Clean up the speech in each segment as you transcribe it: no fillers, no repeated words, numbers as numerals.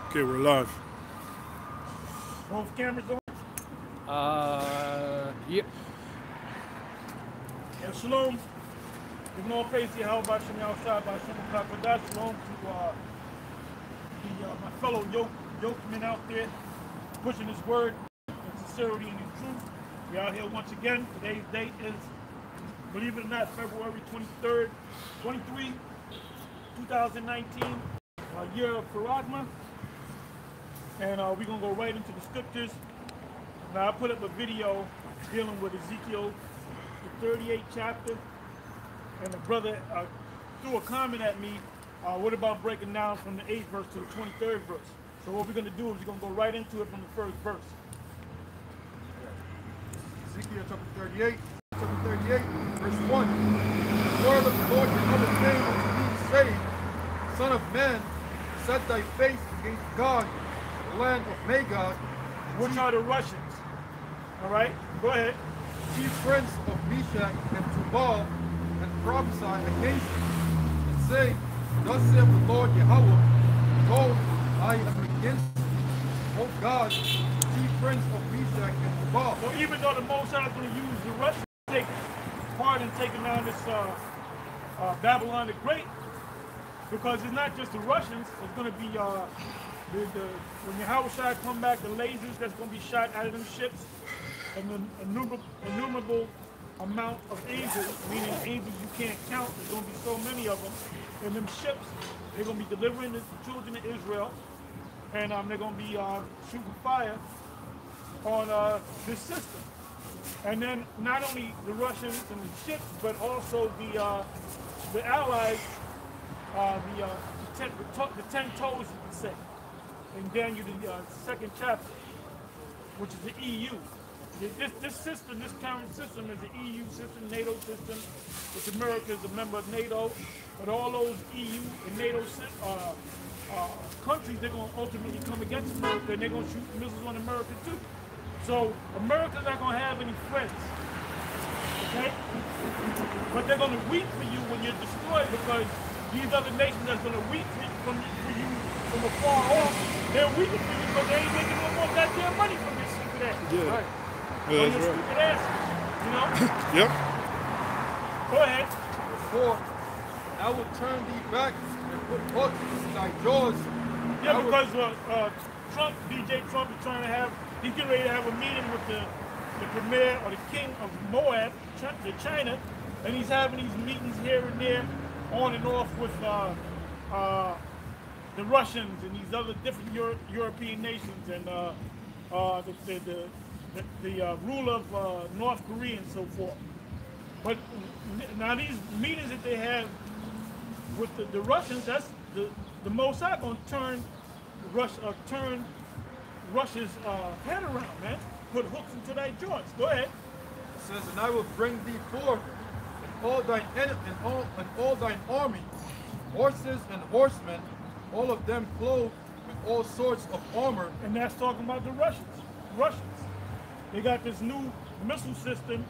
Okay, we're live. Both cameras on? Yep. And shalom. Giving all praise to Yahweh Bashem Yahushua Bashem Kakodah. Shalom to my fellow yokemen out there pushing his word in sincerity and in truth. We out here once again. Today's date is, believe it or not, February 23rd, 2019, year of Paragma. And we're going to go right into the scriptures. Now, I put up a video dealing with Ezekiel, the 38th chapter. And the brother threw a comment at me, what about breaking down from the 8th verse to the 23rd verse? So what we're going to do is we're going to go right into it from the first verse. Ezekiel chapter 38, verse 1. The word of the Lord Yahweh came unto me, saying, Son of man, set thy face against God, the land of Magog. Which are the Russians? All right, go ahead. Chief prince of Meshach and Tubal, and prophesy against him, and say, Thus saith the Lord Yahweh, Behold, I am against thee, O God, chief prince of Meshach and Tubal. So even though the Most High is going to use the Russians to take part in taking down this Babylon the Great, because it's not just the Russians, it's going to be when Yahweh come back, the lasers that's going to be shot out of them ships, and the innumerable amount of angels, meaning angels you can't count, there's going to be so many of them, and them ships, they're going to be delivering the children of Israel, and they're going to be shooting fire on this system. And then not only the Russians and the ships, but also the allies, the 10 toes, you can say, in Daniel, the second chapter, which is the EU. This system, this current system is the EU system, NATO system, which America is a member of NATO, but all those EU and NATO countries, they're going to ultimately come against America, and they're going to shoot missiles on America too. So America's not going to have any friends, okay? But they're going to weep for you when you're destroyed, because these other nations that's going to weep for you from afar off, they're weeping for you because they ain't making no more goddamn money from this shit today. Yeah. Right. Yeah, that's your right. stupid asses, you know? Yep. Go ahead. Therefore, I will turn thee back and put hooks in thy jaws. Yeah, because DJ Trump is trying to he's getting ready to have a meeting with the premier or the king of Moab, China, and he's having these meetings here and there, on and off with the Russians and these other different European nations, and the rule of North Korea and so forth. But now these meetings that they have with the Russians, that's the Most High going to turn Russia's head around, man. Put hooks into their joints. Go ahead. It says, And I will bring thee forth and all thine army, horses and horsemen, all of them clothed with all sorts of armor. And that's talking about the Russians. They got this new missile system,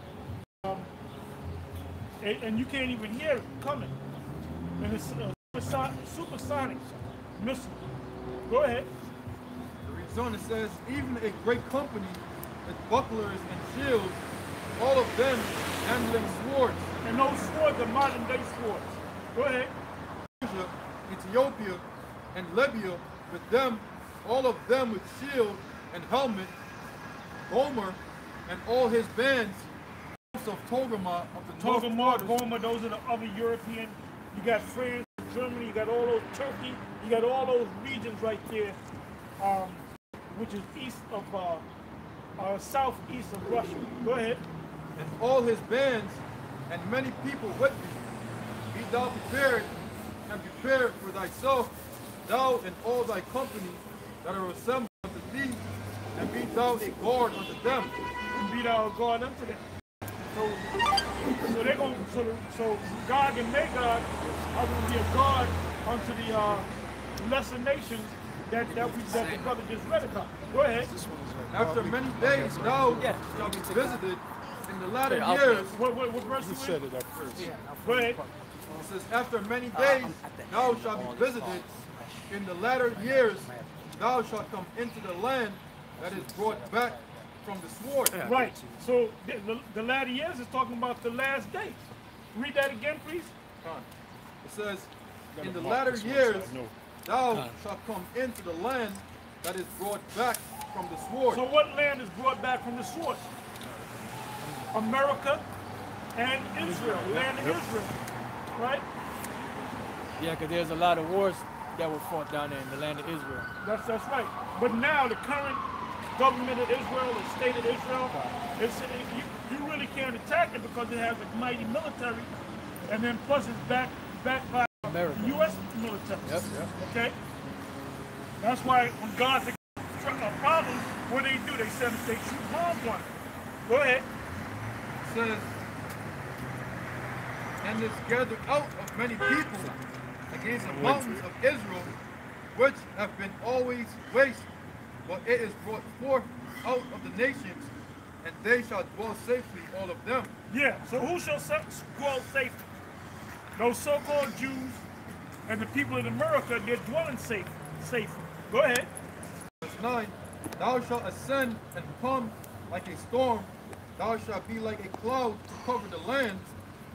and you can't even hear it coming. And it's supersonic missile. Go ahead. The reason it says, even a great company with bucklers and shields, all of them handling swords. And those swords are modern day swords. Go ahead. Asia, Ethiopia, and Libya with them, all of them with shield and helmet. Gomer and all his bands of Togarmah of the Togarmah, Gomer, those are the other European. You got France, Germany, you got all those Turkey, you got all those regions right there, which is east of southeast of Russia. Go ahead. And all his bands and many people with thee. Be thou prepared and prepare for thyself, thou and all thy company that are assembled unto thee, and be thou a guard unto them. And be thou a guard unto them. So they're going. So Gog and Magog are going to be a guard unto the lesser nations that the brother just read about. Go ahead. After many days thou shalt be visited in the latter years. What verse you said it up first. Go ahead. It says, after many days thou shalt be visited in the latter years, thou shalt come into the land that is brought back from the sword. Right. So the latter years is talking about the last days. Read that again, please. It says, in the latter years, thou shalt come into the land that is brought back from the sword. So what land is brought back from the sword? America and Israel. Land of Israel. Right? Yeah, because there's a lot of wars that were fought down there in the land of Israel. That's right. But now the current government of Israel, the state of Israel, you really can't attack it because it has a mighty military, and then plus it's backed by America. the U.S. military. Yep. Okay? That's why when God has a problem, what do? They shoot bombs on it. Go ahead. It says, and is gathered out of many people against the mountains of Israel, which have been always waste, but it is brought forth out of the nations, and they shall dwell safely, all of them. Yeah, so who shall dwell safely? Those so-called Jews and the people in America, they're dwelling safely. Go ahead. Verse 9, thou shalt ascend and come like a storm, thou shalt be like a cloud to cover the land,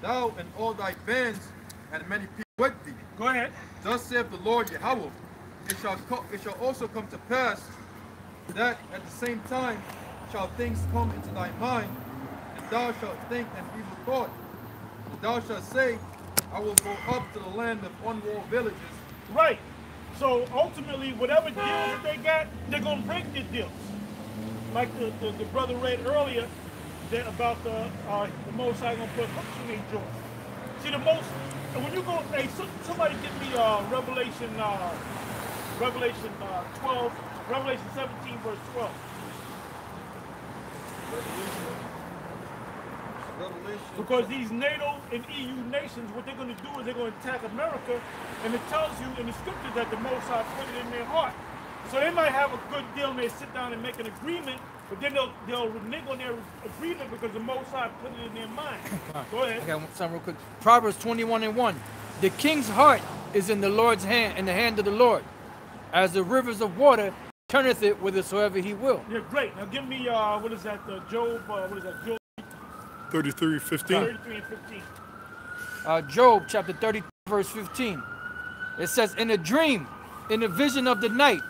thou and all thy bands and many people with thee. Go ahead. Thus saith the Lord Yahweh, it shall also come to pass that at the same time shall things come into thy mind, and thou shalt think an evil thought, and thou shalt say, I will go up to the land of unwalled villages. Right. So ultimately, whatever deals that they got, they're going to break their deals. Like the brother read earlier about the Most High going to put hooks in their jaws. See, the most, when you go, hey, somebody give me Revelation 12, Revelation 17, verse 12. Because these NATO and EU nations, what they're going to do is they're going to attack America, and it tells you in the scriptures that the Most High put it in their heart. So they might have a good deal and they sit down and make an agreement, but then they'll renege on their agreement because the Most High put it in their mind. Go ahead. I got something real quick. Proverbs 21:1. The king's heart is in the Lord's hand, in the hand of the Lord. As the rivers of water, turneth it whithersoever he will. Yeah, great. Now give me, what is that, Job, Job 33:15. 33 and 15. Job chapter 30, verse 15. It says, in a dream, in a vision of the night,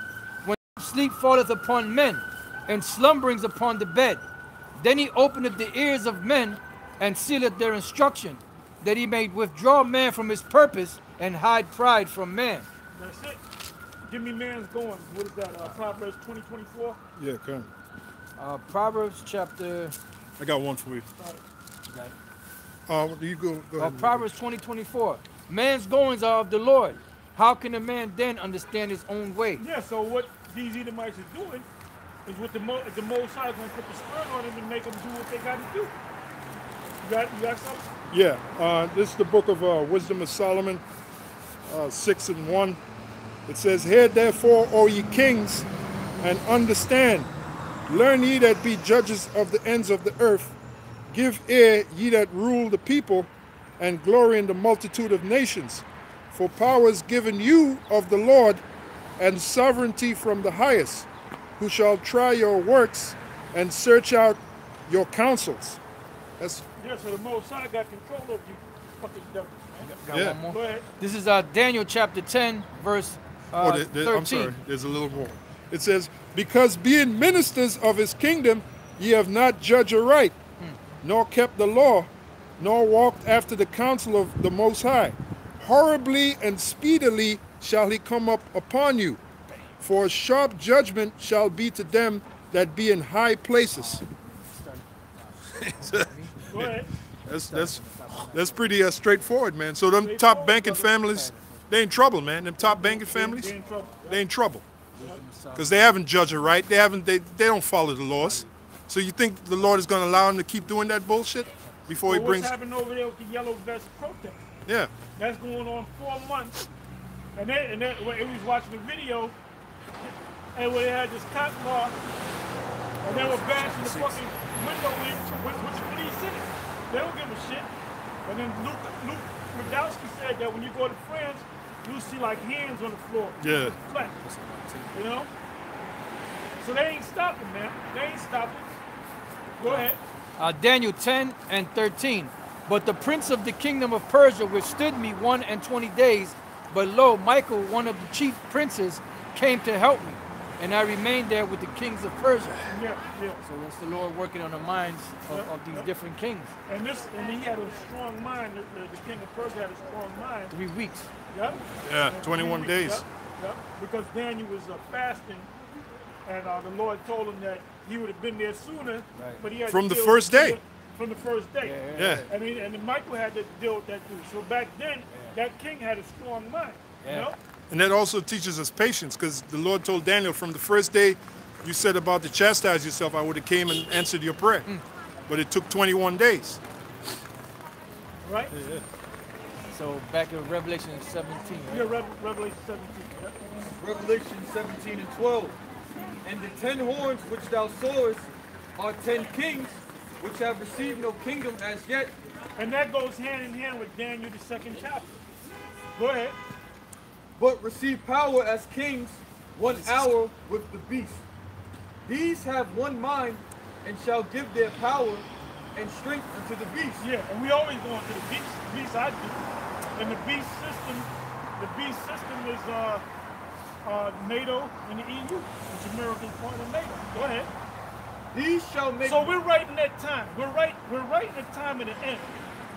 when sleep falleth upon men, and slumberings upon the bed, then he openeth the ears of men, and sealeth their instruction, that he may withdraw man from his purpose, and hide pride from man. That's it. Give me man's going. What is that, Proverbs 20:24? Yeah, come. Proverbs chapter... I got one for you. You go ahead. Proverbs 20:24. Man's goings are of the Lord. How can a man then understand his own way? Yeah, so what these Edomites are doing is what the Most High is going to put the spirit on them and make them do what they got to do. You got something? Yeah, this is the book of Wisdom of Solomon, 6:1. It says, hear therefore, O ye kings, and understand. Learn ye that be judges of the ends of the earth. Give ear, ye that rule the people, and glory in the multitude of nations. For power is given you of the Lord, and sovereignty from the highest, who shall try your works and search out your counsels. That's Yeah, so the Most High got control of you, fucking devil. Got Yeah. one more? Go ahead. This is Daniel chapter 10, verse 13. I'm sorry, there's a little more. It says, because being ministers of his kingdom, ye have not judged aright, nor kept the law, nor walked after the counsel of the Most High. Horribly and speedily shall he come up upon you, for a sharp judgment shall be to them that be in high places. Go ahead. That's pretty straightforward, man. So them top banking families, they in trouble, man. Them top banking families, They're in trouble. they in trouble. Because they haven't judged it right. They don't follow the laws. So you think the Lord is going to allow them to keep doing that bullshit before he What's brings... happening over there with the yellow vest protest? Yeah. That's going on 4 months. And then when he was watching the video, and when they had this cop car, and they were bashing the fucking window in with the police in it. They don't give a shit. And then Luke Radowski said that when you go to France, you'll see like hands on the floor. Yeah. Flat. You know? So they ain't stopping, man. They ain't stopping. Go ahead. Daniel 10 and 13. But the prince of the kingdom of Persia withstood me 1 and 20 days. But lo, Michael, one of the chief princes, came to help me. And I remained there with the kings of Persia. Yeah, yeah. So that's the Lord working on the minds of these different kings. And he had a strong mind. The king of Persia had a strong mind. 3 weeks. Yeah. Yeah, 21 days. Yep. Because Daniel was fasting, and the Lord told him that he would have been there sooner, but he had From to the deal first with day. From the first day. Yeah. And then Michael had to deal with that too. So back then, that king had a strong mind. You know? And that also teaches us patience, because the Lord told Daniel, from the first day you said about to chastise yourself, I would have came and answered your prayer. But it took 21 days. Right? Yeah. So back in Revelation 17. Right? Yeah, Revelation 17. Yeah. Revelation 17 and 12. And the 10 horns which thou sawest are 10 kings, which have received no kingdom as yet. And that goes hand in hand with Daniel, the 2nd chapter. Go ahead. But receive power as kings 1 hour with the beast. These have one mind, and shall give their power and strength unto the beast. Yeah, and we always go into the beast. Beast I do. And the beast system is NATO and the EU, which America's part of NATO. Go ahead. These shall make. So we're right in that time. We're right in the time of the end.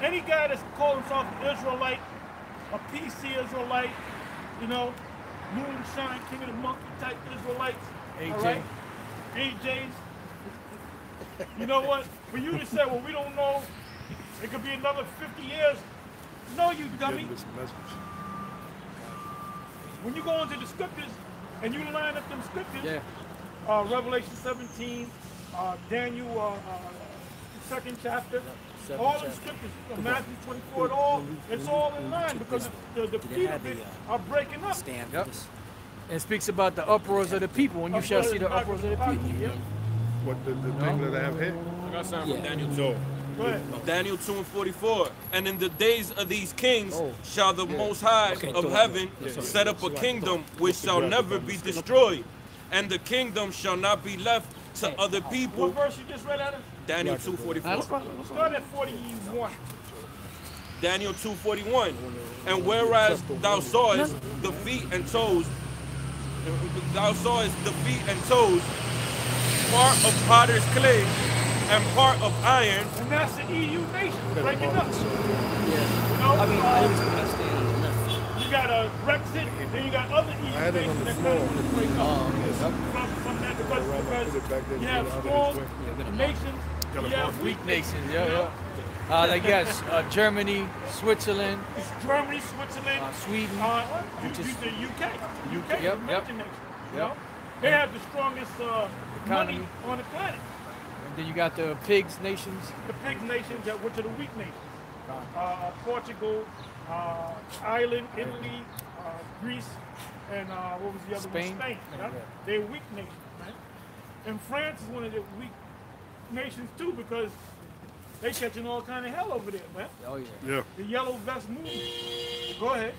Any guy that's called himself an Israelite, a PC Israelite, you know, moonshine, king of the monkey type Israelites. AJ. All right? AJs. You know what? For you to say, well, we don't know, it could be another 50 years. No, you dummy. When you go into the scriptures and you line up them scriptures, Revelation 17, Daniel, 2nd chapter, all the scriptures, Matthew 24, it's all in line because the feet of it are breaking up. Yep. And it speaks about the uproars of the people, when you shall see the uproars of the people. Yeah. What the thing that I have here? I got something from Daniel 2. Go ahead. Daniel 2 and 44. And in the days of these kings shall the Most High of heaven set up a kingdom which shall never be destroyed, and the kingdom shall not be left to other people. What verse you just read out of? Daniel 2:44. Start at 41. Daniel 2:41. And whereas thou sawest the feet and toes, part of potter's clay and part of iron. And that's the EU nation breaking up. Yeah. You know, I mean, I didn't understand on the left. you got Brexit, then you got other EU nations that kind of break up from that because you have strong nations, you have Weak nations, like yes, Germany, Switzerland, It's Germany, Switzerland, Sweden, which is the UK. UK Yep, is a yep. major nation. You know? They have the strongest money Economy. on the planet. and then you got the pigs nations. The big nations, which are the weak nations. Portugal, Ireland, Italy, Greece, and what was the other Spain. one? Spain. Yeah? They're weak nations, man. And France is one of the weak nations too because they catching all kind of hell over there, man. Oh yeah. Yeah. The yellow vest movement. Go ahead.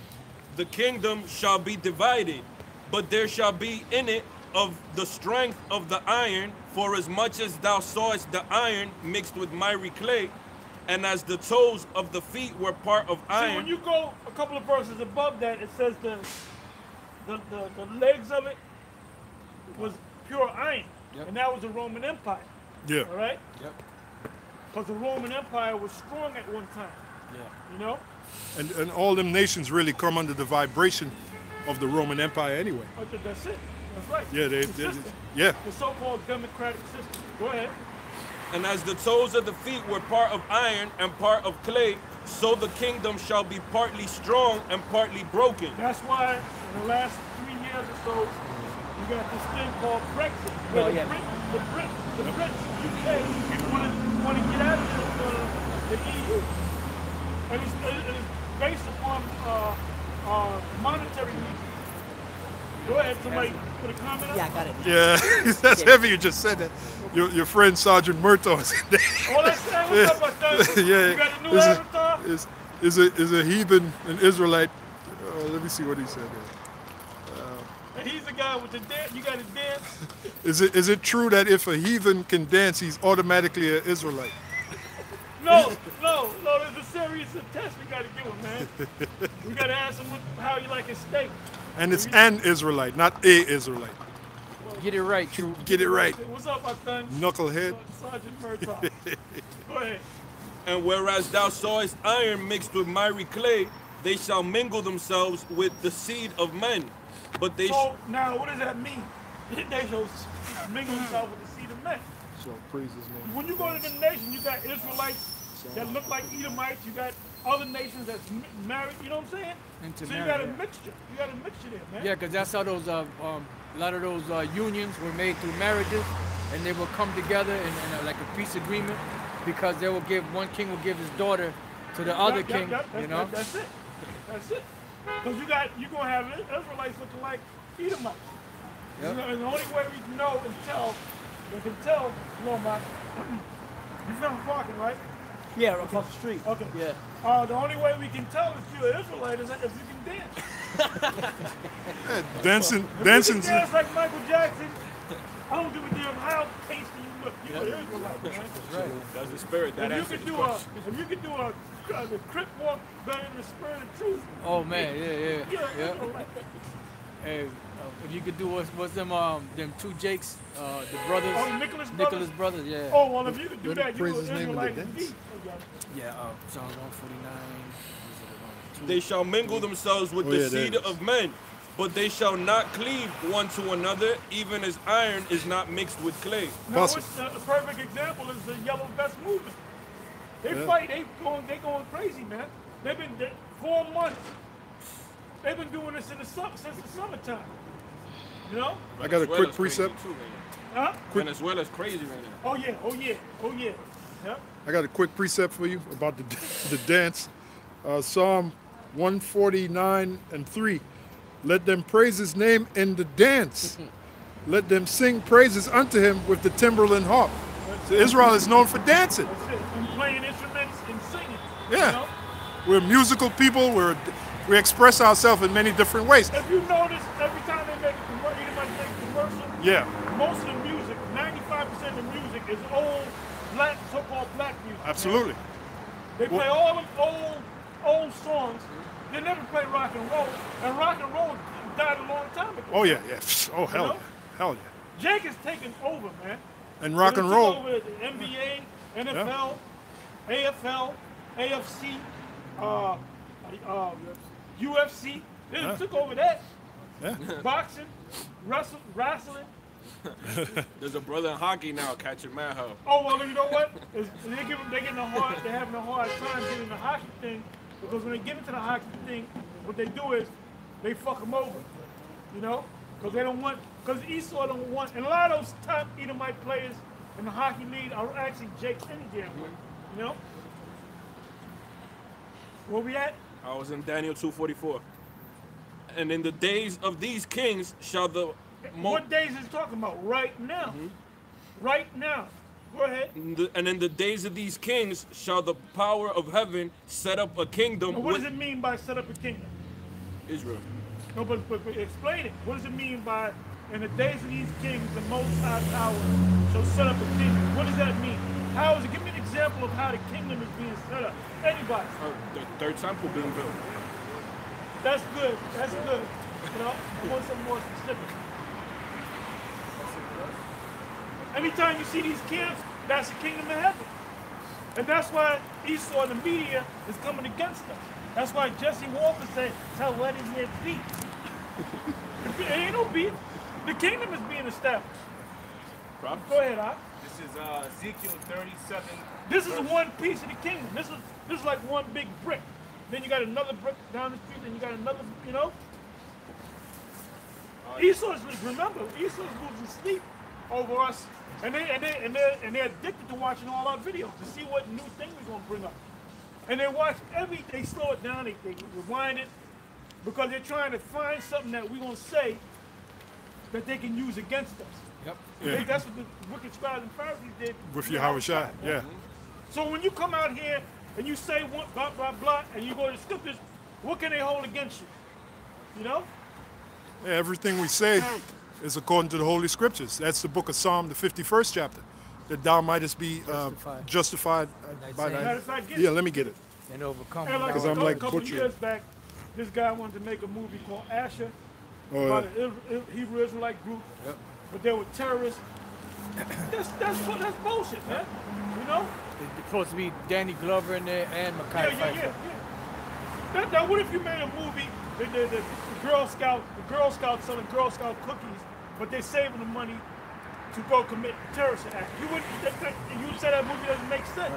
The kingdom shall be divided, but there shall be in it of the strength of the iron, for as much as thou sawest the iron mixed with miry clay, and as the toes of the feet were part of See, when iron. you go a couple of verses above that, it says the legs of it was pure iron, and that was the Roman Empire. Yeah. All right. Yep. Because the Roman Empire was strong at one time. Yeah. You know. And all them nations really come under the vibration of the Roman Empire anyway. That's it. That's right. Yeah, The system. yeah. The so-called democratic system. Go ahead. And as the toes of the feet were part of iron and part of clay, so the kingdom shall be partly strong and partly broken. That's why in the last 3 years or so, you got this thing called Brexit, where Oh, yeah. the Brits, UK, want to get out of the EU. And it's based upon monetary needs. Go ahead, somebody put a comment up. Yeah, I got it. Yeah, that's heavy. You just said that. Your friend Sergeant Murtaugh is in there. Oh, that's that. What's up, my son? Yeah, You got a new avatar? is a heathen, an Israelite. Let me see what he said there. And he's the guy with the dance. You got to dance. Is it true that if a heathen can dance, he's automatically an Israelite? No, there's a serious test we got to give him, man. We got to ask him how you like his steak. And it's an Israelite, not a Israelite. Get it right, true. Get it right, What's up, my son? knucklehead. Sergeant Murtaugh. Go ahead. And whereas thou sawest iron mixed with miry clay, they shall mingle themselves with the seed of men. But they So now, what does that mean? They shall mingle themselves with the seed of men. So praise his name. When you go to the nation, you got Israelites that look like Edomites. You got other nations that's married. You know what I'm saying? So you got a mixture. You got a mixture there, man. Yeah, because that's how those a lot of those unions were made through marriages, and they will come together in like a peace agreement, because they will give one king will give his daughter to the other king. You know. That's it. That's it. Because you're gonna have Israelites looking like Edomites. Yep. You know, and the only way we can know and tell, you know, my, you from Parkin, right? Yeah, across the street. Okay. Yeah. The only way we can tell if you're an Israelite is if you can dance. Dancing. If you can dance like Michael Jackson, I don't give a damn how tasty you look. You're an Israelite, man. Right. That's the spirit. That If answers you the could do question. the crip walk better than the spirit of truth, Oh man, you're yeah. an Israelite. Hey, if you could do what's them two Jakes, the brothers, Oh, Nicholas brothers, yeah. Oh, well, if you could do Let that, him you're praise an his name in the Israelite dance. indeed. Yeah, Psalms 149. They shall mingle themselves with Oh, the yeah, there seed it is. of men, but they shall not cleave one to another, even as iron is not mixed with clay. Now, Awesome. a perfect example is the Yellow Vest movement. They fight, they going crazy, man. They've been 4 months. They've been doing this since the summertime. You know? I got a quick Venezuela's crazy precept. too right now. Huh? Venezuela's crazy right now. Oh yeah. Yep. I got a quick precept for you about the dance. Psalm 149 and 3. Let them praise his name in the dance. Let them sing praises unto him with the timbrel and harp. So Israel is known for dancing. That's it. And playing instruments and singing. Yeah. You know? We're musical people. We express ourselves in many different ways. If you notice, every time they make a commercial, Yeah. most of the music, 95% of the music is old, black, so-called black music. man. Absolutely. They play all them old songs. They never play rock and roll died a long time ago. Oh yeah. Oh hell You know? yeah. Hell yeah. Jake is taking over, man. And rock They and took roll. over the NBA, NFL, AFL, AFC, UFC. They Yeah. took over that. Yeah. Boxing, wrestling. There's a brother in hockey now catching mad hell. Oh well, you know what? They're having a hard time getting the hockey thing, because when they get into the hockey thing, what they do is they fuck them over, you know, because Esau don't want, and a lot of those top Edomite players in the hockey league are actually Jake's any damn way, you know. Where we at? I was in Daniel 2:44. And in the days of these kings shall the What days is he talking about? Right now. Right now. Go ahead. and in the days of these kings shall the power of heaven set up a kingdom Now, what with does it mean by set up a kingdom? Israel. No, but explain it. What does it mean by, in the days of these kings, the Most High power shall set up a kingdom? What does that mean? How is it? Give me an example of how the kingdom is being set up. Anybody. The third temple being built. That's good. That's good. You know, I want something more specific. Anytime you see these camps, that's the kingdom of heaven. And that's why Esau and the media is coming against us. That's why Jesse Walker said, "Tell let his head beat." It ain't no beat. The kingdom is being established. Prophets? Go ahead, Ak. This is Ezekiel 37. This is one piece of the kingdom. This is like one big brick. Then you got another brick down the street, then you got another, you know? Esau's losing sleep over us. And they're addicted to watching all our videos to see what new thing we're gonna bring up. And they watch they slow it down, they rewind it, because they're trying to find something that we're gonna say that they can use against us. Yep. I think that's what the wicked scribes and Pharisees did With Yahweh Shai. Yeah. So when you come out here and you say what, blah, blah, blah, and you go to the scriptures, what can they hold against you? You know? Everything we say is according to the Holy Scriptures. That's the book of Psalm, the 51st chapter. That thou mightest be justified by thy... Matter of fact, Yeah, let me get it. And overcome. And like Because I'm like a couple butchering. years back, this guy wanted to make a movie called Asher Oh, about an Hebrew Israelite group, but they were terrorists. That's bullshit, man. You know? It's supposed to be Danny Glover in there and Mackay Pfeiffer. Now, what if you made a movie, the Girl Scouts selling Girl Scout cookies, but they're saving the money to go commit terrorist act? You would say that movie doesn't make sense.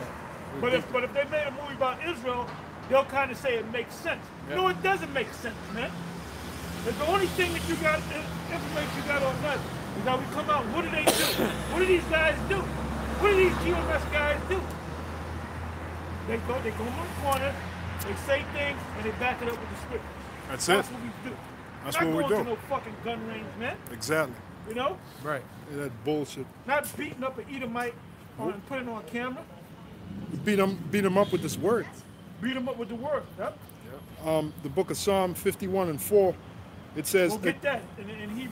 Right. But if they made a movie about Israel, they'll kind of say it makes sense. Yep. No, it doesn't make sense, man. The only thing that you got, information you got on that is how we come out. What do they do? What do these guys do? What do these GMS guys do? They go in one corner, they say things, and they back it up with the script. That's That's it. what we do. That's Not what we going to do. no fucking gun range, man. Exactly. You know? Right. Yeah, that bullshit. Not beating up an Edomite and putting it on camera. Beat them up with this word. Beat them up with the word. Yep. The book of Psalm 51 and 4, it says... We'll get that in Hebrews.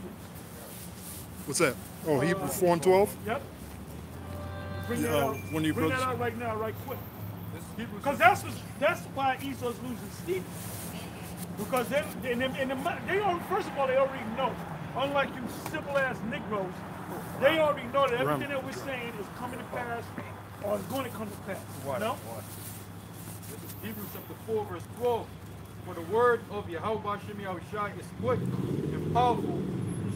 What's that? Oh, Hebrews 4 and 12? Yep. Bring that out. When you Bring brothers- that out right now, right quick. Hebrews Because that's why Esau's losing Stephen. Because they first of all, they already know. Unlike you simple ass Negroes, they already know that everything that we're saying is coming to pass or is going to come to pass. You know? This is Hebrews chapter 4, verse 12. For the word of Yahweh Hashem Yahushua is quick and powerful,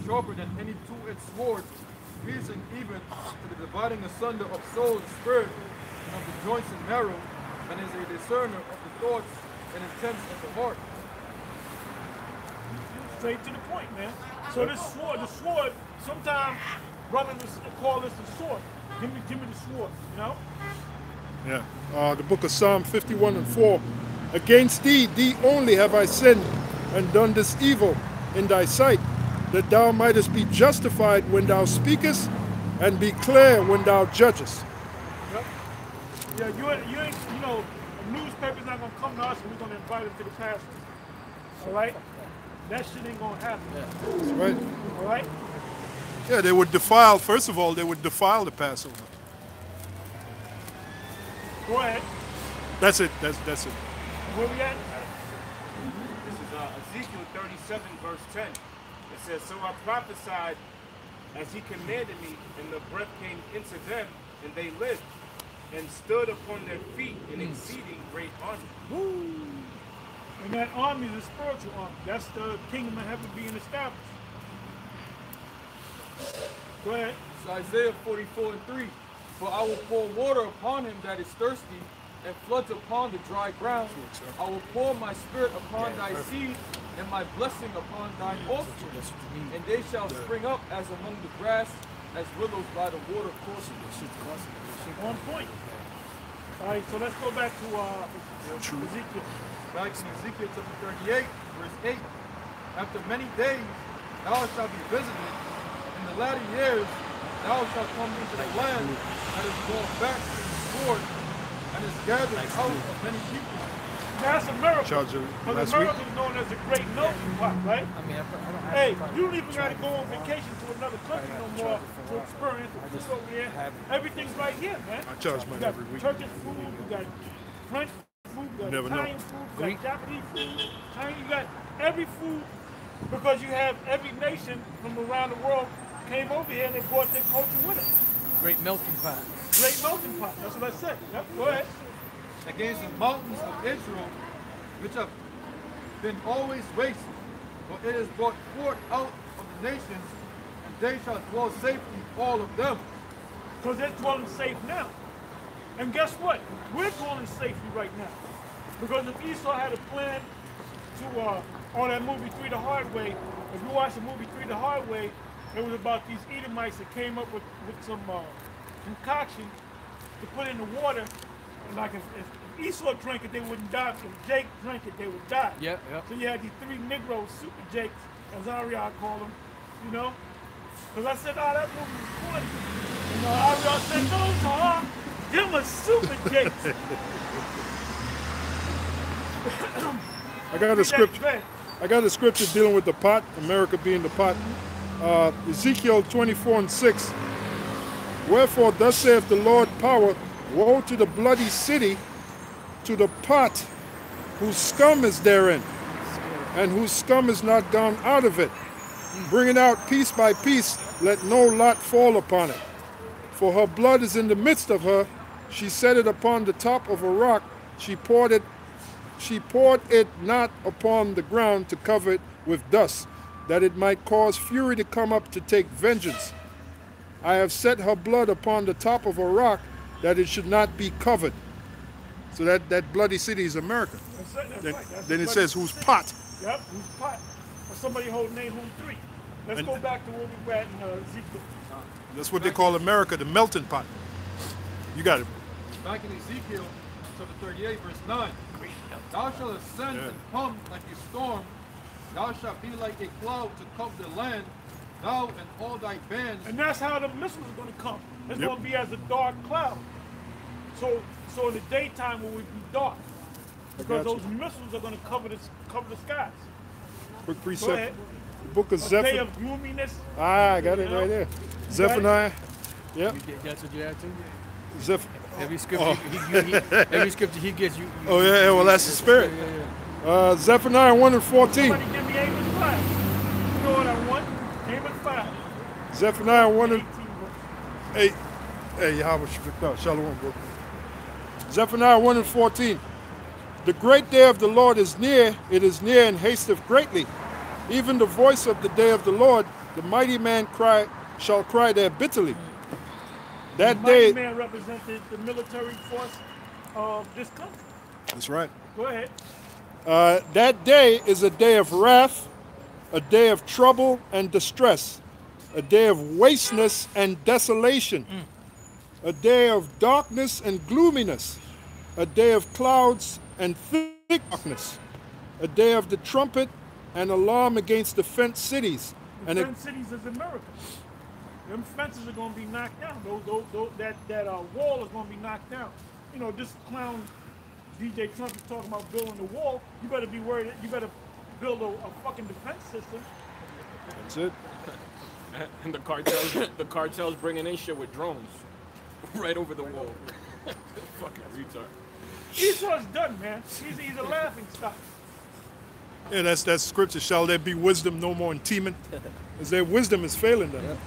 sharper than any two-edged sword, piercing even to the dividing asunder of soul and spirit, and of the joints and marrow, and is a discerner of the thoughts and intents of the heart. Straight to the point, man. So the sword, sometimes brothers call this the sword. Give me the sword, you know? Yeah. The book of Psalm 51 and 4. Against thee only have I sinned and done this evil in thy sight, that thou mightest be justified when thou speakest and be clear when thou judgest. Yep. Yeah, you ain't, a newspaper's not gonna come to us and we're gonna invite them to the pastor. All right? That shit ain't gonna happen. That's right. All right? Yeah, they would defile, first of all, they would defile the Passover. Go ahead. That's it. That's it. Where we at? This is Ezekiel 37, verse 10. It says, So I prophesied as he commanded me, and the breath came into them, and they lived, and stood upon their feet an exceeding great army. And that army is a spiritual army. That's the kingdom of heaven being established. Go ahead. It's Isaiah 44 and 3. For I will pour water upon him that is thirsty, and floods upon the dry ground. I will pour my spirit upon thy seed, and my blessing upon thine offspring. And they shall spring up as among the grass, as willows by the water courses. On point. All right, so let's go back to Ezekiel. Back in Ezekiel chapter 38, verse 8. After many days thou shalt be visited. In the latter years thou shalt come into the land that is gone back to the sword, and is gathered out of many people. That's a miracle. Charge you Because last America is known as a great melting pot, right? I mean, I don't have Hey, a problem. you don't even got to go on vacation to another country no more to experience the food over there. Everything's right here, man. I charge You mine got every week. Turkish food, you got French food, you got Never know. Italian food, you got Japanese food, Chinese, you got every food because you have every nation from around the world came over here and they brought their culture with them. Great melting pot. Great melting pot, that's what I said. Yep, go ahead. Against the mountains of Israel, which have been always waste, for it is brought forth out of the nations, and they shall dwell safely, all of them. Because they're dwelling safe now. And guess what? We're dwelling safely right now. Because if Esau had a plan to, on that movie 3 the Hard Way, if you watch the movie 3 the Hard Way, it was about these Edomites that came up with some concoction to put in the water. And like if Esau drank it, they wouldn't die. If Jake drank it, they would die. Yep, yep. So you had these 3 Negroes, Super Jakes, as Ariel called them, you know? Because I said, oh, that movie was funny. You know, Ariel said, no, Tom, them are Super Jakes. I got a scripture. I got a scripture dealing with the pot, America being the pot. Ezekiel 24:6. Wherefore thus saith the Lord power, woe to the bloody city, to the pot whose scum is therein, and whose scum is not gone out of it. Bring it out piece by piece, let no lot fall upon it. For her blood is in the midst of her. She set it upon the top of a rock. She poured it not upon the ground to cover it with dust, that it might cause fury to come up to take vengeance. I have set her blood upon the top of a rock, that it should not be covered. So that bloody city is America. That's right. That's Then the it says, bloody whose city. pot? Yep, whose pot? Or somebody holding name home 3. Let's go back to where we were at in Ezekiel. That's what they call America, the melting pot. You got it. Back in Ezekiel chapter 38, verse 9. Thou shalt ascend and come like a storm. Thou shalt be like a cloud to cover the land, thou and all thy bands. And that's how the missiles are going to come. It's going to be as a dark cloud. So in the daytime it would be dark. Because those missiles are going to cover the skies. Quick Go precept. ahead. The book of A day Zephaniah. of gloominess. I got it right there. Zephaniah. Yep. That's what you had to? Zeph. Every scripture, every scripture he gets, you. Oh yeah, well that's the spirit. Zephaniah 1 and 14. Somebody give me Amos 5. You know what I want? Amos 5. Zephaniah 1 and 18 verse. 8. Hey, Yahweh Shabbat. Shalom, bro. Zephaniah 1 and 14. The great day of the Lord is near, it is near and hasteth greatly. Even the voice of the day of the Lord, the mighty man shall cry there bitterly. That The day. mighty man represented the military force of this country. That's right. Go ahead. That day is a day of wrath, a day of trouble and distress, a day of wasteness and desolation, a day of darkness and gloominess, a day of clouds and thick darkness, a day of the trumpet and alarm against the fenced cities. The fenced cities is America. Them fences are going to be knocked down. That wall is going to be knocked down. You know, this clown DJ Trump is talking about building the wall. You better be worried. You better build a fucking defense system. That's it. And the cartels bringing in shit with drones right over the wall. Fucking retard. Esau's done, man. He's a laughing stock. Yeah, that's scripture. Shall there be wisdom no more in Teman? As their wisdom is failing them. Yeah.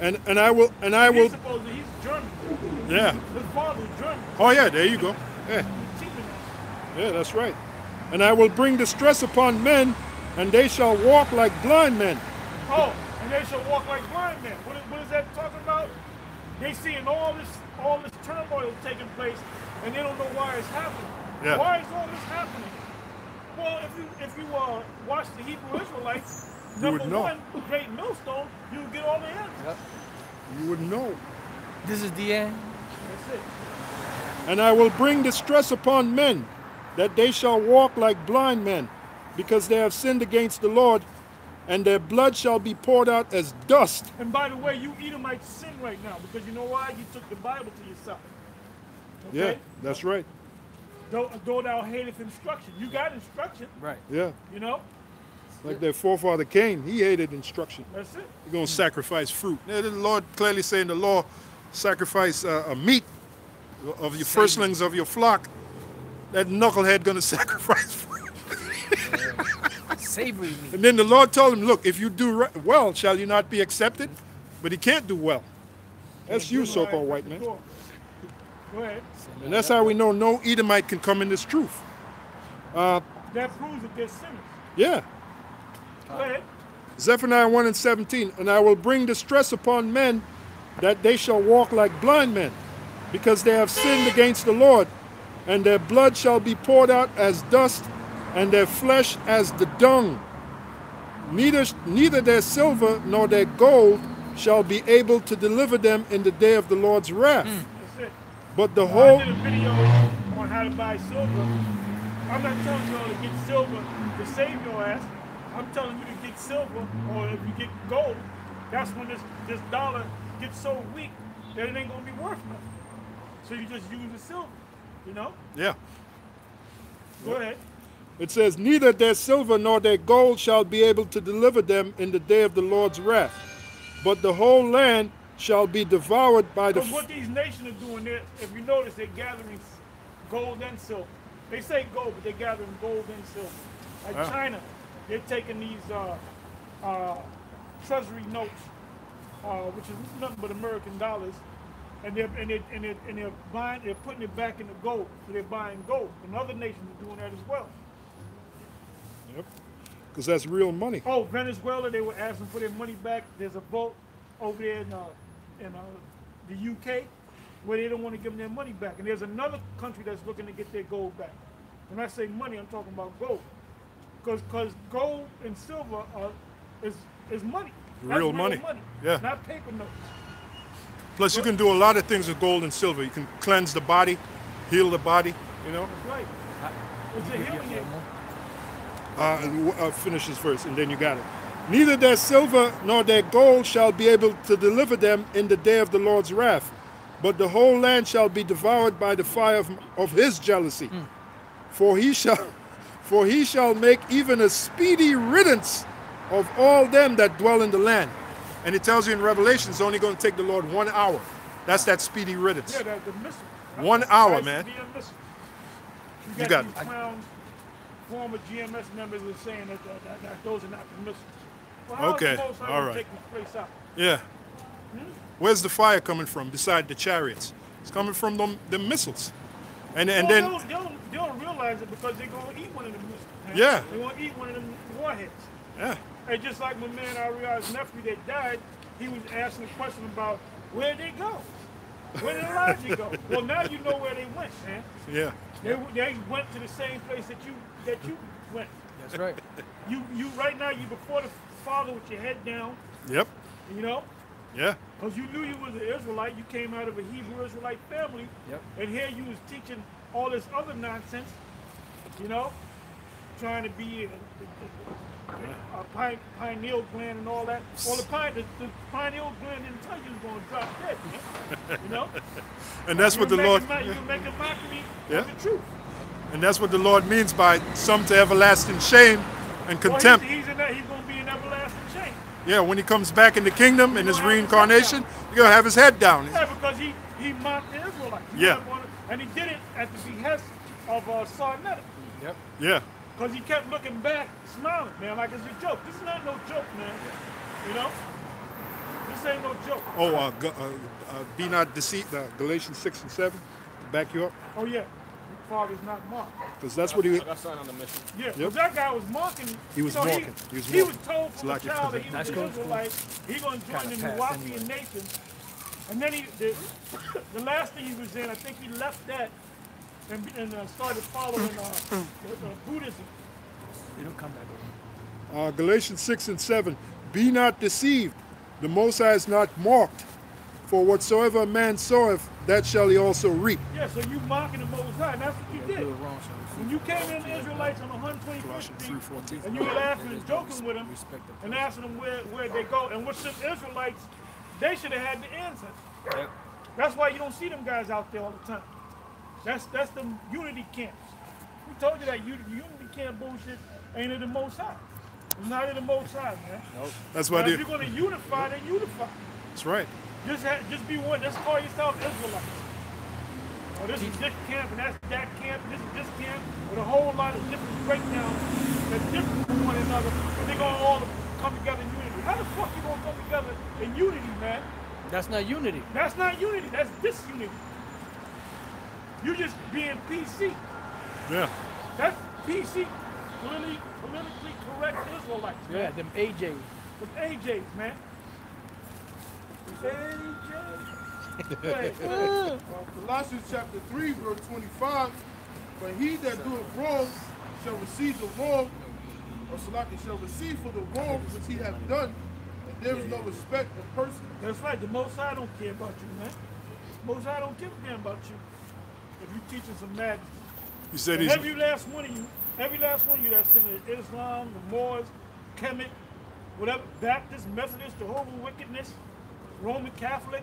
And I will. He's German. Yeah. His father's German. Oh yeah, there you go. Yeah. Yeah, that's right. And I will bring distress upon men, and they shall walk like blind men. Oh, and they shall walk like blind men. What is that talking about? They seeing all this turmoil taking place, and they don't know why it's happening. Yeah. Why is all this happening? Well, if you watch the Hebrew Israelites, You would number know. one, great millstone, you would get all the answers. Yep. You wouldn't know. This is the end. That's it. And I will bring distress upon men, that they shall walk like blind men, because they have sinned against the Lord, and their blood shall be poured out as dust. And by the way, you Edomites sin right now, because you know why? You took the Bible to yourself. Okay? Yeah, that's right. Though thou hateth instruction. You got instruction. Right. Yeah. You know? Like their forefather Cain, he hated instruction. That's it. You're going to sacrifice fruit. Yeah, the Lord clearly saying the law, sacrifice a meat of your firstlings of your flock. That knucklehead going to sacrifice fruit. Savory meat. And then the Lord told him, look, if you do well, shall you not be accepted? But he can't do well. That's you, so-called white man. Go ahead. And that's how we know no Edomite can come in this truth. That proves that they're sinners. Yeah. Go ahead. Zephaniah 1 and 17. And I will bring distress upon men, that they shall walk like blind men, because they have sinned against the Lord, and their blood shall be poured out as dust, and their flesh as the dung. Neither their silver nor their gold shall be able to deliver them in the day of the Lord's wrath. That's it. But the I whole... did a video on how to buy silver. I'm not telling you all to get silver to save your ass. I'm telling you to get silver, or if you get gold, that's when this dollar gets so weak that it ain't gonna be worth nothing. So you just use the silver, you know? Yeah. Go ahead. It says, neither their silver nor their gold shall be able to deliver them in the day of the Lord's wrath, but the whole land shall be devoured by the... Because what these nations are doing, if you notice, they're gathering gold and silver. They say gold, but they're gathering gold and silver. Like China, they're taking these treasury notes, which is nothing but American dollars, and they're buying, they're putting it back into gold. So they're buying gold, and other nations are doing that as well. Yep, because that's real money. Oh, Venezuela, they were asking for their money back. There's a vote over there in the UK where they don't want to give them their money back. And there's another country that's looking to get their gold back. When I say money, I'm talking about gold. Because gold and silver is money. That's Real money. Yeah. Not paper notes. Plus, you can do a lot of things with gold and silver. You can cleanse the body, heal the body, you know. That's right. It's a healing aid. Finish this verse, and then you got it. Neither their silver nor their gold shall be able to deliver them in the day of the Lord's wrath, but the whole land shall be devoured by the fire of his jealousy. For he shall make even a speedy riddance of all them that dwell in the land. And it tells you in Revelation, it's only going to take the Lord 1 hour. That's that speedy riddance. Yeah, the missile. 1 hour, man. You got these clowns, former GMS members are saying that those are not the missiles. Well, how Okay, is the Most High all gonna right. take this place out? Yeah. Where's the fire coming from beside the chariots? It's coming from the missiles. And then they don't realize it because they're going to eat one of them missiles. Man. Yeah. They're going to eat one of them warheads. yeah. And just like my man Ariel's nephew that died, he was asking a question about where'd they go? Where did Elijah go? Well, now you know where they went, man. Yeah. They went to the same place that you went. That's right. You right now you before the Father with your head down, Yep. you know, Yeah. because you knew you was an Israelite. You came out of a Hebrew Israelite family, Yep. and here you was teaching all this other nonsense, you know, trying to be a pineal gland and all that. Well, the pineal gland didn't tell you was going to drop dead, man. You know. And that's what the Lord. You can make a mockery Yeah. of the truth. And that's what the Lord means by some to everlasting shame and Well, contempt. he's going to be in everlasting shame. Yeah, when he comes back in the kingdom in his reincarnation, you're going to have his head down. Yeah, because he mocked the Israelites. Yeah. And he did it at the behest of Sarnetta. Yep. Yeah. Because he kept looking back, smiling, man, like it's a joke. This is not no joke, man. You know? This ain't no joke. Oh, be not deceived. Galatians 6 and 7. Back you up. Oh, yeah. Father's not mocked. Because that's what he. I got something on the mission. Yeah, Yep. 'cause that guy was mocking. He was so mocking. He was told from like a child that he was That's an cool. Israelite. He's going to join the Kinda passed Nuwapian anyway. nation. And then the last thing he was in, I think he left that and started following Buddhism. You don't come back over. Galatians 6 and 7. Be not deceived. The Most High is not mocked. For whatsoever a man soweth, that shall he also reap. Yeah, so you mocking the Most High, and that's what you Do did. it wrong, so we When you came in the Israelites on 125th Colossians Street, 3:14. and you were laughing and joking with them, respect them. and asking them where they go, and with some Israelites, they should have had the answers. Yep. That's why you don't see them guys out there all the time. That's the unity camps. We told you that unity camp bullshit ain't in the Most High. It's not in the Most High, man. That's Now, why if they. you're going to unify, then unify. That's right. Just be one. Just call yourself Israelites. Oh, this is this camp, and that's that camp, and this is this camp, with a whole lot of different breakdowns that's different from one another, and they're going to all come together in unity. How the fuck you going to come together in unity, man? That's not unity. That's not unity. That's disunity. You just being PC. Yeah. That's PC. Politically correct Israelites. Yeah, Man. them AJs. With AJs, man. AJ. Colossians chapter 3, verse 25. But he that doeth wrong shall receive the wrong, or Salaki shall receive for the wrong which he hath done, and there is no respect of person. That's right. The Most High don't care about you, man. The Most High don't give a damn about you. If you teaching some madness. He said And he's. every last one of you that's in the Islam, the Moors, Kemet, whatever, Baptist, Methodist, Jehovah's Wickedness, Roman Catholic,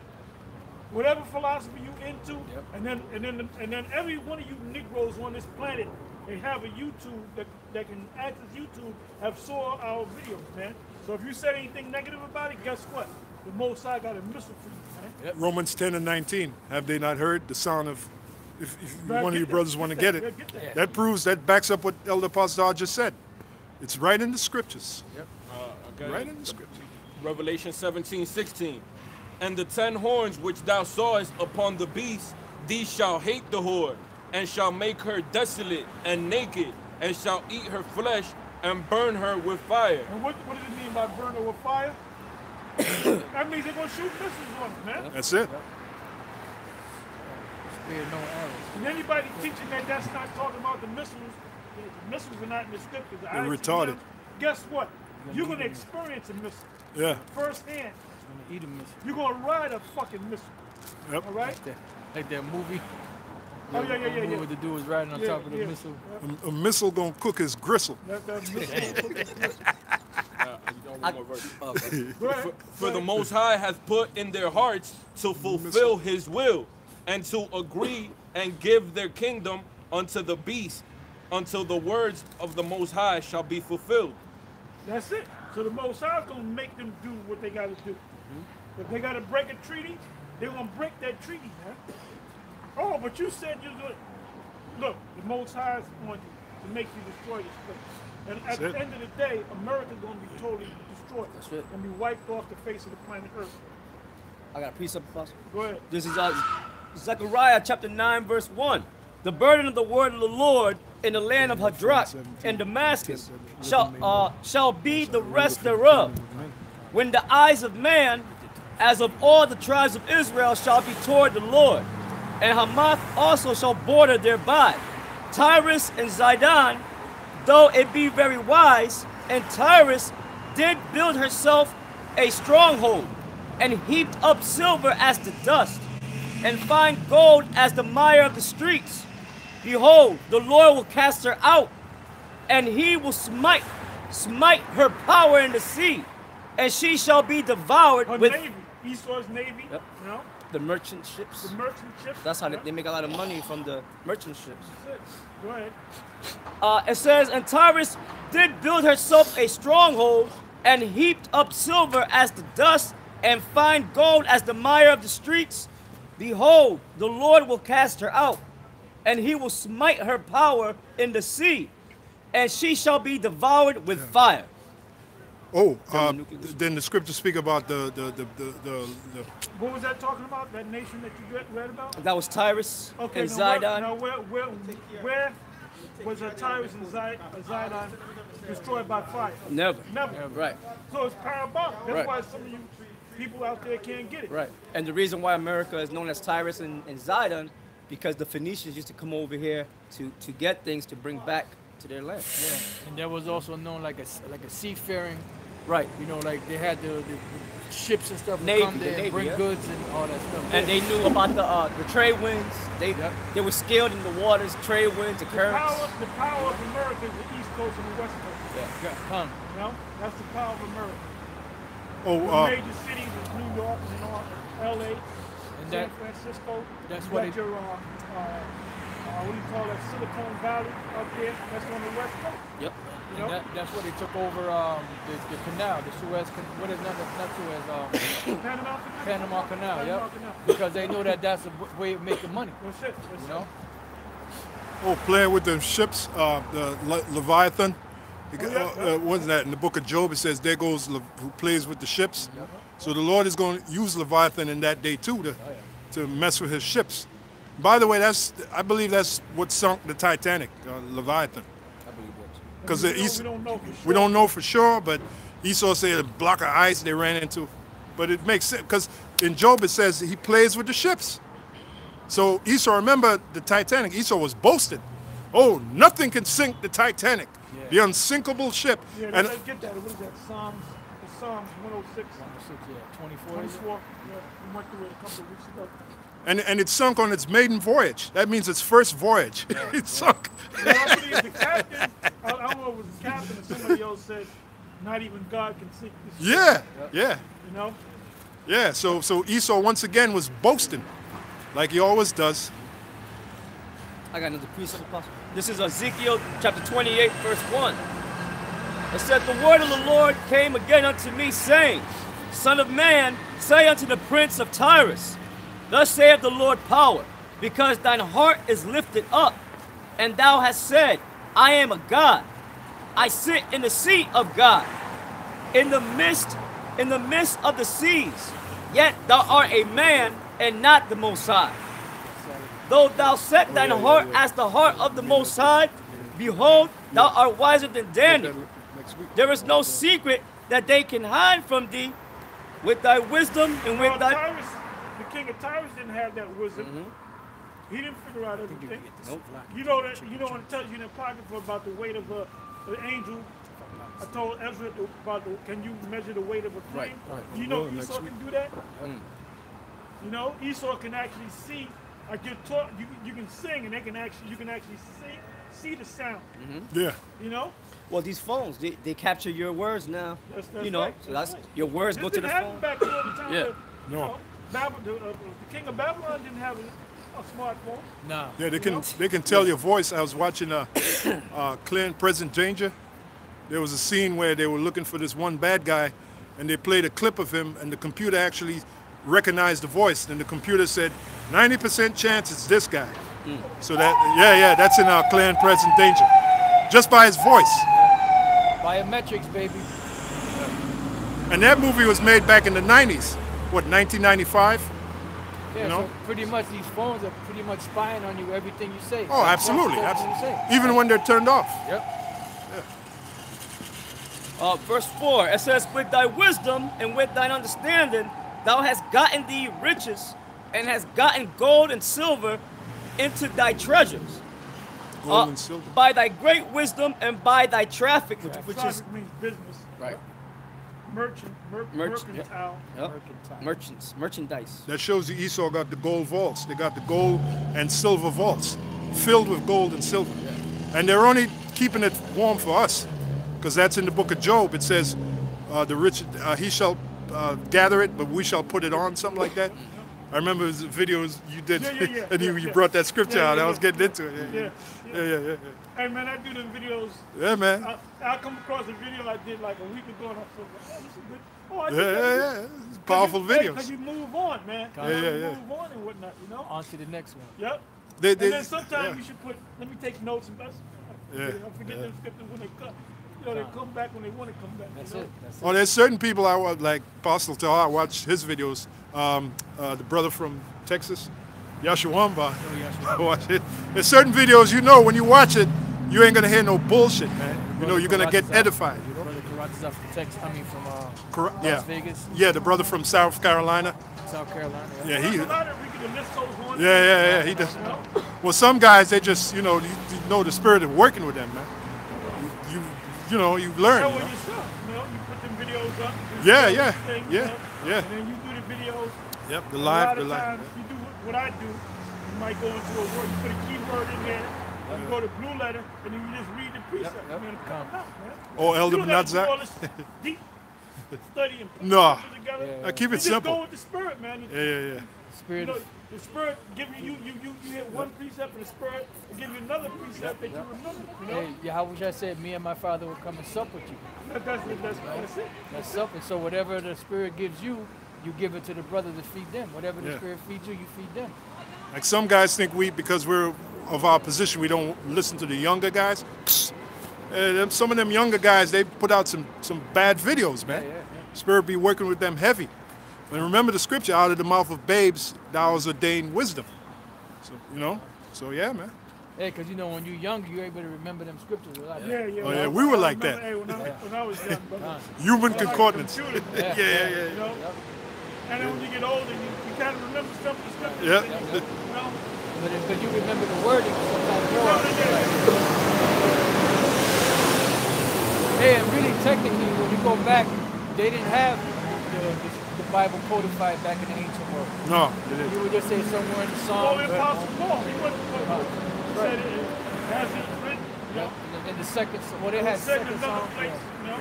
whatever philosophy you into, and then every one of you Negroes on this planet they have a YouTube that can access YouTube, have saw our videos, man. So if you said anything negative about it, guess what? The Most High got a missile for you, man. Romans 10 and 19. Have they not heard the sound of, if Man, one of get you that, brothers want to get it, yeah, get that. that proves, that backs up what Elder Apostle just said. It's right in the scriptures. Yep. Okay. Right in the scriptures. Revelation 17:16. And the 10 horns which thou sawest upon the beast, these shall hate the whore, and shall make her desolate and naked, and shall eat her flesh, and burn her with fire. And what does it mean by burn her with fire? That means they're going to shoot missiles on it, man. That's it. Spare no arrows. And anybody teaching that that's not talking about the missiles are not in the scriptures. the They're ICBM, retarded. Guess what? You're going to experience a missile. Yeah. Firsthand. Gonna eat a missile. You're going to ride a fucking missile. Yep. All right? Like that movie. Oh, yeah. What the dude was riding on top of the missile. A missile gonna cook his gristle. That missile. One more verse. Go ahead. For the Most High hath put in their hearts to fulfill his will, and to agree and give their kingdom unto the beast, until the words of the Most High shall be fulfilled. That's it. So the Most High is going to make them do what they got to do. If they got to break a treaty, they're going to break that treaty, man. Oh, but you said you're going to... Look, the Most High is going to make you destroy this place. And at the end of the day, America's going to be totally destroyed. That's it. And be wiped off the face of the planet Earth. I got a precept, Apostle. Go ahead. This is Zechariah chapter 9, verse 1. The burden of the word of the Lord in the land of Hadrach and Damascus shall be the rest thereof. When the eyes of man, as of all the tribes of Israel, shall be toward the Lord. And Hamath also shall border thereby. Tyrus and Zidon, though it be very wise, and Tyrus did build herself a stronghold, and heaped up silver as the dust, and fine gold as the mire of the streets. Behold, the Lord will cast her out, and he will smite her power in the sea, and she shall be devoured Her with Navy. Esau's Navy. Yep. You know? the merchant ships. The merchant ships. That's how they make a lot of money from the merchant ships. That's it. Go ahead. It says, and Tyrus did build herself a stronghold, and heaped up silver as the dust, and fine gold as the mire of the streets. Behold, the Lord will cast her out, and he will smite her power in the sea, and she shall be devoured with fire. Oh, then the scriptures speak about the What was that talking about? That nation that you read about? That was Tyrus Okay, and now Zidon. Now where was Tyrus and Zidon destroyed by fire? Never. Never. Right. So it's parabolic. That's Right. why some of you people out there can't get it. Right. And the reason why America is known as Tyrus and Zidon, because the Phoenicians used to come over here to get things to bring back to their land. Yeah. And that was also known like a seafaring. Right. You know, like they had the ships and stuff would Navy, come there the and Navy, bring yeah. goods and all that stuff. And they knew about the trade winds. They were skilled in the waters, trade winds, the currents. The power of America is the East Coast and the West Coast. Yeah. Come. You know? That's the power of America. oh The major cities is New York, New York, LA, And San that Francisco. that's You what got your what do you call that? Silicon Valley up there. That's on the West Coast. Yep. You know? that's what they took over the canal, the Suez. What is not Suez? Panama Canal. Panama Canal. Panama Yep. Canal. Because they know that that's a way of making money. That's it. That's You know. oh, playing with the ships, the Leviathan. yeah. What's that in the book of Job? It says, "There goes who plays with the ships." So the Lord is going to use Leviathan in that day too to mess with his ships. By the way, I believe that's what sunk the Titanic, Leviathan. I believe that. Because we don't know for sure. we don't know for sure, but Esau said a block of ice they ran into. But it makes sense because in Job it says he plays with the ships. So Esau, remember the Titanic, Esau was boasting. Oh, nothing can sink the Titanic, the unsinkable ship. Yeah, And let's get that. What is that? Psalms 106. 24. 24. Yeah, we went through it a couple of weeks ago. and it sunk on its maiden voyage. That means its first voyage. It sunk. Well, I believe the captain, I don't know if it was the captain or somebody else said, not even God can sink this ship. Yeah. You know? Yeah, so Esau once again was boasting, like he always does. I got another precept, Apostle. This is Ezekiel chapter 28, verse 1. It said, the word of the Lord came again unto me, saying, Son of man, say unto the prince of Tyrus, Thus saith the Lord power, because thine heart is lifted up, and thou hast said, I am a God. I sit in the seat of God, in the midst of the seas. Yet thou art a man, and not the Most High. Though thou set thine heart as the heart of the Most High, behold, thou art wiser than Daniel. There is no secret that they can hide from thee. With thy wisdom and with thy... Tyrus, the king of Tyrus didn't have that wisdom. He didn't figure out everything. Nope. You know that. You know when it tells you in the Apocrypha about the weight of an angel. I told Ezra about can you measure the weight of a flame? Right. You know Esau can do that. You know Esau can actually see. Like you're taught, you can sing, and you can actually see the sound. Yeah. You know. Well, these phones, they capture your words now. That's you know, right. so that's right. your words This go to the didn't happen phone. back then all the time. Yeah. You know, the king of Babylon didn't have a smartphone. No. Yeah, they can tell your voice. I was watching Clear and Present Danger. There was a scene where they were looking for this one bad guy, and they played a clip of him, and the computer actually recognized the voice. And the computer said, 90% chance it's this guy. So that's in Clear and Present Danger. Just by his voice. Biometrics, baby. And that movie was made back in the 90s. What, 1995? Yeah, You know? so pretty much these phones are pretty much spying on you, everything you say. Oh, absolutely. Everything you say. Even when they're turned off. Yep. Verse 4, it says, With thy wisdom and with thine understanding, thou hast gotten thee riches, and hast gotten gold and silver into thy treasures. Gold and silver. By thy great wisdom and by thy traffic, which is Traffic means business. right. Mercantile. Merchandise. That shows you Esau got the gold vaults. They got the gold and silver vaults filled with gold and silver. And they're only keeping it warm for us, because that's in the book of Job. It says, the rich, he shall gather it, but we shall put it on, something like that. I remember the videos you did, and you brought that scripture out. I was getting into it. Yeah. Hey man, I do them videos. Yeah, man. I come across a video I did like a week ago, and I said, oh, this is good. Oh, I did Yeah. It's powerful videos. Because you move on, man. Yeah. You move on and whatnot, you know? On to the next one. Yep. They, And then sometimes you should let me take notes and Yeah. I forget them scriptures when they come. You know, they come back when they want to come back. That's you know? it. That's it. Oh, there's certain people I would like, Apostle Tahar, I watch his videos. The brother from Texas, Yashawamba. I watch it. There's certain videos, you know, when you watch it, you ain't gonna hear no bullshit, man. You know, you're gonna get edified. You know? Brother Karate's up from Texas. I mean, from Las Vegas. Yeah, the brother from South Carolina. South Carolina. Yeah, There's a lot of we can list those ones. Yeah, he does. Well, some guys, they just, you know the spirit of working with them, man. You know, you learn. Know You know? yourself, you know, you put them videos up. Yeah. And then you do the videos. Yep, A lot of times, you do what I do. You might go into a word, you put a keyword in there, you go to blue letter, and then you just read the precept. Yep. Man, come out, man. Oh, Elder You don't have to do all Benazza. this deep study and put No. it together. I keep it You just simple. go with the spirit, man. Yeah. Spirit You know, of the spirit give you hit one precept, and the spirit will give you another precept that you remember. You know, Hey, Yahweh said, me and my father will come and sup with you. that's it. That's supping. So whatever the Spirit gives you, you give it to the brother to feed them. Whatever the Yeah. Spirit feeds you, you feed them. Like some guys think because we're of our position, we don't listen to the younger guys. Some of them younger guys, they put out some bad videos, man. Yeah. Spirit be working with them heavy. And remember the scripture, out of the mouth of babes, thou hast ordained wisdom. So, you know, yeah, man. Hey, because you know, when you're younger, you're able to remember them scriptures. Yeah. Oh, yeah, we were like remember, that. Hey, when I was young, brother. Human I like concordance. computers, Yeah. You know? And then when you get older, you kind of remember some of the scriptures. Yeah. You know? But you remember the wording sometimes more. Hey, and really technically, when we go back, they didn't have the Bible codified back in the ancient world. No. You would just say somewhere in the Well, Psalms. the Apostle Paul, he said it has it written. Yeah. And the second, well, they had Said in second another Psalm. place, you know.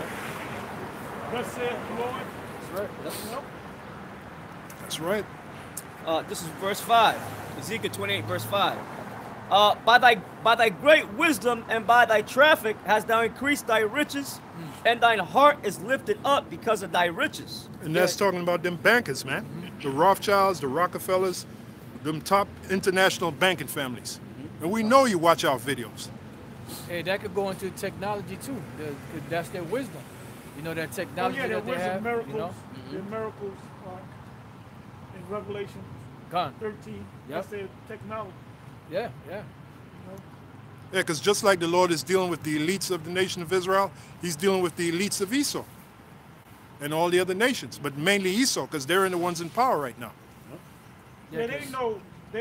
Thus saith the Lord. That's right. You know? That's right. This is verse 5. Ezekiel 28, verse 5. By thy great wisdom and by thy traffic hast thou increased thy riches, and thine heart is lifted up because of thy riches. And that's talking about them bankers, man. The Rothschilds, the Rockefellers, them top international banking families. And we know you watch our videos. Hey, that could go into technology too. That's their wisdom. You know, that technology yeah, that they have. Miracles, You know? the miracles in Revelation Gone. 13. That's their technology. Yeah, yeah. Yeah, because just like the Lord is dealing with the elites of the nation of Israel, he's dealing with the elites of Esau and all the other nations, but mainly Esau, because they're the ones in power right now. Yeah, they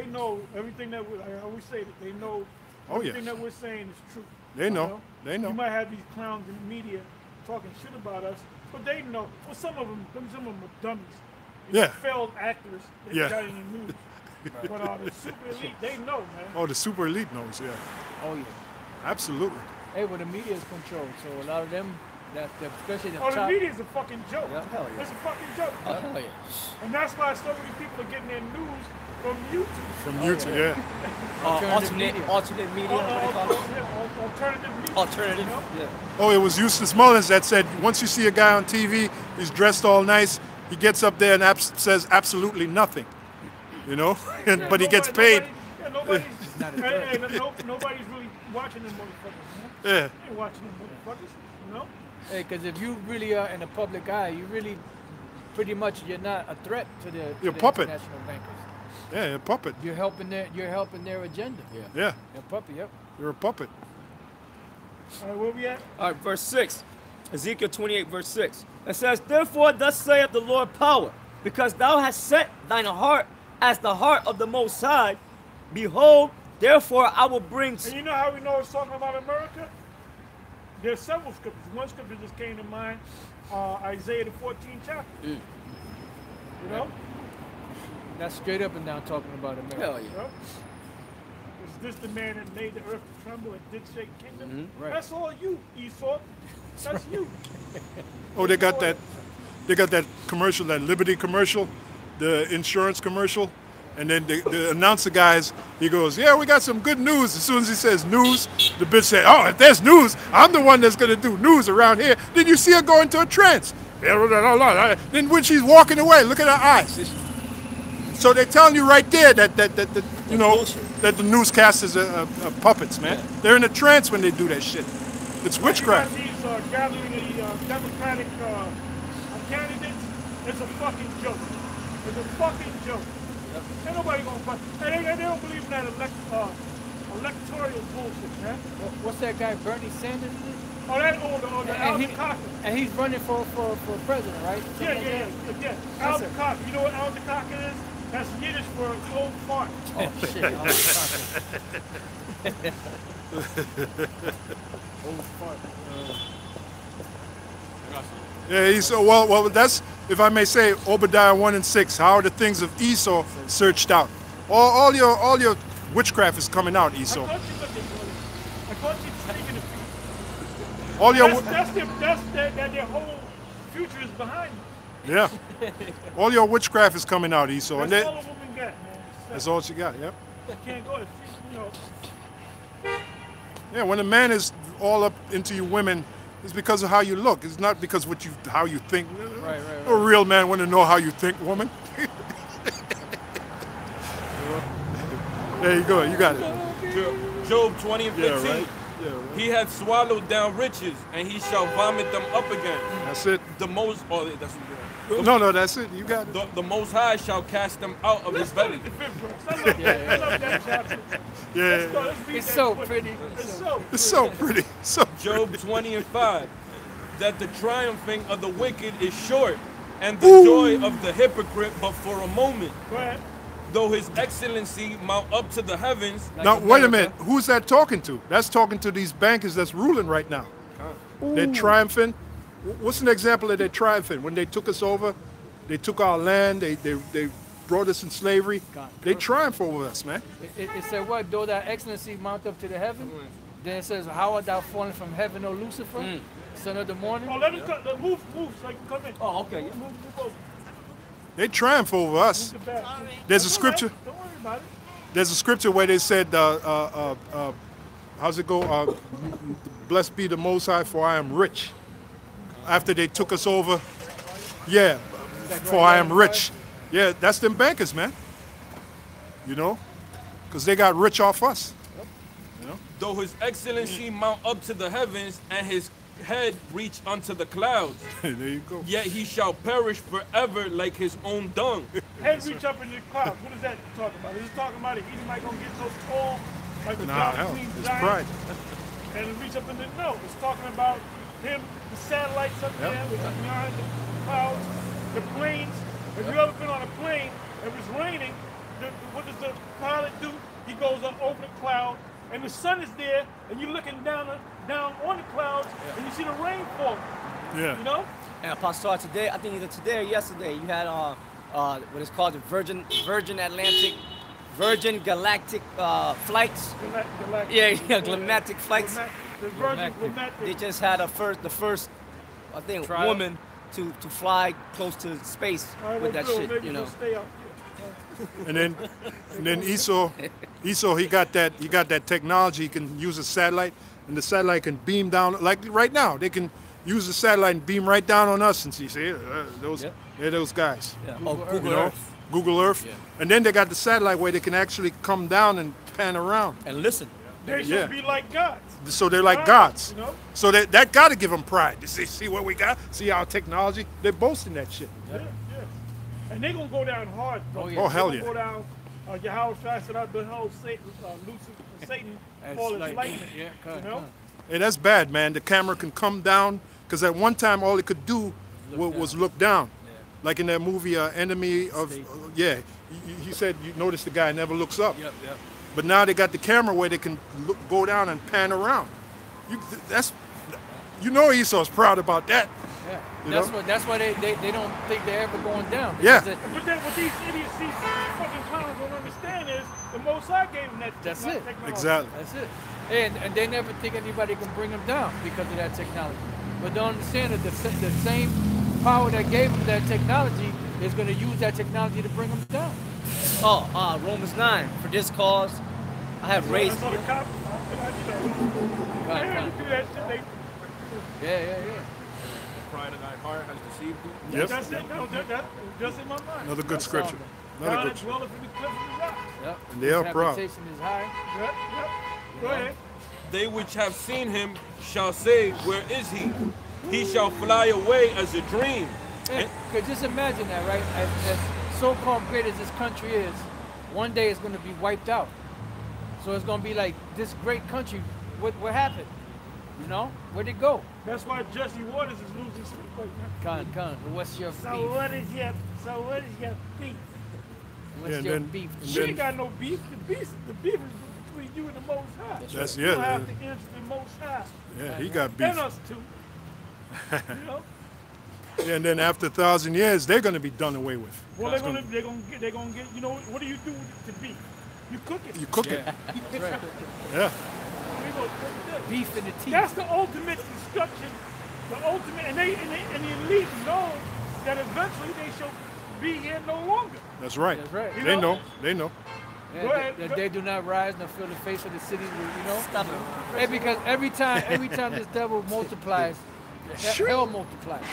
know everything that I always say that they know everything that we're saying is true. They know. They know. You might have these clowns in the media talking shit about us, but they know. Well, some of them are dummies. You know, failed actors that got in the news. But the super elite, they know, man. Oh, the super elite knows, yeah. Oh, yeah. Absolutely. Hey, well, the media is controlled, so a lot of them, especially the the media is a fucking joke. Yeah, hell yeah. It's a fucking joke. Oh, hell yeah. And that's why so many people are getting their news from YouTube. From YouTube, yeah. Alternate media. Alternative media. Alternative. You know? Yeah. Oh, it was Eustace Mullins that said, once you see a guy on TV, he's dressed all nice, he gets up there and says absolutely nothing. You know, but he gets paid. Nobody's really watching them motherfuckers. Yeah. They ain't watching them motherfuckers, you know? Hey, because if you really are in the public eye, you really, pretty much, you're not a threat to the puppet. international bankers. Yeah, you're a puppet. You're helping their agenda. Yeah. Yeah. You're a puppet. Yep. You're a puppet. All right, where we at? All right, verse 6. Ezekiel 28, verse 6. It says, therefore thus saith the Lord power, because thou hast set thine heart as the heart of the Most High, behold, therefore I will bring... And you know how we know it's talking about America? There's several scriptures. One scripture just came to mind, Isaiah the 14th chapter. You know? That's straight up and down talking about America. Hell yeah. Yep. Is this the man that made the earth tremble and did shake kingdom? Right. That's all you, Esau. That's you. Oh, they got that commercial, that Liberty commercial, the insurance commercial, and then the announcer guys, he goes, yeah, we got some good news. As soon as he says news, the bitch said, oh, if there's news, I'm the one that's gonna do news around here. Then you see her go into a trance. Then when she's walking away, look at her eyes. So they're telling you right there that you know that the newscasters are puppets, man. Yeah. They're in a trance when they do that shit. It's witchcraft. These gathering the Democratic candidates, it's a fucking joke. It's a fucking joke. Yep. Ain't nobody gonna fight. They don't believe in that electoral bullshit, man. What's that guy, Bernie Sanders? Oh, that the Alvin Cocker. And he's running for president, right? Yeah. Alvin Cocker. You know what Alvin Cocker is? That's Yiddish for old fart. Oh, shit. Old fart. Yeah, Esau. Well, that's, if I may say, Obadiah 1 and 6. How are the things of Esau searched out? All your witchcraft is coming out, Esau. I thought you taking it. All your their whole future is behind them. yeah. All your witchcraft is coming out, Esau. That's all a woman got, man. That's all she got. Yep. You can't go. You know. Yeah, when a man is all up into you women, it's because of how you look. It's not because how you think. Right. A real man want to know how you think, woman. There you go. You got it. Job 20 and 15. Yeah, right. He hath swallowed down riches, and he shall vomit them up again. That's it. The most, oh, that's No, that's it. You got it. The Most High shall cast them out of his belly. I love that chapter. Yeah. It's so pretty. It's so pretty. So Job 20 and 5. That the triumphing of the wicked is short, and the joy of the hypocrite but for a moment. Go ahead. Though his excellency mount up to the heavens. Now, wait a minute. Who's that talking to? That's talking to these bankers that's ruling right now. They're triumphing. What's an example of their triumphing? When they took us over, they took our land, they brought us in slavery. They triumph over us, man. It said what? Though thy excellency mount up to the heaven. Then it says, how art thou fallen from heaven, O Lucifer, son of the morning? Oh, let him move so I can come in. Oh, okay. Move over. They triumph over us. There's a scripture. Don't worry about it. there's a scripture where they said, how's it go? Blessed be the Most High, for I am rich. After they took us over, yeah, for I am rich. Yeah, that's them bankers, man. You know, because they got rich off us. You know? Though his excellency mount up to the heavens and his head reach unto the clouds, There you go. yet he shall perish forever like his own dung. Head reach up in the clouds. What is that talking about? Is it talking about if anybody gonna get so tall like the Nah, God hell, between it's giants pride. and reach up in the no? It's talking about him, the satellites up there, with behind the clouds, the planes. If you ever been on a plane, if it's raining, what does the pilot do? He goes up over the cloud, and the sun is there, and you're looking down on the clouds, and you see the rain falling. Yeah. You know? And Apostle, today, I think either today or yesterday, you had what is called the Virgin Galactic flights. Galactic flights. The Virgin They just had the first, I think, Trial. woman to fly close to space with that shit, maybe you know. we'll stay out And then Esau he got that technology. He can use a satellite, and the satellite can beam down. Like right now, they can use the satellite and beam right down on us and see they're those guys. Yeah. You know, Google Earth. Yeah. And then they got the satellite where they can actually come down and pan around. And listen. They should Yeah. be like gods. So they're like gods. You know? So that got to give them pride. You see what we got? See our technology? They're boasting that shit. Yeah. And they're going to go down hard. Bro. Oh, hell They yeah. gonna go down, Yahweh Shai said, I beheld Satan fall as lightning. Yeah, You know? Hey, that's bad, man. The camera can come down, because at one time all it could do was look down. Like in that movie, Enemy of, he said, you notice the guy never looks up. Yep. But now they got the camera where they can go down and pan around. Esau's proud about that. Yeah. You That's why they don't think they're ever going down. Yeah. Because But then what these idiots, these fucking clowns don't understand is the Most High gave them that That's technology. it. Exactly. That's it. And they never think anybody can bring them down because of that technology. But don't understand that the same power that gave them that technology is going to use that technology to bring them down. Romans 9. For this cause, I have raised. So the cops, they do that shit. Yeah. Pride in thy heart has deceived thee. Yep. That's it. No, that's just in my mind. Another good scripture. Another God good is scripture. dwelleth in the cliff of the rock. Yep. And they are His proud. habitation is high. Yep. Go ahead. They which have seen him shall say, where is he? He shall fly away as a dream. Yeah, because just imagine that, right? As so-called great as this country is, one day it's going to be wiped out. So it's going to be like, this great country, what happened? You know? Where'd it go? That's why Jesse Waters is losing sleep right now. Con, what's your So beef? what is your beef? What's Yeah, and your then- beef? and She then- ain't got no beef. The beef is between you and the Most High. That's You it. have to answer the Most High. Yeah, he got And beef. us too. You know? Yeah, and then after 1,000 years, they're going to be done away with. Well, they're gonna get. You know, what do you do to beef? You cook it. You cook it. That's right. Yeah. We gonna cook it. Beef in the teeth. That's the ultimate destruction. The ultimate, and the elite know that eventually they shall be here no longer. That's right. That's right. They know. They know. Yeah, Go ahead. that they do not rise nor fill the face of the cities, you know? Stop it. Hey, because every time this devil multiplies, hell multiplies.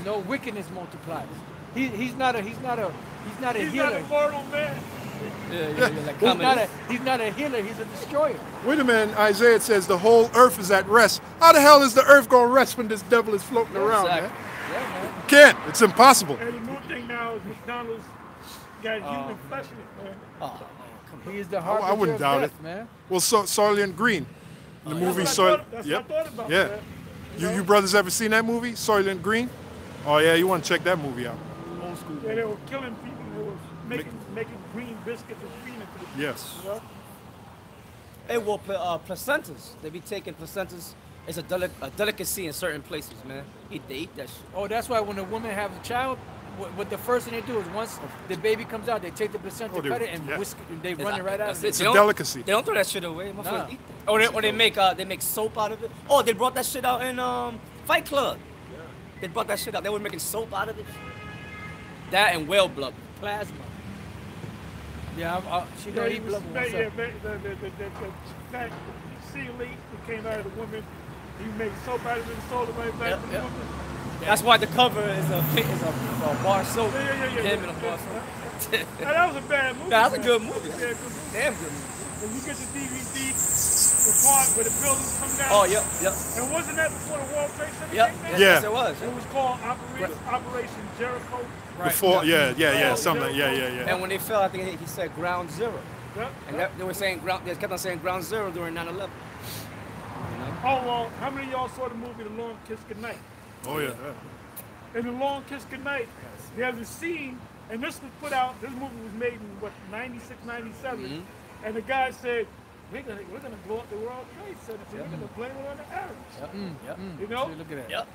No wickedness multiplies. He's not a He's healer. not a mortal man. Like He's not a healer. He's a destroyer. Wait a minute. Isaiah says the whole earth is at rest. How the hell is the earth going to rest when this devil is floating around, Exactly. man? Yeah, man. Can't. It's impossible. And the new thing now is McDonald's got human flesh in it, man. He is the I harbinger wouldn't of doubt death, it. man. Well, Soylent Green. The movie That's what I Soylent. thought- that's Yep. what I thought about. Yeah. Man. You brothers ever seen that movie, Soylent Green? Oh yeah, you want to check that movie out. Old school. Yeah, they were killing people. They were making green biscuits and feeding it to the Yes. people. You know? Hey, well, placentas. They be taking placentas. It's a delicacy in certain places, man. They eat that shit. Oh, that's why when a woman has a child, what the first thing they do is once the baby comes out, they take the placenta, Oh, they- cut it, and yeah. whisk it, and they run it right out. That's of it. it. It's They a don't- delicacy. They don't throw that shit away. Motherfuckers Nah. eat that. Or they make soap out of it. Oh, they brought that shit out in Fight Club. They brought that shit out. They were making soap out of it. That and whale blood. Plasma. Yeah, she Yeah, gonna he eat was, blood. yeah, that sea leak that came out of the woman. He made soap out of it and sold it right back to the woman. That's why the cover is a bar soap. Yeah. Him in a bar soap. Now, that was a bad movie. That's a man. good movie. Yeah, good movie. Damn good movie. When you get the DVD, the part where the buildings come down. Oh, yep. And wasn't that before the World Trade Center Yep. came down? Yeah. Yes, it was. It was called Operation Jericho. Before, something. Yeah. And when they fell, I think he said ground zero. Yep. And they were saying they kept on saying ground zero during 9/11. Oh, well, how many of y'all saw the movie The Long Kiss Goodnight? Oh yeah. In The Long Kiss Goodnight, there's a scene, and this was put out, this movie was made in, what, 96, 97, and the guy said, we're gonna blow up the World Trade Center, so we're gonna blame it on the Arabs. You know? Look at that. Yep.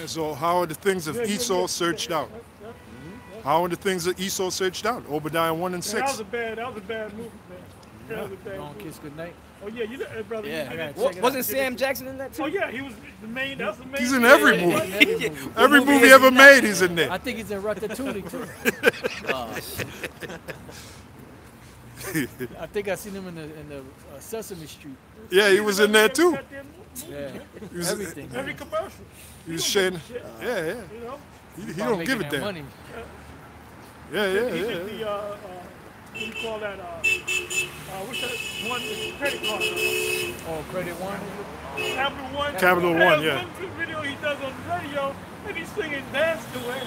And so how are the things of Esau searched out? How are the things of Esau searched out? Obadiah 1 and 6. That was a bad movie, man. That was a bad Long movie. kiss goodnight. Oh yeah, you know, brother. Yeah, you I did gotta it. check it Wasn't Sam Jackson in that too? Oh yeah, he was the main. That's the main. He's in lead. every Yeah, movie. yeah. Every movie ever made, he's in there. I think he's in Ratatouille too. I think I seen him in the Sesame Street. Yeah, he was in there too. Yeah, He was, everything. Every commercial. he was sharing. Yeah. You know. He About don't making give a that damn. money. Yeah. He did the what do you call that? What's that one? The credit card. Oh, credit one. Capital One. Capital One, There's yeah. one video he does on the radio, and he's singing "Dance the Way."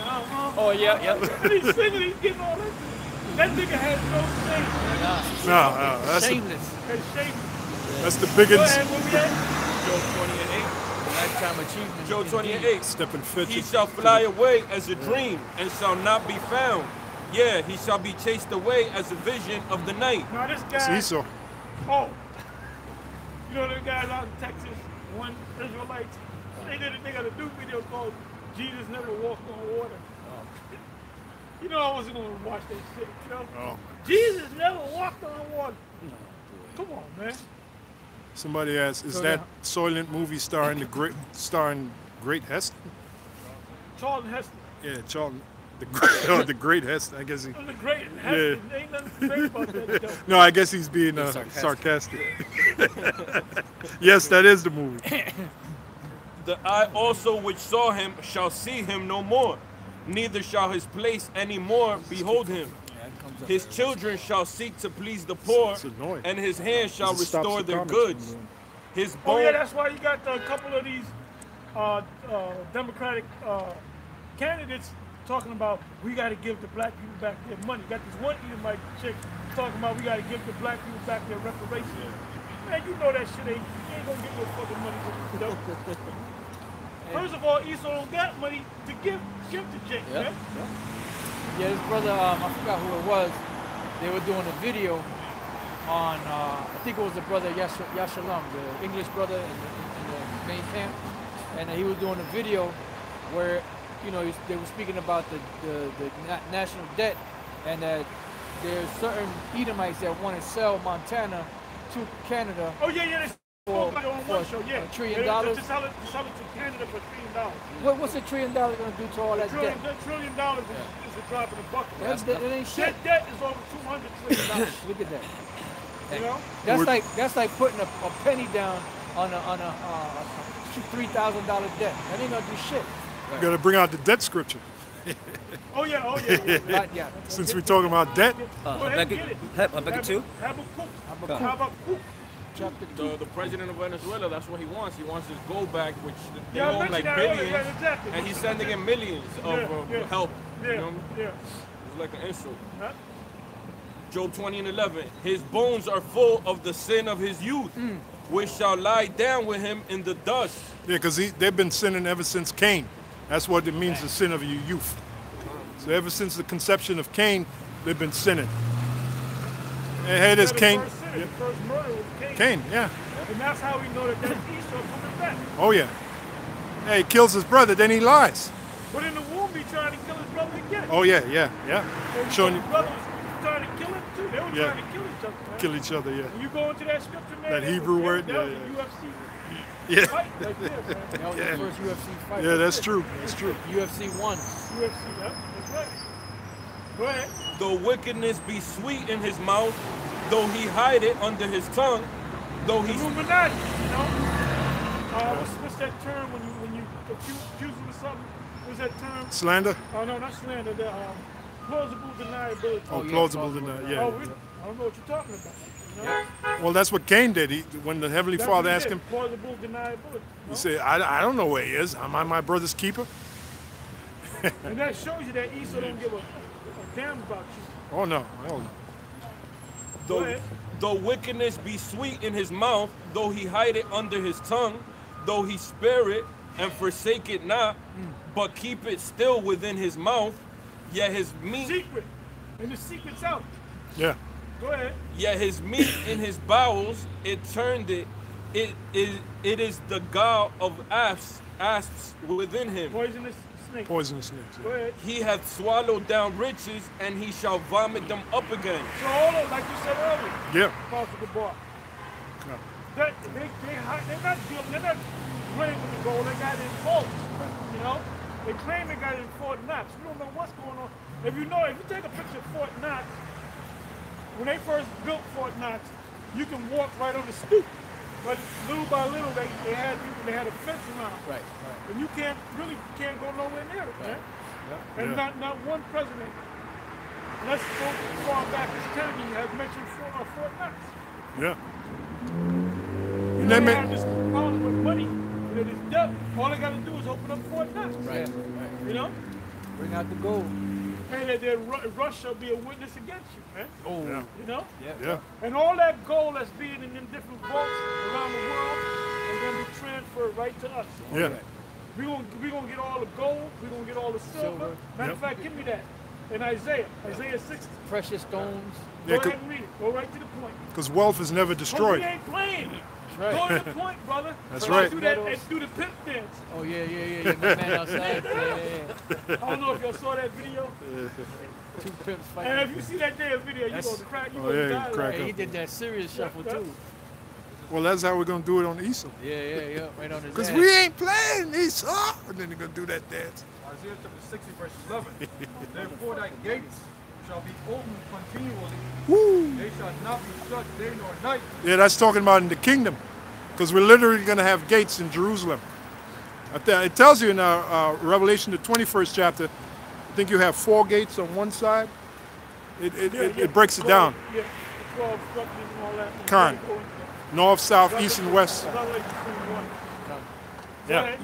Oh yeah. And he's singing, he's getting all that. That nigga has no shame. No, that's Shameless. that's the Go biggest ahead, where we at? Job 20 and 8. Lifetime achievement. Job 20 and 8. stepping He fetch. shall fly away as a dream and shall not be found. Yeah, he shall be chased away as a vision of the night. Now this It's guy. Esau. Oh, you know the guys out in Texas, one Israelites. They got a new video called "Jesus Never Walked on Water." You know I wasn't gonna watch that shit. You know, Oh. Jesus never walked on water. Come on, man. Somebody asked, is So that now- Soylent movie starring Great Heston? Charlton Heston. Yeah, Charlton. The Great Heston. I guess he. The great Heston. Ain't nothing great about that joke. No, I guess he's being sarcastic. Yes, that is the movie. The eye also which saw him shall see him no more, neither shall his place any more behold him. His children shall seek to please the poor, It's annoying. and his hands shall It stops restore the their comments goods. from doing His Oh yeah, bone, that's why you got a couple of these Democratic candidates talking about we got to give the black people back their money. Got this one Edomite chick talking about we got to give the black people back their reparations. Man, you know that shit ain't. You ain't gonna get no fucking money from them. First of all, Esau don't got money to give to Jake, man. Yeah, this brother, I forgot who it was. They were doing a video on, I think it was the brother Yashalam, the English brother in the main camp. And he was doing a video where, you know, they were speaking about the national debt and that there's certain Edomites that want to sell Montana to Canada. Oh yeah, they For- spoke about it on for one show, yeah. $1 trillion? To sell it to Canada for $1 trillion. What's $1 trillion going to do to all that debt? $1 trillion is a drop in the bucket. That ain't shit. That debt is over $200 trillion. Look at that. You know? That's like putting a penny down on a $3,000 debt. That ain't gonna do shit. You got to bring out the debt scripture. Oh yeah. Right, yeah. Since we're talking about debt, Go ahead and get it. Habakkuk 2? Habakkuk. Chapter 2. the president of Venezuela, that's what he wants. He wants his gold back, which they Yeah, I own mentioned like that earlier, billions, yeah, exactly. and he's sending in millions of Yeah. help. Yeah, You know? yeah. It's like an insult. Huh? Job 20 and 11. His bones are full of the sin of his youth, which shall lie down with him in the dust. yeah, because they've been sinning ever since Cain. That's what it means, the sin of your youth. So ever since the conception of Cain, they've been sinning. And hey, there's The Cain. first sin, the first murder was Cain. Cain, yeah. And that's how we know that that's Esau coming back. Oh, yeah. Hey, he kills his brother, then he lies. But in the womb, he trying to kill his brother again. Oh, yeah. And Showing his you, brother was trying to kill him too. They were Yeah. trying to kill each other, man. kill each other, yeah. When you go into that scripture, man, That was- Hebrew word, that yeah, was yeah. a UFC Yeah, fight right there, man. That was the first UFC fight. yeah, that's true. That's true. UFC 1. UFC, yeah, that's right. Go ahead. though wickedness be sweet in his mouth, though he hide it under his tongue, though he Illuminati, you know? What's that term when you accuse them of something? What's that term? Slander? Oh no, not slander. The plausible deniability. Oh, plausible denial. Yeah. Oh, really? I don't know what you're talking about. You know? Well, that's what Cain did. When the Heavenly That's Father what he asked did, him, plausible deniability. he No? said, I don't know where he is. Am I my brother's keeper? And that shows you that Esau don't give a damn about you. Oh, no. Oh, Go though, ahead. though wickedness be sweet in his mouth, though he hide it under his tongue, though he spare it and forsake it not, but keep it still within his mouth, yet his meat, Secret. And the secret's out. yeah. Go ahead. yet his meat in his bowels, it turned it. It is the gall of asps within him. Poisonous snake. Poisonous snakes. Go ahead. He hath swallowed down riches, and he shall vomit them up again. So all of, like you said earlier, Yeah. possible bar. Yeah. They're not guilty. They're not playing with the gold. They got it in Fort. You know, they claim they got it in Fort Knox. You don't know what's going on. If you take a picture of Fort Knox, when they first built Fort Knox, you can walk right on the stoop. But little by little, they had a fence around, Right. and you can't go nowhere near it, man. And Yeah. not one president, let's go as far back as Kennedy, has mentioned Fort Knox. Yeah. You know, they have this problem with money that is debt. All they got to do is open up Fort Knox. Right. You know? Bring out the gold. And that Russia will be a witness against you, man. Oh. Yeah. You know? Yeah. And all that gold that's being in them different vaults around the world is going to be transferred right to us. Yeah. We're gonna get all the gold. We're going to get all the silver. Matter of fact, give me that. In Isaiah 60. Precious stones. Go Yeah, ahead and read it. Go right to the point. Because wealth is never We destroyed. ain't playing. Right. Go to the point, brother. That's Like, right. Do that and do the pimp dance. Oh yeah. My man outside. Yeah. I don't know if y'all saw that video. Two pimps And fighting. if you see that damn video, you That's- gonna crack. You Oh, gonna yeah, die. crack Hey, he up. did that serious shuffle Yeah. too. Well, that's how we're going to do it on Esau. Yeah. Right on his Because ass. we ain't playing Esau. And then they're going to do that dance. Isaiah chapter 60, verse 11. Therefore thy gates shall be open continually. Woo. They shall not be shut day nor night. Yeah, that's talking about in the kingdom. Because we're literally going to have gates in Jerusalem. It tells you in Revelation, the 21st chapter, I think you have 4 gates on one side. It breaks it down. Yeah, the 12 structures and all that. Con. North, south, east, and west. Revelation 21. Go Yeah. ahead.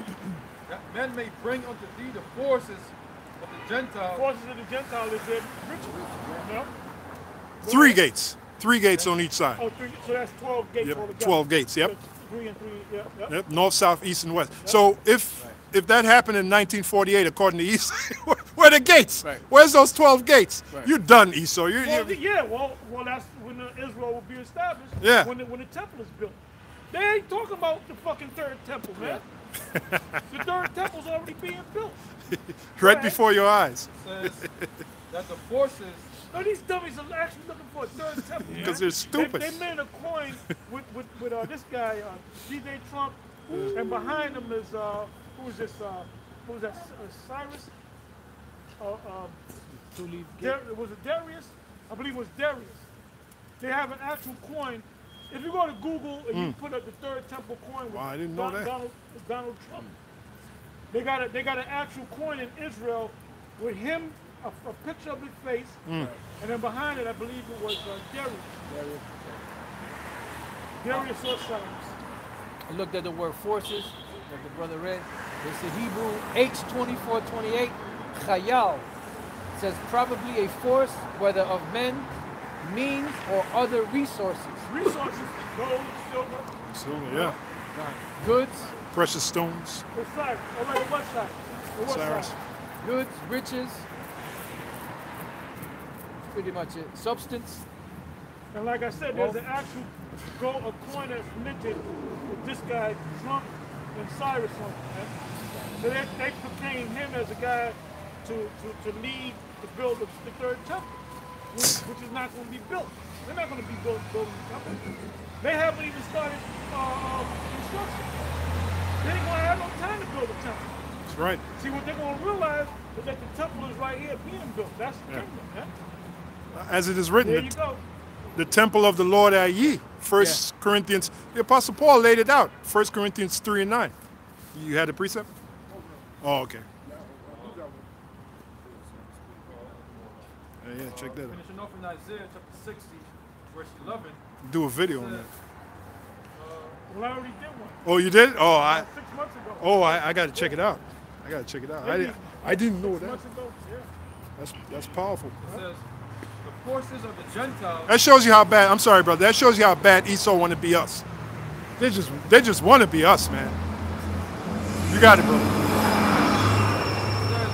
That men may bring unto thee the forces of the Gentiles. Forces of the Gentiles is their riches. You know? 3 gates. 3 gates on each side. Oh, 3, so that's 12 gates Yep, altogether. 12 gates, yep. That's 3 and 3, yeah. Yep. North, south, east, and west. So if that happened in 1948, according to Esau, where are the gates? Right. Where's those 12 gates? Right. You're done, Esau. Well, that's when Israel will be established. Yeah. When the temple is built. They ain't talking about the fucking third temple, man. The third temple's already being built. Right before your eyes. Says that the forces No, these dummies are actually looking for a third temple. Because man. they're stupid. They made a coin with this guy, DJ Trump, and behind him is who is this? Who was that? Cyrus? Was it Darius? I believe it was Darius. They have an actual coin. If you go to Google and you put up the third temple coin with Wow, I didn't know that. Donald Trump, they got an actual coin in Israel with him, a picture of his face, and then behind it, I believe it was Darius. Darius or Cyrus. I looked at the word forces that the brother read. It's the Hebrew H2428, Chayal. It says probably a force, whether of men, means, or other resources. Resources, gold, silver. So, yeah. Goods, Precious stones. The side, or like the west side. The west Cyrus. side. goods, riches. That's pretty much it. Substance. And like I said, there's an actual a coin that's minted with this guy, Trump and Cyrus on it, man. So they proclaim him as a guy to lead to build the third temple, which is not going to be built. They're not going to be building the temple. They haven't even started construction. They ain't going to have no time to build a temple. That's right. See, what they're going to realize is that the temple is right here being built. That's the Yeah. kingdom, man. as it is written, There you go. the temple of the Lord are ye. 1 Corinthians, the Apostle Paul laid it out. 1 Corinthians 3 and 9. You had a precept? Oh, okay. Yeah, check that out. Finishing off in Isaiah chapter 60, verse 11. Do a video on that. Well, I already did one. Oh, you did? Oh, 6 months ago. I got to check it out. I got to check it out. I didn't know 6 that. months ago, yeah. That's powerful. It says, the forces of the Gentiles. That shows you how bad. I'm sorry, brother. That shows you how bad Esau want to be us. They just want to be us, man. You got it, brother. Says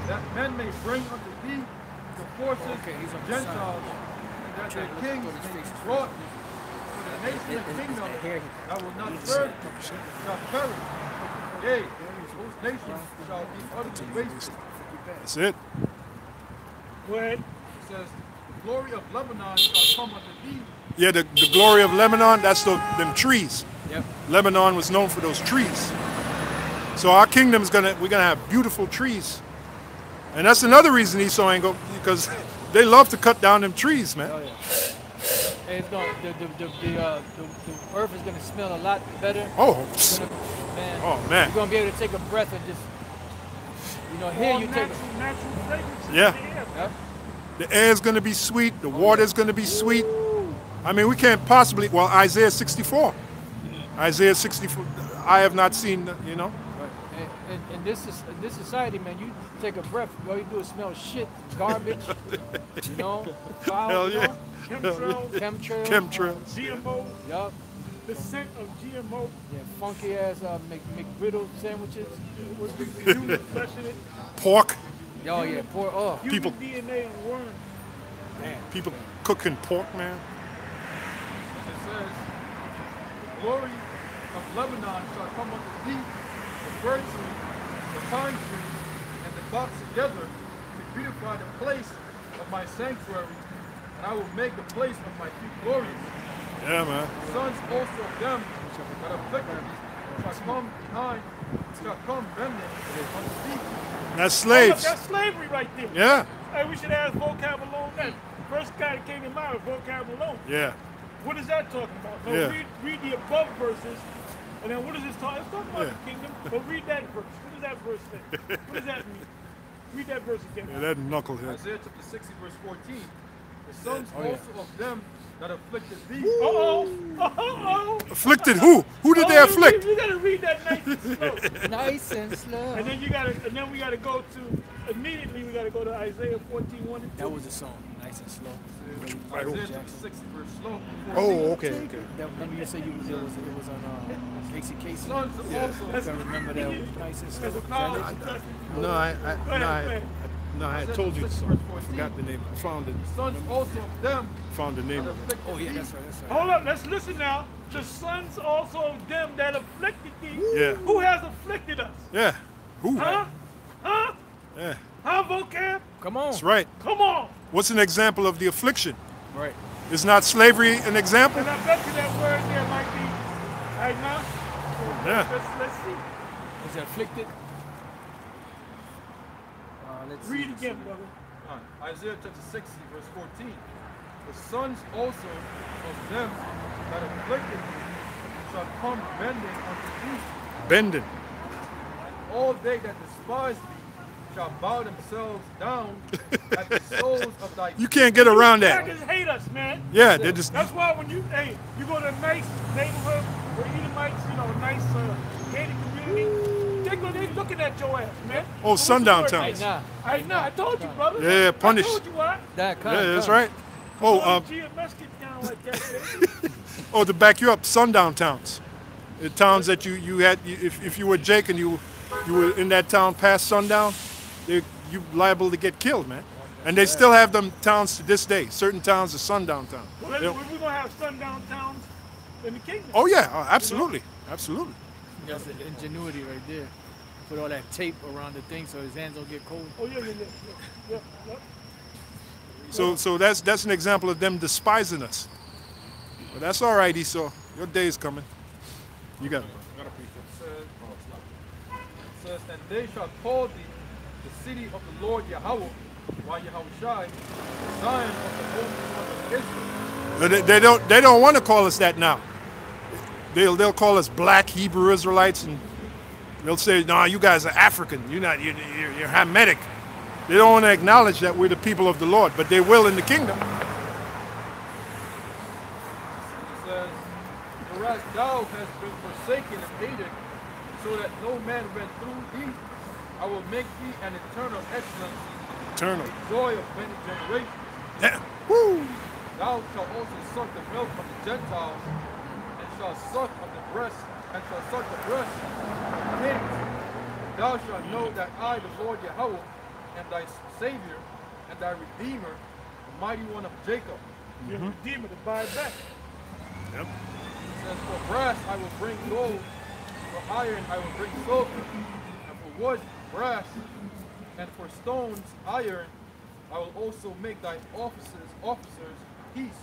that men may bring unto thee the forces of the Gentiles, and that their kings may be brought to the nation and kingdom that will not serve shall perish. Yea, those nations shall be utterly wasted. That's it. Go ahead. It says, the glory of Lebanon shall come unto thee. Yeah, the glory of Lebanon, that's them trees. Yep. Lebanon was known for those trees. So our kingdom's we're gonna have beautiful trees. And that's another reason Esau ain't go, because they love to cut down them trees, man. Oh, yeah. And it's going, the earth is going to smell a lot better. Oh, It's gonna, man, oh man. You're going to be able to take a breath and just, here All you take natural fragrances in Yeah. the air. Yep. The air's gonna be sweet, the water's gonna be sweet. I mean, we can't possibly, well, Isaiah 64. Isaiah 64, I have not seen, In this society, man, you take a breath, all you do is smell shit, garbage, foul, Hell yeah. Chemtrails, chemtrails. GMO, Yup. the scent of GMO, Yeah, funky ass McGriddle sandwiches. with the human flesh in it, Pork, Oh yeah, poor. human People- DNA and worms. people cooking pork, man. It says, the glory of Lebanon shall come unto thee, the fir tree, the pine tree, and the box together to beautify the place of my sanctuary, and I will make the place of my feet glorious. Yeah, man. The sons also of them that afflict me shall come behind, shall come bending unto thee. That's Oh, look, slaves. that's slavery right there. Yeah, Hey, we should ask vocab alone then. First guy that came to mind was vocab alone. yeah. What is that talking about? No, Yeah. read the above verses, and then what is this talking? It's talking about Yeah. the kingdom. But read that verse. What does that verse say? What does that mean? Read that verse again. Yeah, that knucklehead. Isaiah chapter 60, verse 14. The sons also of them that afflicted thee. Uh-oh. Afflicted who? Who did they afflict? You gotta read that nice and slow. Nice and slow. And then we gotta go to immediately. We gotta go to Isaiah 14:1 and 2. That was a song, nice and slow. Isaiah chapter 60, verse slow. Oh, okay. That, remember you said it was on Casey. Sons also. I can remember that. It was nice and slow. As a college test. No, I had told you so. I forgot the name. I found it. Sons also of them Found the name that of it. afflicted Oh yeah, thee. that's right. Hold up, let's listen now. The sons also of them that afflicted thee. Yeah. Who has afflicted us? Yeah. Who? Huh? Huh? Yeah. Huh, vocab? Come on. That's right. Come on. What's an example of the affliction? Right. Is not slavery an example? And I bet you that word there might be right now. So Yeah. let's see. Was it afflicted? Let's Read see. again, brother. Isaiah chapter 60, verse 14. The sons also of them that afflicted thee shall come bending unto thee. Bending. All they that despise thee shall bow themselves down at the soles of thy You can't get around that. Crackers hate us, man. Yeah, they just. That's why when you go to a nice neighborhood where Edomites, a nice gated community, they looking at your ass, man. Oh, What's the sundown word? towns. I told you, brother. Yeah, punish. I told you why. That Yeah, that's right. Oh, GMS get down like that, baby. oh, to back you up, sundown towns. The towns that you had, if you were Jake and you were in that town past sundown, you liable to get killed, man. And they still have them towns to this day. Certain towns are sundown towns. Well, They'll- we're gonna have sundown towns in the kingdom. Oh yeah, absolutely, absolutely. That's the ingenuity right there. Put all that tape around the thing so his hands don't get cold. Oh yeah. So that's an example of them despising us. But that's all right, Esau. Your day is coming. You got it. It says, and they shall call thee the city of the Lord Yahweh, why Yahweh Shai, Zion of the Holy One of Israel. But they don't want to call us that now. They'll call us black Hebrew Israelites, and they'll say, "No, you guys are African. You're you're Hamitic." They don't want to acknowledge that we're the people of the Lord, but they will in the kingdom. It says, whereas thou hast been forsaken and hated, so that no man went through thee, I will make thee an eternal excellency, Eternal. the joy of many generations. Yeah. Woo. Thou shalt also suck the milk of the Gentiles, and shalt suck of the breast, and shalt suck the breast of kings. Thou shalt know that I, the Lord Yahweh, am thy Savior and thy Redeemer, the mighty one of Jacob. Your Redeemer to buy back. Yep. It says, for brass I will bring gold, for iron I will bring silver, and for wood, brass, and for stones, iron. I will also make thy officers peace,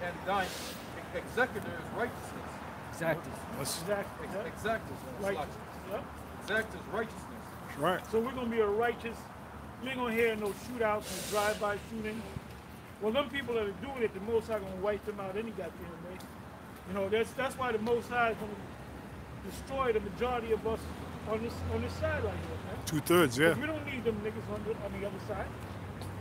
and thine executors righteousness. Exactors. Righteousness. Yep. Exactors righteousness. Right. So we're going to be a righteous. You ain't going to hear no shootouts and drive-by shooting. Well, them people that are doing it, the Most High going to wipe them out any goddamn way. You know, that's why the Most High is going to destroy the majority of us on this side right here, man. 2/3, yeah. We don't need them niggas on the other side.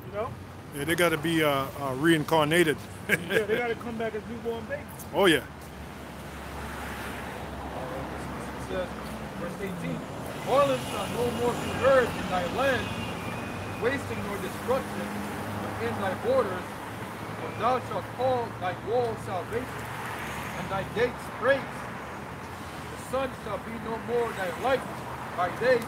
You know? Yeah, they got to be reincarnated. Yeah, they got to come back as newborn babies. Oh yeah. It says, verse 18, violence shall no more be heard in thy land, wasting nor destruction within thy borders, for thou shalt call thy walls salvation, and thy gates praise. The sun shall be no more thy light by day,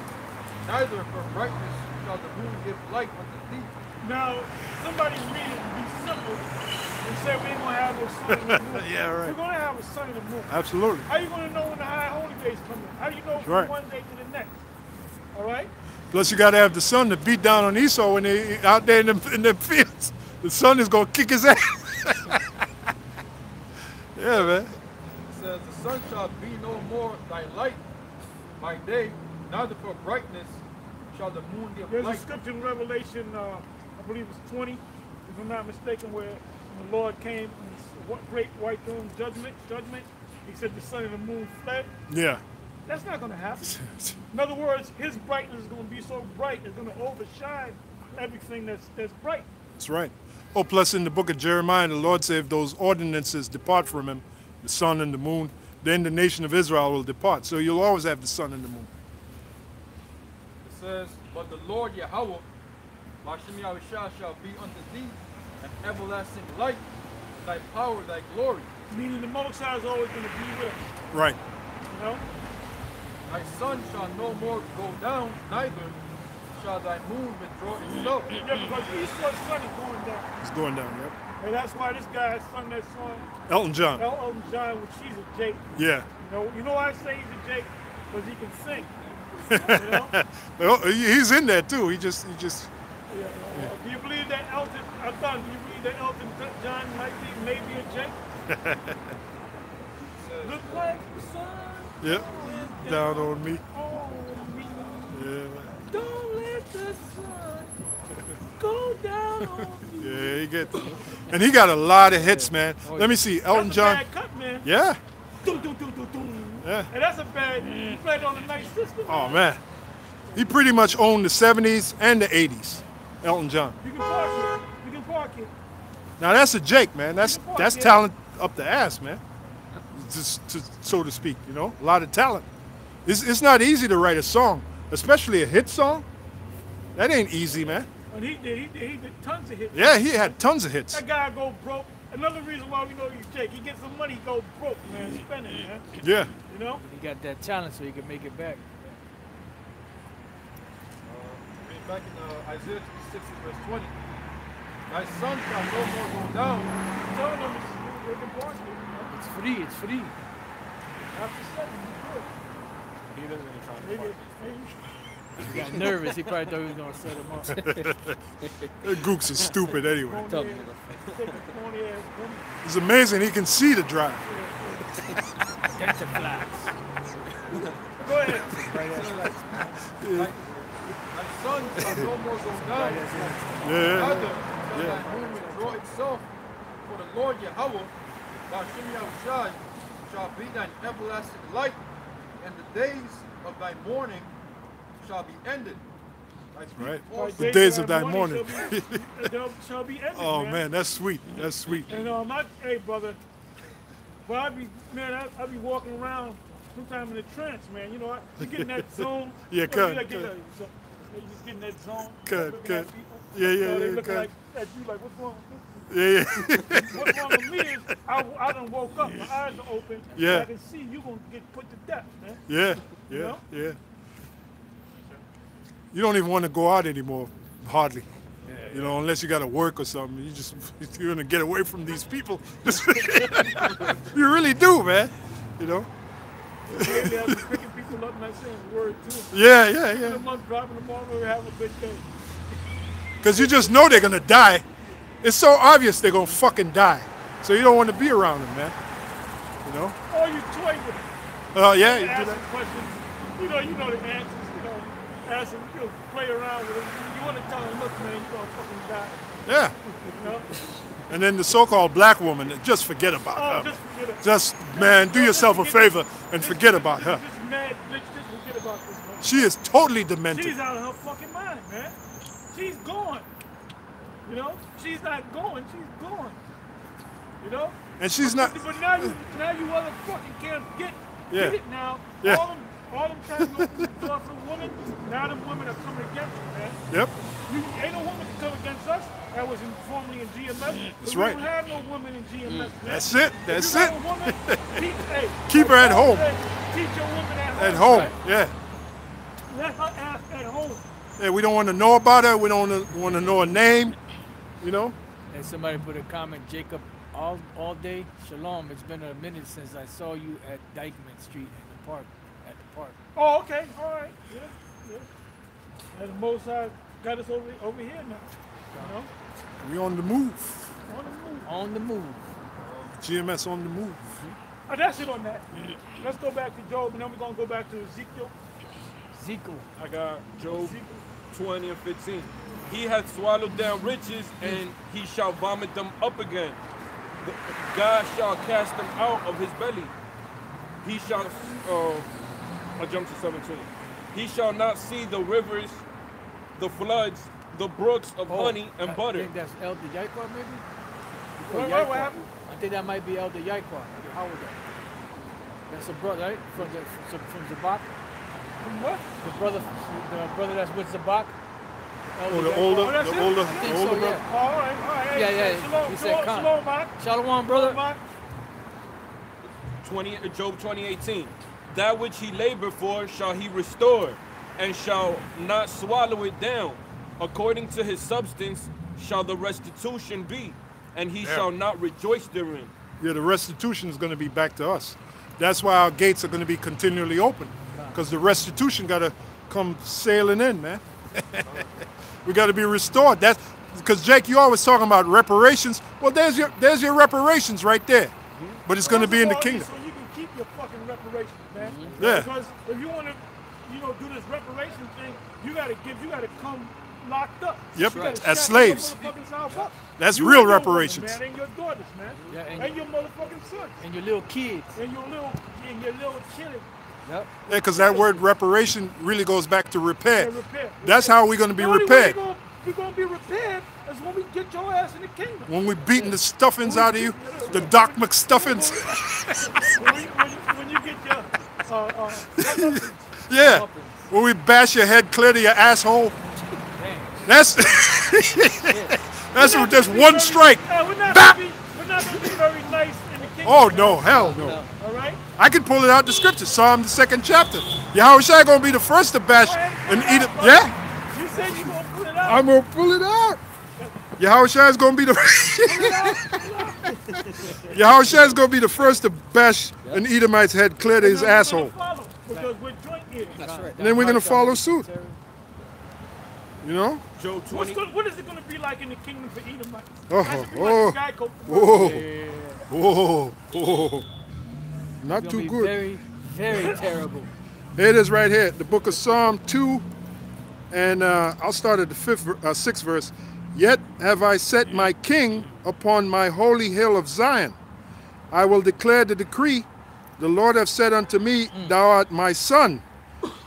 neither for brightness shall the moon give light unto thee. Now, somebody read it and be simple and say we ain't going to have no sun in the moon. Yeah, right. We're going to have a sun in the moon. Absolutely. How you going to know when the high holy days coming? How do you know from Right. one day to the next? All right? Plus, you got to have the sun to beat down on Esau when they out there in the fields. The sun is gonna kick his ass. Yeah, man. It says, the sun shall be no more thy light by day, neither for brightness shall the moon give light. There's a scripture in Revelation, I believe it's 20, if I'm not mistaken, where the Lord came in his great white throne judgment. He said the sun and the moon fled. Yeah. That's not going to happen. In other words, his brightness is going to be so bright, it's going to overshine everything that's bright. That's right. Oh, plus in the book of Jeremiah, the Lord said if those ordinances depart from him, the sun and the moon, then the nation of Israel will depart. So you'll always have the sun and the moon. It says, but the Lord Yahweh, Hashem Yahushua, shall be unto thee an everlasting light, thy power, thy glory. Meaning the Most High is always going to be with us. Right. You know? Thy sun shall no more go down, neither shall thy moon withdraw itself. Yeah, because Esau's sun is going down. It's going down, yep. And that's why this guy has sung that song. Elton John. Elton John, which she's a Jake. Yeah. You know why I say he's a Jake? Because he can sing. You know? Well, he's in there too. He just. Yeah. Do you believe that Elton? I thought. Do you believe that Elton John might be maybe a Jake? Look like the sun. Yep. Down on me. On me. Yeah. Don't let the sun go down on me. Yeah, he gets. And he got a lot of hits, man. Let me see. Elton That's John. a bad cut, man. Yeah. Dum, dum, dum, dum, dum. Yeah. And that's a bad. He played on the night system. Oh man. He pretty much owned the 70s and the 80s. Elton John. You can park it. You can park it. Now that's a Jake, man. That's talent up the ass, man. Just so to speak, you know, a lot of talent. It's not easy to write a song, especially a hit song. That ain't easy, man. And he did tons of hits. Yeah, he had tons of hits. That guy go broke. Another reason why we know he's Jake. He gets some money, he go broke, man. Spend it, man. Yeah. You know? He got that talent so he can make it back. Back in Isaiah 66 verse 20. Thy sun shall no more go down. He's telling them it's important. It's free, it's free. After 7, He doesn't even try to maybe. He got nervous. He probably thought he was going to set him up. That Gooks is stupid anyway. Tough. It's amazing he can see the drive. Catch the flags. Go ahead. Thy sun shall no more go down. Yeah. Neither and thy home will draw itself, for the Lord Yahweh, Ba'ashem Yahushai, shall be thine everlasting light, and the days of thy mourning shall be ended. Thy grief Right. also The days of thy mourning. Shall be ended, Oh man, that's sweet. That's sweet. And hey brother, well I be walking around sometime in a trance, man. You know, you get in that zone. Yeah, you cut. just get in that zone. Cut. looking at people. Yeah, They looking cut. like at you like, what's wrong? Yeah. What's wrong with me is I done woke up, my eyes are open. Yeah. I can see you gonna get put to death, man. Yeah. You know? Yeah. You don't even want to go out anymore, hardly. You know, unless you got to work or something. You're gonna get away from these people. You really do, man. You know. Maybe I've been picking people up, not saying a word to them. Yeah. I'm dropping them off and have a good day. Because you just know they're gonna die. It's so obvious they're gonna fucking die. So you don't want to be around them, man. You know. Or you toy with them. Oh yeah, you do Ask that. them questions. You know the answers. Ask them, play around with them. You want to tell them, look, man, you're gonna fucking die. Yeah. You know? And then the so-called black woman, just forget about her. Just forget it. Just, man, do yourself a favor and forget about her. This mad bitch, just forget about this, man. She is totally demented. She's out of her fucking mind, man. She's gone. You know? She's not going, she's gone. You know? And she's not. But now you motherfucking can't get it now. Yeah. All them trying to open the door for women, now them women are coming against you, man. Yep. Ain't no woman can come against us. That was formerly in GMS. That's we right. don't have no women in GMS, man. That's it. That's If you it. got a woman, Keep her at home. Teach your woman At home. Right? Yeah. Let her ass at home. Yeah. We don't want to know about her. We don't want to know her name. You know. And somebody put a comment, Jacob, all day, shalom. It's been a minute since I saw you at Dykeman Street in the park. At the park. Oh, okay. All right. Yeah. And the Most High got us over here now. You know? We on the move. On the move. On the move. GMS on the move. Oh, that's it on that. Let's go back to Job, and then we're going to go back to Ezekiel. Ezekiel. I got Job 20 and 15. He hath swallowed down riches, and he shall vomit them up again. God shall cast them out of his belly. He shall, I jumped to 17. He shall not see the rivers, the floods, the brooks of honey and I butter. think that's Elder Yaquar, maybe? What happened? I think that might be Elder Yaquar. How was that? That's a brother, right? From Zabak? From what? The brother that's with Zabak. Oh, the older I think so, brother. yeah. All right. Yeah. Shalom, He said, "Come." shalom, Mark. Shalom, brother. Mark. 20, Job 20:18. That which he labored for shall he restore, and shall not swallow it down. According to his substance shall the restitution be, and he shall not rejoice therein. Yeah, the restitution is going to be back to us. That's why our gates are going to be continually open, because the restitution got to come sailing in, man. We got to be restored. That's because Jake, you always talking about reparations. Well, there's your reparations right there. But it's going to be in the kingdom. So you can keep your fucking reparations, man. Yeah. Because if you want to, do this reparation thing, you got to come locked up. Yep, You gotta as shack slaves. your motherfucking self up. That's You real and your women, reparations. man, and your daughters, man. Yeah, and your motherfucking sons. And your little kids. And your little children. Yep. Yeah, because that word reparation really goes back to repair. And repair. That's how we're going to be The only way repaired. We're going to be repaired is when we get your ass in the kingdom. When we're beating the stuffings out of you, the Doc McStuffins. when you get your Yeah. When we bash your head clear to your asshole. That's just one strike. We're not Bap! going to be very nice in the kingdom. Oh no, hell no. All right? I can pull it out the scripture, Psalm the 2nd chapter. Yahushua gonna be the first to bash and eat it. Yeah, You said you're going to pull it out. I'm gonna pull it out. Yahushua is gonna be the Yahushua is gonna be the first to bash an Edomite's head clear to his asshole, Because we're joint eaters. That's right. and then we're gonna follow suit. You know? Job 20. What is it going to be like in the kingdom for Edomites? Oh, That should be oh, like a guy called- whoa. Not It's too gonna be good. very, very terrible. Here it is right here, the book of Psalm 2, and I'll start at the 6th verse. Yet have I set my king upon my holy hill of Zion. I will declare the decree. The Lord hath said unto me, Thou art my son.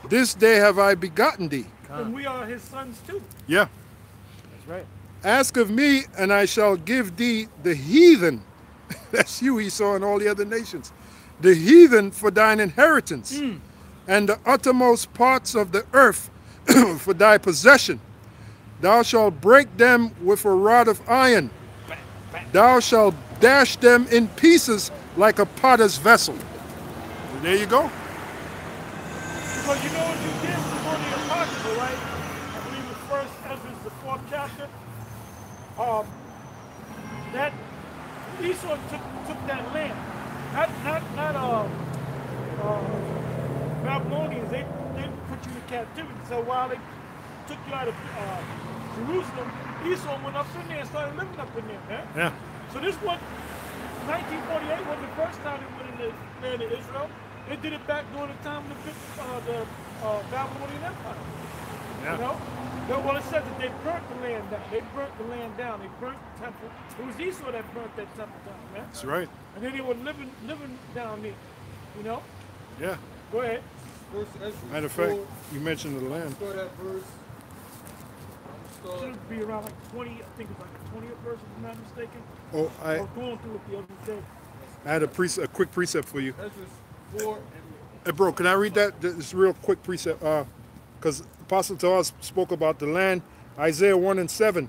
This day have I begotten thee. And we are his sons too. Yeah. That's right. Ask of me, and I shall give thee the heathen. That's you, Esau, and all the other nations. The heathen for thine inheritance, and the uttermost parts of the earth for thy possession. Thou shalt break them with a rod of iron. Thou shalt dash them in pieces like a potter's vessel. There you go. Because you know what you did before the Apocrypha, right? I believe it's first Ezra, the 4th chapter. That Esau took that land. Not Babylonians. They put you in captivity. So while they took you out of Jerusalem, Esau went up in there and started living up in there, man. Yeah. So this was 1948 wasn't the first time they went in the land of Israel. They did it back during the time of the Babylonian Empire. Yeah. You know? Well, it said that they burnt the land down. They burnt the land down. They burnt the temple. It was Esau that burnt that temple down, man. That's right. And then they were living down there. You know? Yeah. Go ahead. First Ezra Matter of fact, 4, you mentioned the land. start that verse. Should be around like 20, I think it's like the 20th verse, if I'm not mistaken. Oh, I was going through it the other day. I had a quick precept for you. Ezra 4 and Hey, bro, can I read that? This real quick precept. Because Apostle to us spoke about the land. Isaiah 1 and 7.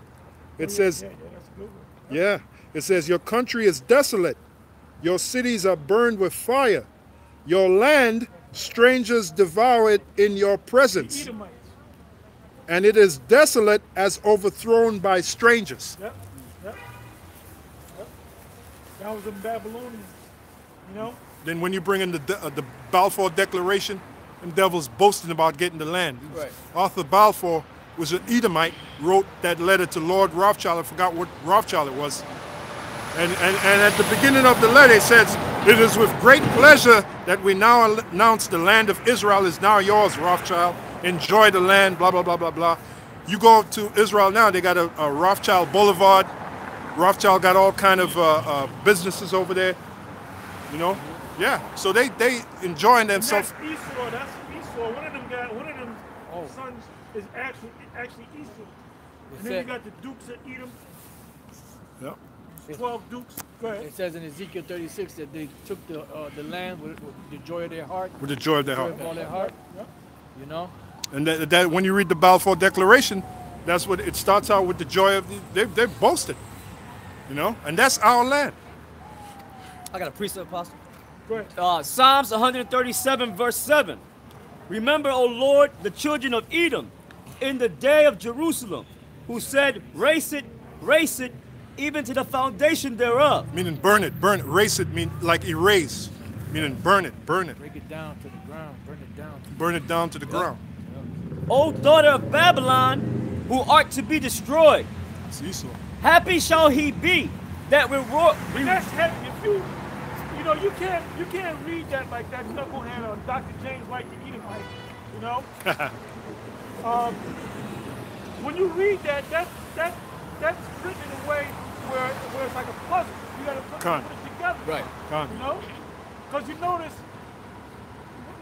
It says, Yeah, that's a good one. yeah, it says, your country is desolate. Your cities are burned with fire. Your land, strangers devour it in your presence. Edomites. And it is desolate as overthrown by strangers. Yep. That was the Babylonians. You know? Then when you bring in the Balfour Declaration, them devils boasting about getting the land. Right. Arthur Balfour was an Edomite, wrote that letter to Lord Rothschild. I forgot what Rothschild it was. And at the beginning of the letter it says, it is with great pleasure that we now announce the land of Israel is now yours, Rothschild. Enjoy the land, blah, blah, blah, blah, blah. You go to Israel now, they got a Rothschild Boulevard. Rothschild got all kind of businesses over there, you know? Yeah, so they enjoying themselves. That's Esau. That's Esau. One of them sons is actually Esau. And then you got the Dukes of Edom. Yeah. 12 Dukes. Go ahead. It says in Ezekiel 36 that they took the land with the joy of their heart. With the joy of their Joy heart. of all their heart. You know? And that when you read the Balfour Declaration, that's what it starts out with, the joy of they're boasting, you know, and that's our land. I got a precept, Apostle. Go ahead. Psalms 137, verse 7. Remember, O Lord, the children of Edom in the day of Jerusalem, who said, race it, even to the foundation thereof. Meaning burn it, race it, mean like erase, meaning burn it. Break it down to the ground. Burn it down to the ground. O daughter of Babylon, who art to be destroyed, It's Esau. happy shall he be that reward. And that's heavy. If you know, you can't read that like that knucklehead on Dr. James White the Edomite, you know? When you read that's written in a way where it's like a puzzle. You gotta put it together. Right. You know? Because you notice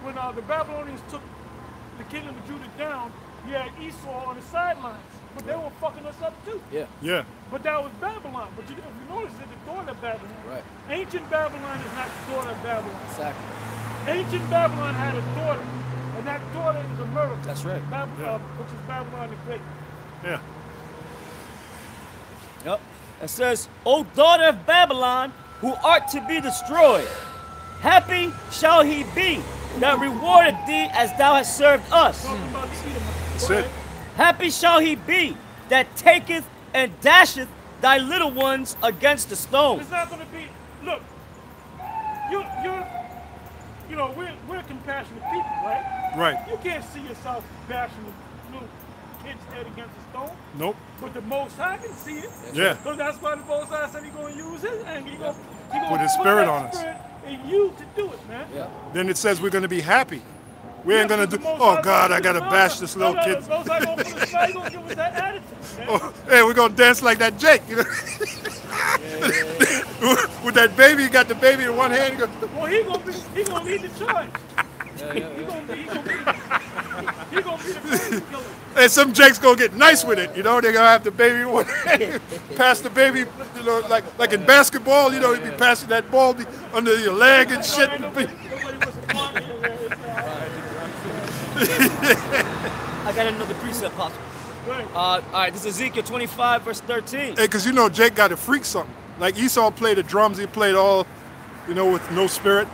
when the Babylonians took the kingdom of Judah down, you had Esau on the sidelines. But they were fucking us up too. Yeah. But that was Babylon. But if you notice, it's the daughter of Babylon. Right. Ancient Babylon is not the daughter of Babylon. Exactly. Ancient Babylon had a daughter, and that daughter is America. That's right. Which is Babylon the Great. Yeah. Yep. It says, O daughter of Babylon, who art to be destroyed, happy shall he be that rewarded thee as thou hast served us. Talking about the Edomites. That's Go it. ahead. Happy shall he be that taketh and dasheth thy little ones against the stone. It's not going to be. Look, you know, we're compassionate people, right? Right. You can't see yourself bashing a little kid's head against a stone. Nope. But the Most High can see it. Yeah. So that's why the Most High said he's going to use his anger. He's going Put his spirit that on us. spirit in you to do it, man. Yeah. Then it says we're going to be happy. We ain't gonna do. Oh God, I gotta bash this little kid. Those are gonna put us back, gonna give us that attitude, man. Oh, hey, we're gonna dance like that Jake. You know? With that baby, you got the baby in one hand. Well, he gonna lead the charge. He gonna be the baby killer. Hey, some Jake's gonna get nice with it. You know, they're gonna have the baby in one hand, pass the baby. You know, like in basketball. You know, you'd be passing that ball under your leg and shit. Nobody was a partner there. I got another precept, Apostle. All right, this is Ezekiel 25, verse 13. Hey, because you know Jake got to freak something. Like Esau played the drums, he played all, you know, with no spirit.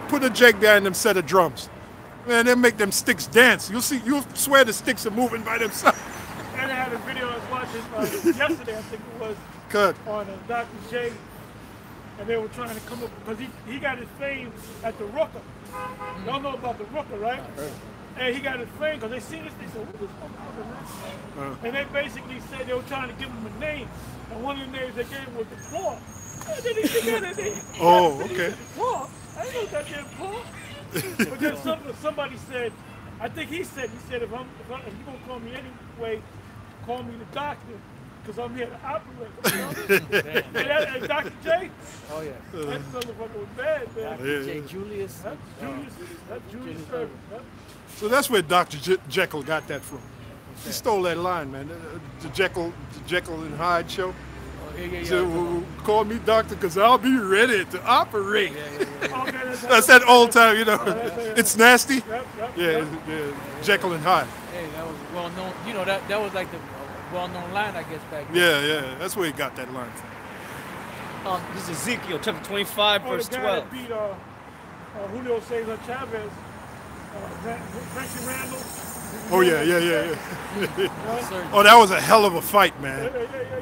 Put a Jake behind them set of drums. Man, they make them sticks dance. You'll see, you'll swear the sticks are moving by themselves. And I had a video I was watching yesterday, I think it was, Good. on Dr. J. And they were trying to come up, because he got his fame at the Rooker. Y'all know about the Rooker, right? And he got his fame because they seen this, they said, what the fuck happened, man? And they basically said they were trying to give him a name. And one of the names they gave him was the Paw. And then he got that name. Oh, okay. Paw? I didn't know that damn Paw. But then somebody said, I think he said, if you're going to call me anyway, call me the doctor, because I'm here to operate. You know? And Dr. J? Oh, yeah. That motherfucker was bad, man. Dr. J. Julius. That's Julius Irving. So that's where Dr. Jekyll got that from. He stole that line, man. The Jekyll and Hyde show. Yeah. So, call me doctor because I'll be ready to operate. Okay, That's that old time, you know. It's nasty. Yep. Yeah, Jekyll and Hyde. Hey, that was well known. You know, that was like the well-known line, I guess, back then. Yeah. That's where he got that line from. This is Ezekiel chapter 25, verse the guy 12. that beat Julio Cesar Chavez, Frankie Randall. Oh, yeah. Oh, that was a hell of a fight, man.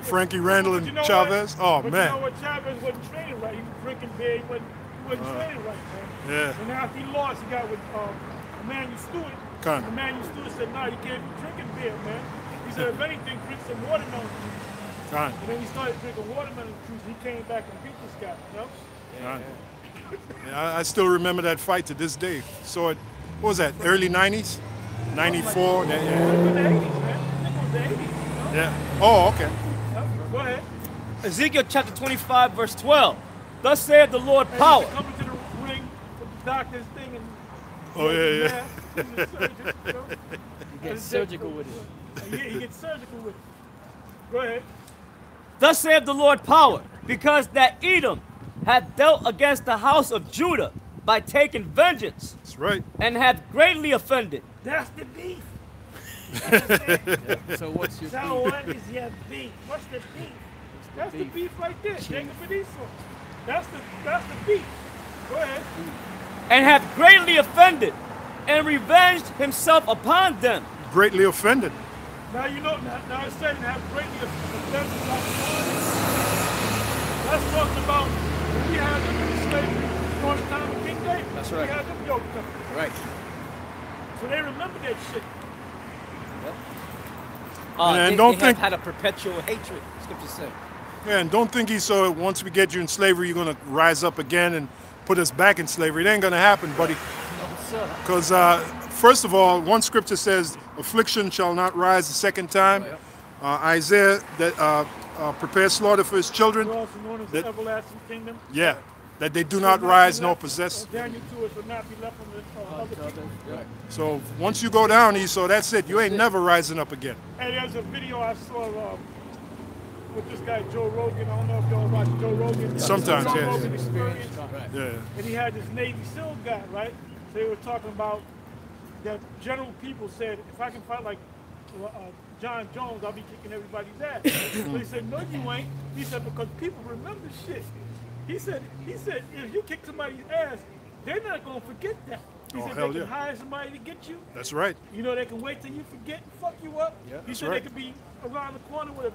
Frankie Randall and Chavez. Oh, but man. You know what? Chavez wasn't training right. He was drinking beer. He wasn't training right, man. Yeah. And after he lost, he got with Emmanuel Stewart. Kind of. Emmanuel Stewart said, "No, you can't be drinking beer, man." He said, "If anything, drink some watermelon juice." Kind And then he started drinking watermelon juice. He came back and beat this guy, you know? Yeah, I still remember that fight to this day. So it, what was that, early 90s? 94? It was the 80s, man. It was the 80s, you know? Yeah. Oh, okay. Go ahead. Ezekiel chapter 25, verse 12. Thus saith the Lord power. Come into the ring with the doctor's thing and Oh, yeah. He gets surgical with it. Yeah, he gets surgical with it. Go ahead. Thus saith the Lord power, because that Edom hath dealt against the house of Judah by taking vengeance, That's right. and hath greatly offended. That's the beef. So what's your So beef? what is your beef? What's the beef? That's the beef right there. Jacob and Esau. That's the beef. Go ahead. And hath greatly offended, and revenged himself upon them. Greatly offended. Now you know. Now it's saying have greatly offended. That's talking about when we had them in slavery during the time of King David. That's We right. had them yoked up. Right. So they remember that shit. And They don't have think- had a perpetual hatred, scripture says. Yeah, and don't think Esau, once we get you in slavery, you're going to rise up again and put us back in slavery. It ain't going to happen, buddy. No, sir. Because, first of all, one scripture says, affliction shall not rise the second time. Isaiah that prepares slaughter for his children. We're also known as the everlasting kingdom. Yeah, that they do not rise nor possess. Daniel 2, it will not be left from the other people. So once you go down, Esau, that's it. You ain't never rising up again. And there's a video I saw with this guy Joe Rogan. I don't know if y'all watch Joe Rogan. Sometimes, Joe yes. Rogan Experience. Yeah. And he had this Navy SEAL guy, right? So they were talking about that general people said, if I can fight like John Jones, I'll be kicking everybody's ass. So he said, no, you ain't. He said, because people remember shit. He said, if you kick somebody's ass, they're not going to forget that. He Oh, said hell they can yeah. hire somebody to get you. That's right. You know, they can wait till you forget and fuck you up. Yeah, he that's said right. they could be around the corner with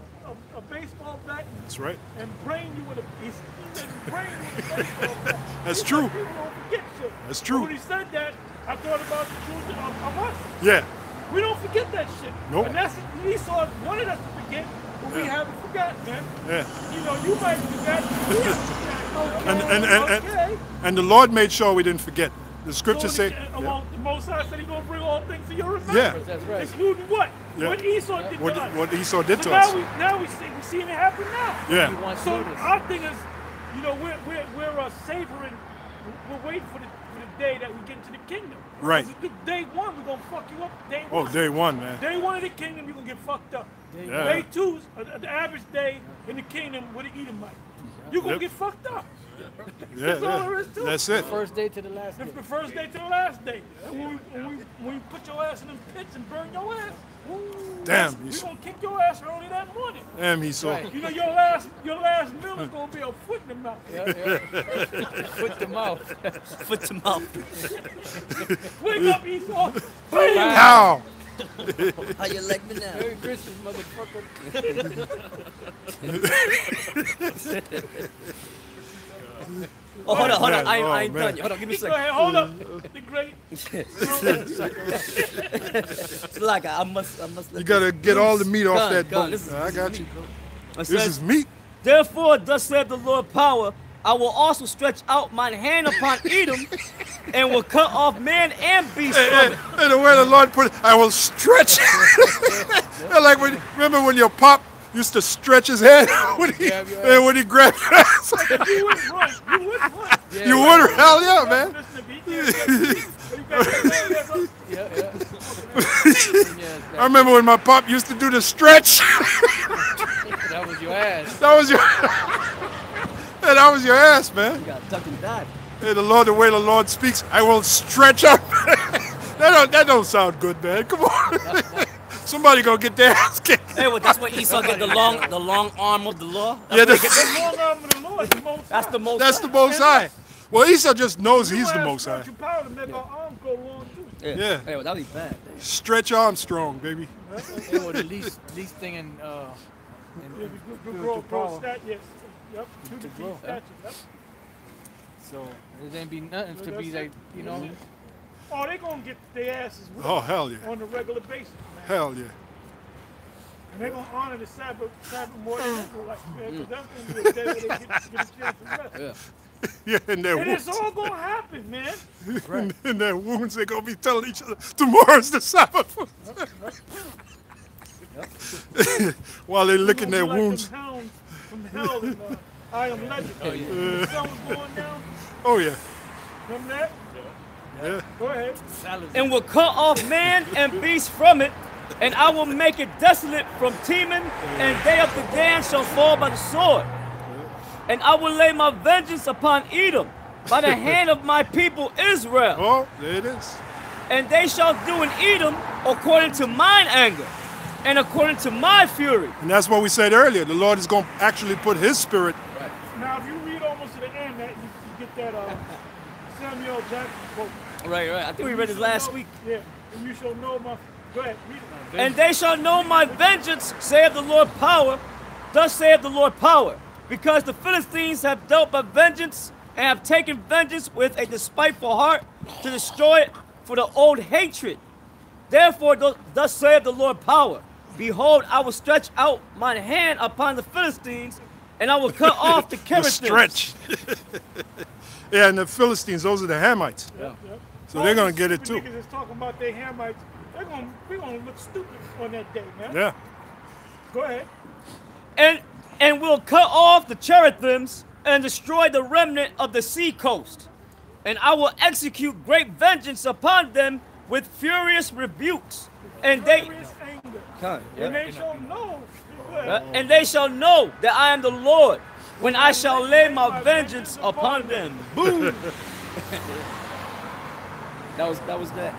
a baseball bat That's right. and brain you with a he said brain you with a baseball bat. That's He true. said people don't forget shit. That's But true. when he said that, I thought about the children of us. Yeah. We don't forget that shit. Nope. And that's Esau wanted us to forget, but we haven't forgotten, man. Yeah. You know, you might forget. And the Lord made sure we didn't forget. The scriptures say. Well, the Most High said he's going to bring all things to your remembrance. Yeah. That's right. Including what? Yeah. What Esau did to us. What Esau did So to us. now we seeing it happen now. Yeah. You want So notice. our thing is, you know, we're savoring, we're waiting for the day that we get into the kingdom. Right. Because day one, we're going to fuck you up. Day Oh, one. day one, man. Day one of the kingdom, you're going to get fucked up. Yeah. Day two, the average day in the kingdom with an Edomite. You're going to get fucked up. Yeah, That's all there is to it. That's it. First day to the last day. The first day to the last day. And when we put your ass in them pits and burn your ass, Damn. we're going to kick your ass early that morning. Damn, Esau. Right. You know, your last meal is going to be a foot in the mouth. Foot to mouth. Foot to mouth. Wake up, Esau. Bam! How? How you like me now? Merry Christmas, motherfucker. Oh, hold on. Man, I oh, ain't man. done yet. Hold on, give me a Go second. ahead, hold up. The great. It's like I must. You gotta get all the meat off Gun, that gun. bone. This is- I got you. It This says, is meat. Therefore, thus saith the Lord power, I will also stretch out mine hand upon Edom, and will cut off man and beast from it. And the way the Lord put it, I will stretch. Like remember when your pop used to stretch his head when he grabbed your ass? You would run. You would run. You would, hell yeah, man. Listen to me. You can't- Yeah. I remember when my pop used to do the stretch. That was your ass. That was your, yeah, that was your ass, man. You got duck and dive. Hey, the Lord, the way the Lord speaks, I will stretch out. that don't sound good, man. Come on. Somebody gonna get their ass kicked. Hey, well, that's what Esau get the long arm of the law. Yeah, The long arm of the Lord, the Most That's High. the most. that's the Most High. Well, Esau just knows We he's the have Most High. spiritual power to make our arms go long too. Yeah. Hey, well, that'd be bad. Stretch Armstrong, baby. They were the least thing in Yeah, in we spiritual grow power. stat, yes. Yep. 2 to grow. stature. Yep. So it ain't be nothing to be like, you know. Oh, they gonna get their asses whipped Oh, hell yeah. on a regular basis, man. Hell yeah. And they're gonna honor the Sabbath more than Israelites, man, because that's gonna be a day where they get a chance to rest. Yeah, and their And wounds. it's all gonna happen, man. In their wounds, they're gonna be telling each other, tomorrow's the Sabbath. While they're licking their It's gonna be wounds. like them hounds from hell in I Am Legend. When the sun was going down, Oh yeah. remember that? Yeah. Go ahead. And will cut off man and beast from it, and I will make it desolate from Teman, and they of the Dan shall fall by the sword. And I will lay my vengeance upon Edom by the hand of my people Israel. Oh, there it is. And they shall do in Edom according to mine anger, and according to my fury. And that's what we said earlier. The Lord is going to actually put his spirit. Now, if you read almost to the end, that you get that Samuel Jackson quote. Right. I think we read it last week. Yeah. And you shall know my. Go ahead, read it. And they shall know my vengeance, saith the Lord power. Thus saith the Lord power. Because the Philistines have dealt by vengeance, and have taken vengeance with a despiteful heart to destroy it for the old hatred. Therefore, thus saith the Lord power. Behold, I will stretch out mine hand upon the Philistines, and I will cut off the The Cherethims. stretch. Yeah, and the Philistines, those are the Hamites. Yep. So they're going to get it too. Niggas is talking about their Hamites. We're gonna look stupid on that day, man. Yeah. Go ahead. And will cut off the Cherethims and destroy the remnant of the sea coast. And I will execute great vengeance upon them with furious rebukes. And they Furious anger. And they shall know. Go ahead. and they shall know that I am the Lord when I shall lay my vengeance upon them. Boom. that was that.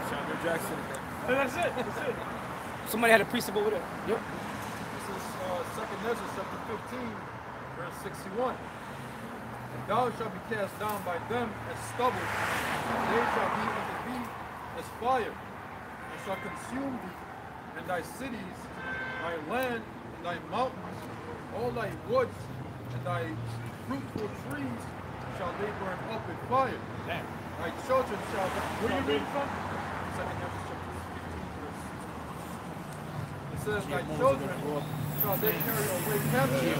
Samuel Jackson. And that's it. That's it. Somebody had a precept over there. This is 2nd Ezra chapter 15, verse 61. And thou shalt be cast down by them as stubble, and they shall be unto thee as fire, and shall consume thee, and thy cities, thy land, and thy mountains, all thy woods, and thy fruitful trees shall they burn up with fire. Thy children shall Where you reading from? 2nd Ezra chapter 15, verse 61. It says, thy children shall they carry away captive,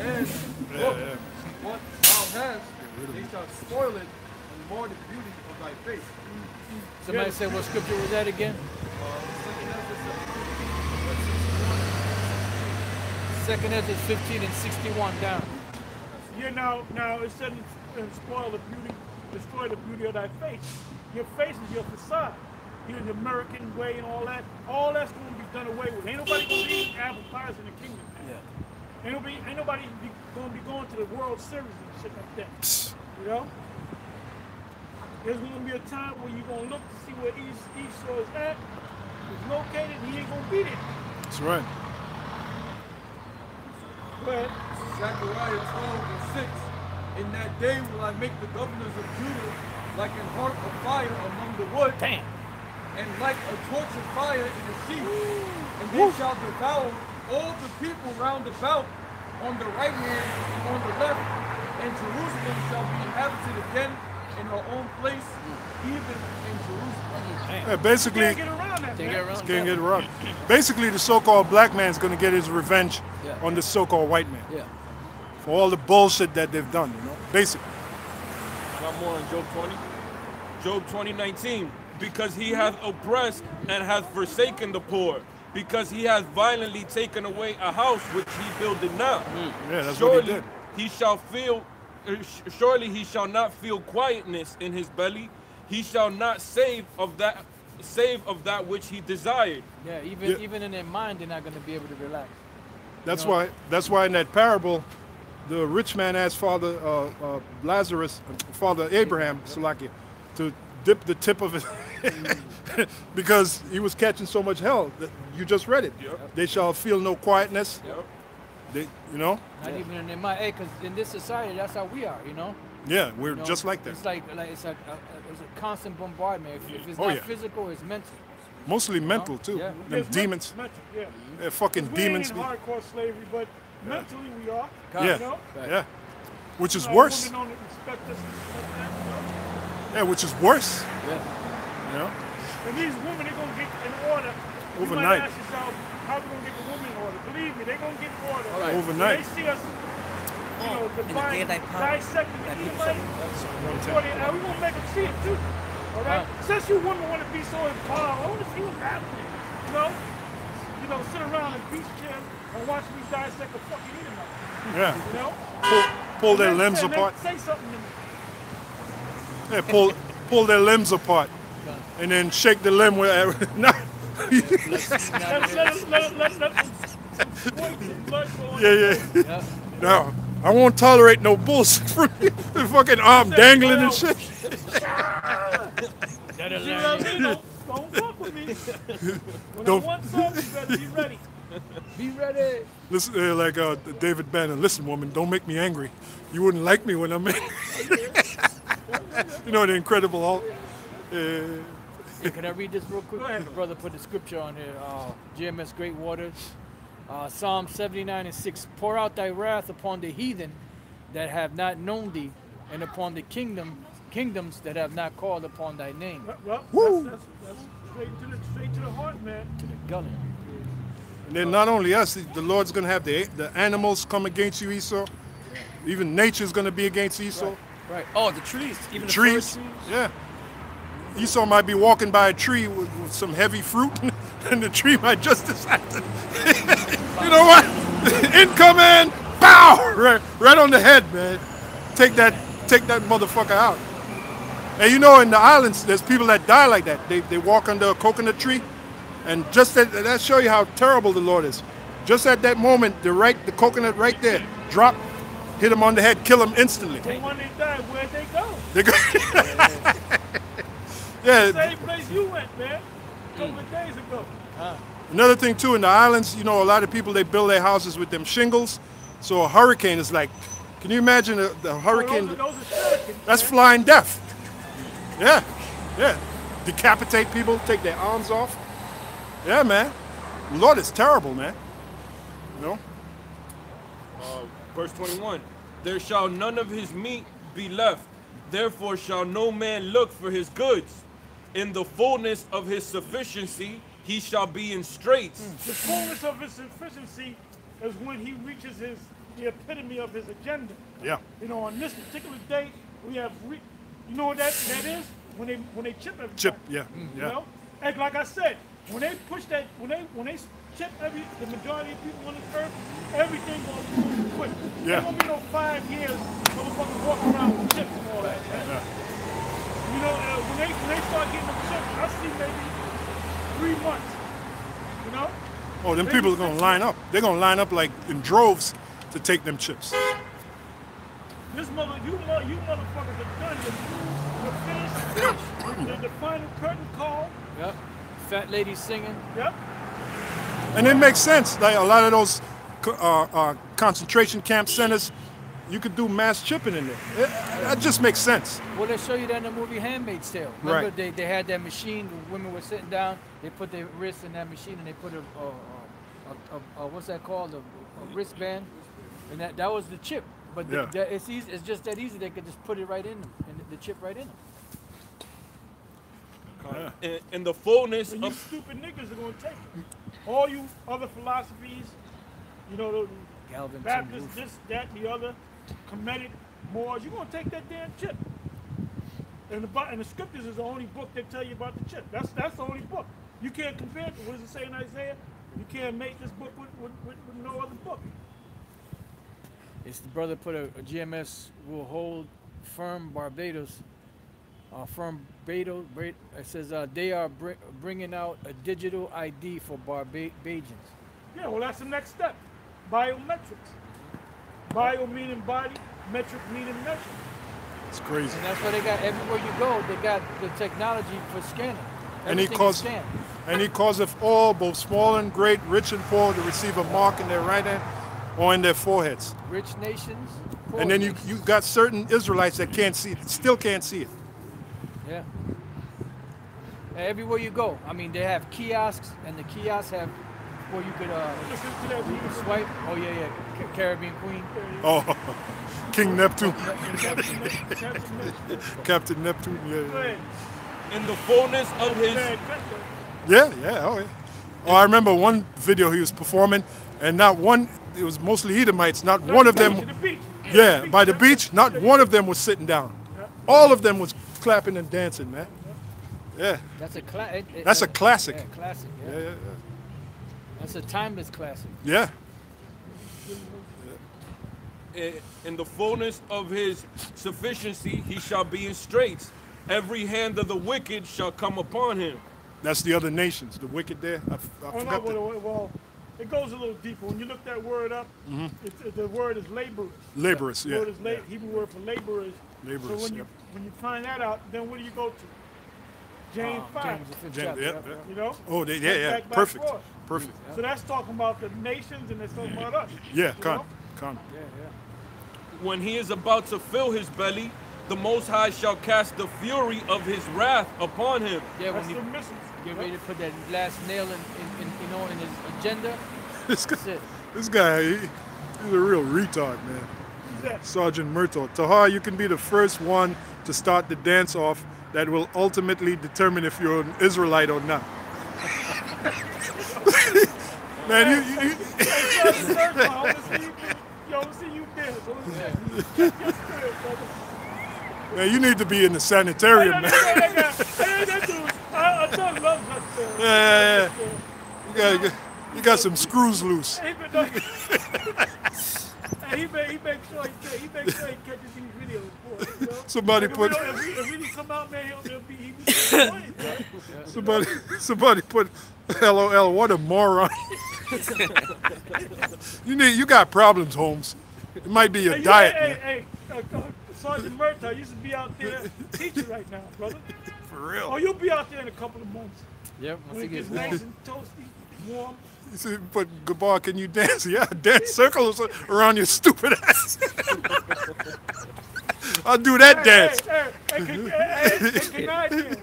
and look, what thou hast, they shall spoil it, and and mar the beauty of thy face. Somebody say what scripture was that again? Second Ezra 15 and 61 down. Yeah, now it said spoil the beauty, destroy the beauty of thy face. Your face is your facade. Here's the American way and all that. All that's going to be done away with. Ain't nobody going to be eating apple pies in the kingdom. Yeah. Ain't nobody going to be going to the World Series and shit like that. You know? There's going to be a time where you're going to look to see where Esau is at. He's located and he ain't going to be there. That's right. Go ahead. Zechariah 12 and 6. In that day will I make the governors of Judah like an heart of fire among the wood. Damn. And like a torch of fire in the sea. And they shall devour all the people round about on the right hand and on the left. And Jerusalem shall be inhabited again in her own place, even in Jerusalem. Yeah, basically, Can't get around that, can't get it wrong. Basically, the so-called black man's going to get his revenge on the so-called white man. Yeah. For all the bullshit that they've done, you know, basically. Got more on Job 20. Job 20:19. Because he hath oppressed and hath forsaken the poor, because he hath violently taken away a house which he builded not. Yeah, that's surely what he did. he shall feel. Surely he shall not feel quietness in his belly. He shall not save of that which he desired. Yeah, even in their mind, they're not going to be able to relax. That's why in that parable, the rich man asked Father Lazarus, Father Abraham, Salakia, to dip the tip of it because he was catching so much hell. You just read it. Yep. They shall feel no quietness. Yep. They, you know. Not even in their mind. Hey, because in this society, that's how we are, you know. Yeah, we're You know, just like that. It's like it's a constant bombardment. If it's Oh, not yeah. physical, it's mental. Mostly mental too. Yeah. Them It's demons. mental, yeah. They're fucking We demons. ain't in hardcore slavery, but mentally we are. Yeah. You know? Yeah. Which is You know, worse. women don't respect us and stuff like that, you know? Yeah, which is worse. Yeah. You know. And these women, they're going to get in order. You Overnight. might ask yourself, how we going to get the women in order? Believe me, they're going to get in order. Right. Overnight. When they see us, you know, divine, dissecting the human life, we going to make them see it too. All right? Since you women want to be so empowered, I want to see what's happening. You know, sit around and beach chair and watch me dissect a fucking Edomite. Yeah. You know? Pull their And limbs say, apart. Say something to me. Yeah, pull their limbs apart, and then shake the limb with. No. Yeah. No, I won't tolerate no bullshit from you. The fucking arm dangling and shit. Don't fuck with me. When Don't- I want something, you better be ready. Be ready. Listen, like David Bannon. Listen, woman, don't make me angry. You wouldn't like me when I'm angry. You know the Incredible Hulk. Yeah, can I read this real quick? The brother put the scripture on here. GMS Great Waters. Psalm 79 and 6. Pour out thy wrath upon the heathen that have not known thee, and upon the kingdoms that have not called upon thy name. Well, that's straight to the heart, man. To the gully. And then not only us, the Lord's going to have the animals come against you, Esau. Even nature's going to be against Esau. Right. Oh, the trees. Even the Trees, first trees. yeah. Esau might be walking by a tree with some heavy fruit, and the tree might just decide to, you know what? Incoming! Bow! Right on the head, man. Take that motherfucker out. And you know, in the islands, there's people that die like that. They walk under a coconut tree, and just that show you how terrible the Lord is. Just at that moment, the coconut right there, drop, hit him on the head, kill him instantly. And when they die, where'd they go? They go. Yeah. Same place you went, man. A couple of days ago. Another thing too, in the islands, you know, a lot of people, they build their houses with them shingles. So a hurricane is like, can you imagine the hurricane? Those are hurricanes, That's man. flying death. Yeah, yeah. Decapitate people, take their arms off. Yeah, man. Lord is terrible, man. You know? Verse 21. There shall none of his meat be left. Therefore shall no man look for his goods. In the fullness of his sufficiency, he shall be in straits. The fullness of his sufficiency is when he reaches the epitome of his agenda. Yeah. You know, on this particular date, we have, You know what that is? When they chip everything. Chip, yeah, You yeah. know? And like I said, when they push that, when they chip the majority of people on this earth, everything gonna move quick. Yeah. There gonna be no 5 years motherfuckers walking around with chips and all that. Man. Yeah. You know, when they start getting them chips, I see maybe 3 months. You know? Oh, them Maybe people are gonna 6 line up. They're gonna line up like in droves to take them chips. This you motherfuckers are done. You're finished. The final curtain call. Yep. Fat lady singing. Yep. And it makes sense. Like a lot of those concentration camp centers, you could do mass chipping in there. That just makes sense. Well, they show you that in the movie Handmaid's Tale. Remember, Right. they had that machine. The women were sitting down. They put their wrists in that machine, and they put a what's that called? A wristband, and that was the chip. But Yeah. it's easy. It's just that easy. They could just put it right in them, and the chip right in them. In the fullness And you of stupid niggas are gonna take it. All you other philosophies, you know, the Galvin, Baptists, this, that, the other, Kemetic, Moors, you're gonna take that damn chip. And the scriptures is the only book that tell you about the chip. That's the only book. You can't compare it to what does it say in Isaiah? You can't make this book with no other book. It's the brother put a GMS will hold firm Barbados. It says they are bringing out a digital ID for Barbadians. Yeah, well, that's the next step. Biometrics. Bio meaning body, metric meaning metric. It's crazy. And that's why they got everywhere you go. They got the technology for scanning. And he Everything is calls, scanned. and he causeth all, both small and great, rich and poor, to receive a mark in their right hand or in their foreheads. Rich nations. Poor And then you nations. got certain Israelites that can't see it, still can't see it. Yeah. And everywhere you go, I mean, they have kiosks, and the kiosks have where you could Listen to that music. swipe. Oh yeah. Caribbean Queen. Oh, King Neptune, Captain Captain Neptune, Go yeah. ahead. in the fullness of his Yeah, oh yeah. Oh, I remember one video he was performing, and not one, it was mostly Edomites, not one of them, The beach. yeah, by the beach, not one of them was sitting down. All of them was clapping and dancing, man. Yeah, That's a That's a classic. Yeah, classic. Yeah. yeah, That's a timeless classic. yeah. in the fullness of his sufficiency he shall be in straits. Every hand of the wicked shall come upon him. That's the other nations, the wicked there. I Oh, no, forgot the well, it goes a little deeper. When you look that word up, the word is laborers. laborers, The yeah. word is Hebrew word for laborers. Laborers, So yep. when you find that out, then where do you go to? James 5. James, the fifth James, chapter. yep, yep. You know? Oh, yeah, Back perfect, forth. perfect. So that's talking about the nations and that's talking about us. Yeah, you come, know? come. When he is about to fill his belly, the Most High shall cast the fury of his wrath upon him. Yeah, That's when the he missiles. get ready to put that last nail in his agenda. This That's guy, it. this guy he's a real retard, man. Who's that? Sergeant Murtaugh. Tahar, you can be the first one to start the dance off that will ultimately determine if you're an Israelite or not. Man, you I want to see you. Yo, I want to see you dance. I wanna see you. Check your spirit, brother. man, you need to be in the sanitarium, man. That dude, I just love that spirit. Yeah. You got some screws loose. He make sure he catches these videos for us, you know? Somebody If put we didn't come out, man, he'll be funny, bro. somebody put LOL. What a moron. You got problems, Holmes. It might be your diet. man. Sergeant Murtaugh used to be out there teaching right now, brother. For real. Oh, you'll be out there in a couple of months Yep. when Once it he gets gets warm. nice and toasty, warm. He said, but Gabar, can you dance? Yeah, dance circles around your stupid ass. I'll do that dance. Can I dance?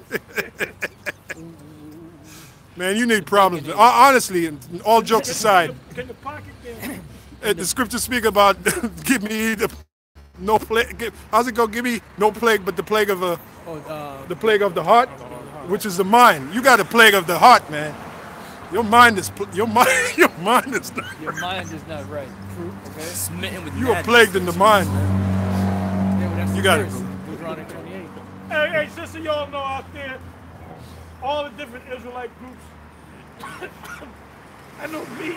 Man, you need problems. Honestly, all jokes aside, Can the pocket dance? the scriptures speak about give me no plague. How's it go? Give me no plague, but the plague of the plague of the heart, which is the mind. You got a plague of the heart, man. Your mind is not. Your mind is not right. True. Okay. Smitten with You are madness. plagued in the mind, man. Yeah, well, that's You the gotta curse. go. Deuteronomy 28. Hey, just so y'all know out there, all the different Israelite groups. I know me.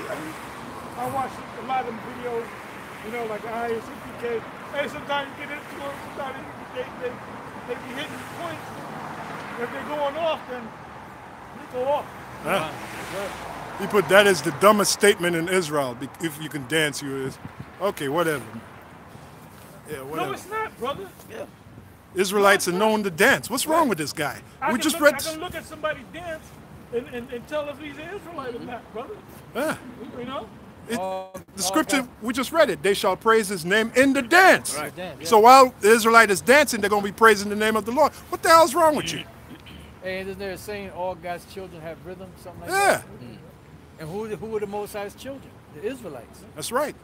I watch a lot of them videos. You know, like ISCPK. Hey, sometimes you get into them. Sometimes they be hitting points. If they're going off, then they go off. He put that as the dumbest statement in Israel. If you can dance, you is. Okay, whatever. Yeah, whatever. No, it's not, brother. Yeah. Israelites are known to dance. What's wrong with this guy? I We can just look, read. I can look at somebody dance and tell if he's an Israelite or not, brother. Yeah. You know? The scripture, we just read it. They shall praise his name in the dance. Right. Dance, yeah. So while the Israelite is dancing, they're going to be praising the name of the Lord. What the hell's wrong with you? And isn't there a saying all God's children have rhythm, something like Yeah, that? And who are the Most High's children? The Israelites. that's right.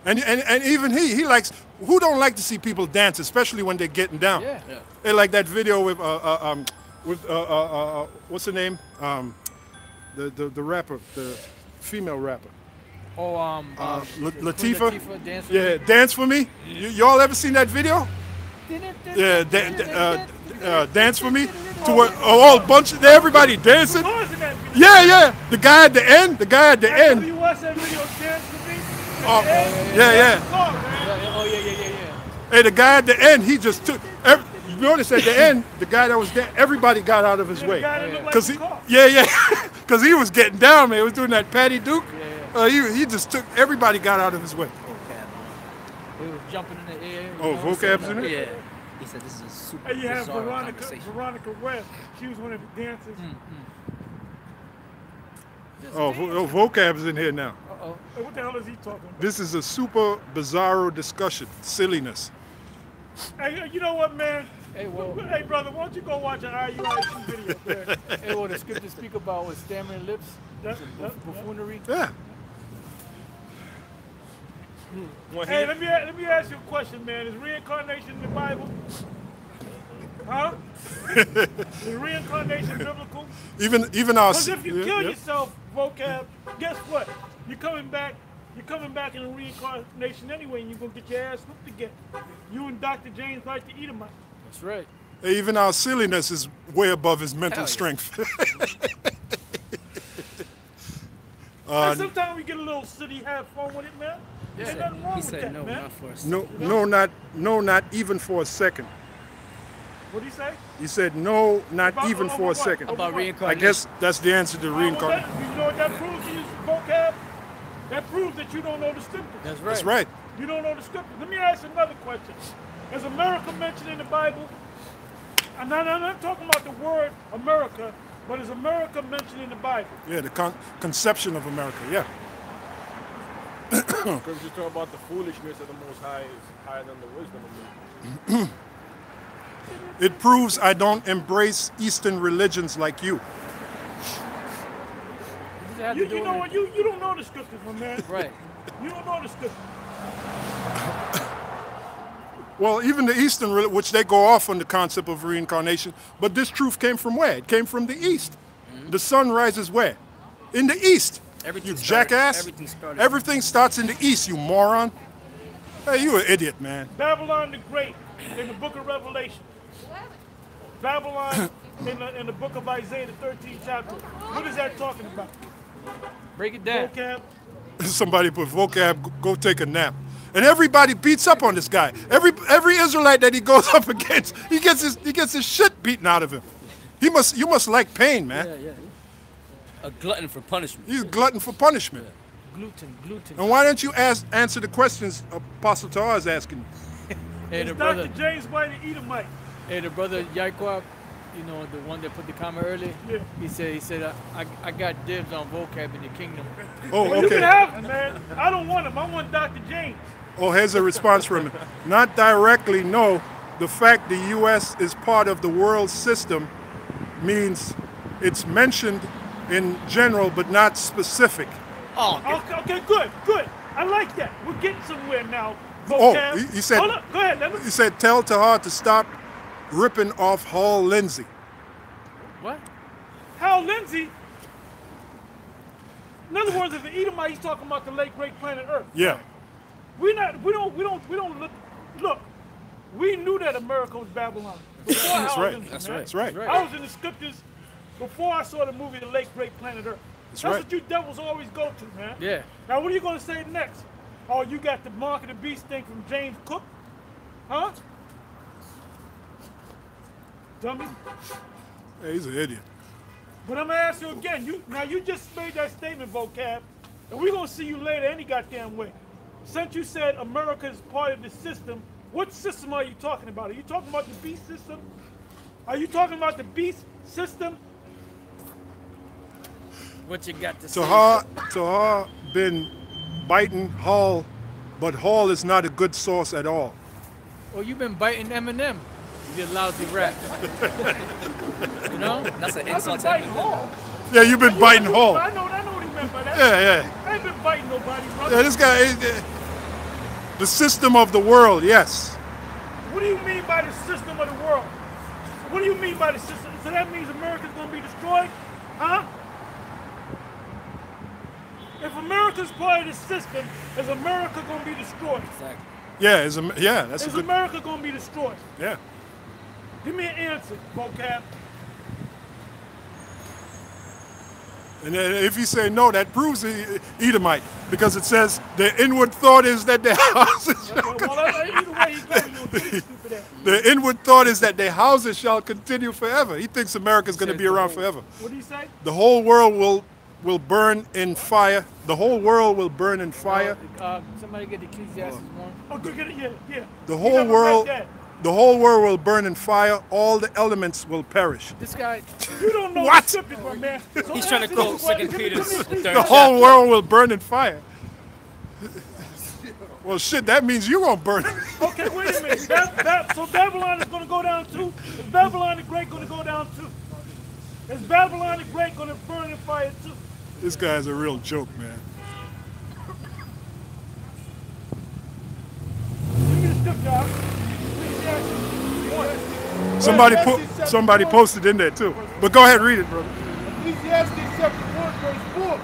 And even he likes, who don't like to see people dance, especially when they're getting down? Yeah. They like that video with what's the name? The rapper, the female rapper. Oh, Latifah. Dance With Yeah, Me. Dance for Me. Y'all ever seen that video? Yeah, Dance for Me. To a whole bunch of everybody dancing. Who was in that video? Yeah. The guy at the end. Have you watched that video, Dance With Me? Oh, yeah. Oh, yeah. Hey, the guy at the end, he just took. You notice at the end, the guy that was there, everybody got out of his way. Cause because he was getting down, man. He was doing that Patty Duke. He just took. Everybody got out of his way. He was jumping in the air. Oh, vocab's in it. Yeah. He said this is a super And you have bizarre Veronica conversation. Webb. She was one of the dancers. Oh, vocab's in here now. Hey, what the hell is he talking about? This is a super bizarro discussion. Silliness. Hey, you know what, man? Hey, well, Hey, brother, why don't you go watch an IUIC video, man? hey, what the scripture speak about was stammering lips, That- buffoonery. Yeah. Hey, let me ask you a question, man. Is reincarnation in the Bible? Huh? Is reincarnation biblical? Even our. Because if you kill yourself, vocab, guess what? You're coming back in a reincarnation anyway, and you're gonna get your ass whooped again. You and Dr. James like to eat them. That's right. Even our silliness is way above his mental Hell yeah. strength. And sometimes we get a little silly, have fun with it, man. Yeah. Ain't nothing wrong He with said that, no, man. not for us. No, not even for a second. What'd he say? He said no, not About- even about for a what? second. About I reincarnation. guess that's the answer to You reincarnation. know what that proves to you, vocab? That proves that you don't know the scriptures. That's right. That's right. You don't know the scriptures. Let me ask another question. Is America mentioned in the Bible? I'm not talking about the word America, but is America mentioned in the Bible? Yeah, the conception of America. Yeah. Because you talk about the foolishness of the Most High is higher than the wisdom of men. It proves I don't embrace Eastern religions like you. You know what? You don't know the scriptures, my man. Right. You don't know the scriptures. Well, even the Eastern, which they go off on the concept of reincarnation, but this truth came from where? It came from the East. The sun rises where? In the East. Everything You started- jackass. everything Starts in the East, you moron. Hey, you an idiot, man. Babylon the Great in the book of Revelation. Babylon in the book of Isaiah, the 13th chapter. What is that talking about? Break it down. Vocab? Somebody put vocab, go take a nap. And everybody beats up on this guy. Every Israelite that he goes up against, he gets his shit beaten out of him. You must like pain, man. Yeah. A glutton for punishment. He's a glutton for punishment. Gluten. And why don't you answer the questions Apostle Tahar is asking you? Hey, It's the brother. Dr. James White and Edomite. Hey, the brother Yaquab, you know, the one that put the comment early. Yeah. He said, I got dibs on vocab in the kingdom. Oh, You can okay. have him, man. I don't want him. I want Dr. James. Oh, here's a response from him. Not directly, no. The fact the U.S. is part of the world system means it's mentioned in general, but not specific. Oh, Okay, good. I like that. We're getting somewhere now. Oh, Vocab. he said- Hold up. Go ahead. Let me. He said, tell Tahar to stop ripping off Hall Lindsey. What? Hal Lindsey. In other words, if the Edomite, he's talking about the late great planet Earth. Yeah. We don't look. We knew that America was Babylon. Before I That's was right. in- That's man. right. That's right. I was in the scriptures before I saw the movie The Late Great Planet Earth. That's right. what you devils always go to, man. Yeah. Now, what are you going to say next? Oh, you got the Mark of the Beast thing from James Cook? Huh? Dummy. Hey, he's an idiot. But I'm going to ask you again. You just made that statement, Vocab, and we're going to see you later any goddamn way. Since you said America is part of the system, what system are you talking about? Are you talking about the beast system? Are you talking about the beast system? What you got to say? Tahar been biting Hall, but Hall is not a good source at all. Oh, you've been biting Eminem. You lousy rat. You know? That's an I've insult been to biting him. Hall. Yeah, you've been biting Hall. I know what he meant by that. Yeah. I ain't been biting nobody, brother. Yeah, this guy, the system of the world, yes. What do you mean by the system of the world? What do you mean by the system? So that means America's going to be destroyed? Huh? If America's part of the system, is America going to be destroyed? Exactly. Yeah, that's a Is good. America going to be destroyed? Yeah. Give me an answer, Vocab. And if you say no, that proves Edomite, because it says their inward thought is that their houses. Either way you go, you're going to stupid ass. The inward thought is that their houses shall continue forever. He thinks America's going to be around forever. What do you say? The whole world will burn in fire. The whole world will burn in fire. Somebody get the Ecclesiastes 1. Oh, go get it, yeah. The You whole got it right world, there. the whole world will burn in fire. All the elements will perish. This guy, You don't know What? the scriptures, my man. So He's trying to answer quote this one. 2 Give me Peter's a piece. The whole world will burn in fire. Well, shit, that means you're gonna burn. Okay, wait a minute. So Babylon is going to go down too? Is Babylon the Great going to go down too? Is Babylon the Great going to burn in fire too? This guy's a real joke, man. Give me the scripture, y'all. Somebody posted in there too. But go ahead, read it, brother. Ecclesiastes chapter 1, verse 4.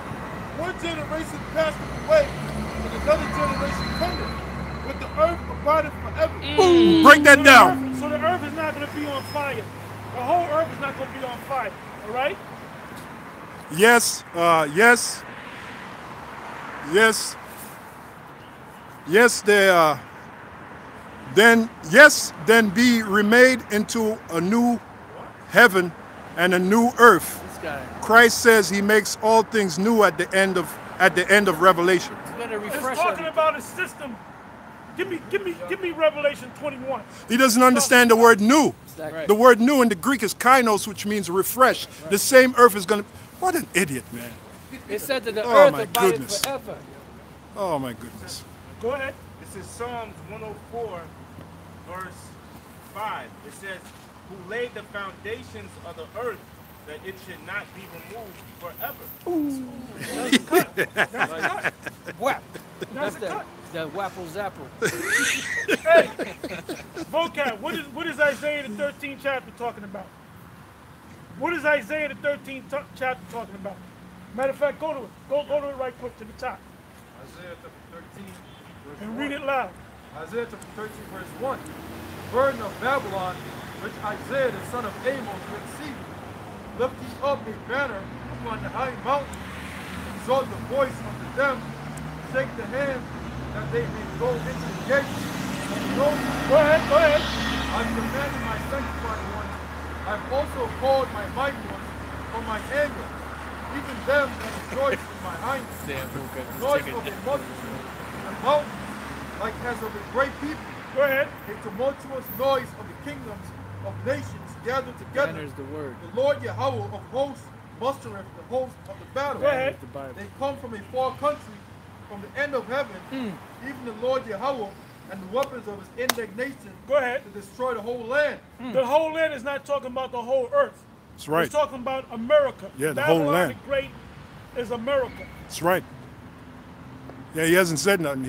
One generation passeth away, and another generation cometh, but the earth abideth forever. Break that down. So the earth is not going to be on fire. The whole earth is not going to be on fire. All right? Yes, then be remade into a new heaven and a new earth. this guy, Christ says he makes all things new at the end of Revelation. you gotta It's refresh talking everything. about a system. Give me Revelation 21. He doesn't understand the word new. Right. The word new in the Greek is kainos, which means refresh. The same earth is going to... What an idiot, man. It said that the Oh, earth my abided goodness. forever. Oh, my goodness. Go ahead. This is Psalms 104, verse 5. It says, who laid the foundations of the earth, that it should not be removed forever. Whap. That's That's the cut. that wapple zapple. Hey, Vocab, what is Isaiah the 13th chapter talking about? What is Isaiah the 13th chapter talking about? Matter of fact, go to it. Go to it right quick to the top Isaiah chapter 13, verse and 1. read it loud. Isaiah chapter 13, verse 1. Burden of Babylon, which Isaiah the son of Amos did see. Lift ye up a banner upon the high mountain, exalt the voice unto them, shake the hand, that they may go into the gates. And know Go ahead. I commanded my sanctified ones. I have also called my mighty ones from my anger, even them that rejoice in my highness. Noise of a multitude and mountains, like as of a great people. Go ahead. A tumultuous noise of the kingdoms of nations gathered together. There's the word. The Lord Yahweh of hosts mustereth the host of the battle. Go ahead. The Bible. They come from a far country, from the end of heaven, even the Lord Yahweh, and the weapons of his indignation Go ahead. to destroy the whole land. The whole land is not talking about the whole earth. That's right. It's talking about America. Yeah, the whole Babylon land. the Great is America. That's right. Yeah, he hasn't said nothing.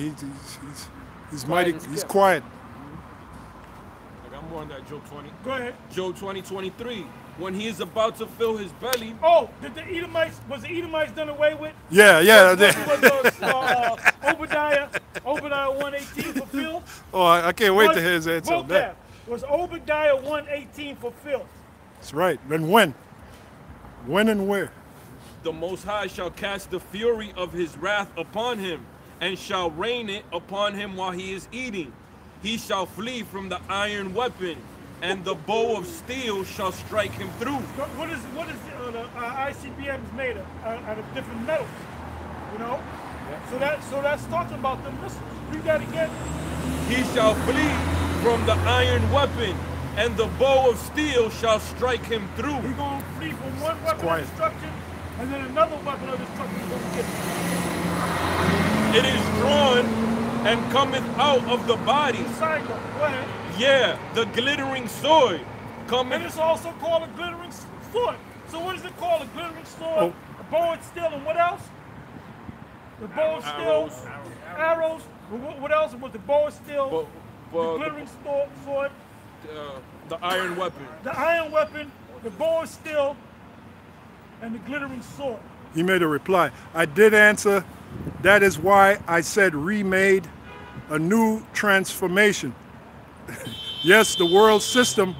He's mighty. as He's kept. quiet. I got more on that, Job 20. Go ahead. Job 20:23. When he is about to fill his belly, Oh, was the Edomites done away with? Yeah. Was Obadiah 1:18 fulfilled? Oh, I can't wait to hear his answer on Vocab. that. Was Obadiah 1:18 fulfilled? That's right. And when? When and where? The Most High shall cast the fury of his wrath upon him, and shall rain it upon him while he is eating. He shall flee from the iron weapon, and the bow of steel shall strike him through. What is the ICBMs made of? Out of different metals, you know. Yeah. So that's talking about the missiles. Read that again. He shall flee from the iron weapon, and the bow of steel shall strike him through. He's going to flee from one weapon of destruction, and then another weapon of destruction is going to get him. It is drawn and cometh out of the body. Side note, go ahead. Yeah, the glittering sword cometh. And it's also called a glittering sword. So what is it called? A glittering sword, a bow and steel, and what else? The bow and steel, arrows. What else was the bow and steel? The glittering sword. The iron weapon. The iron weapon, the bow and steel, and the glittering sword. He made a reply. I did answer. That is why I said remade, a new transformation. Yes, the world system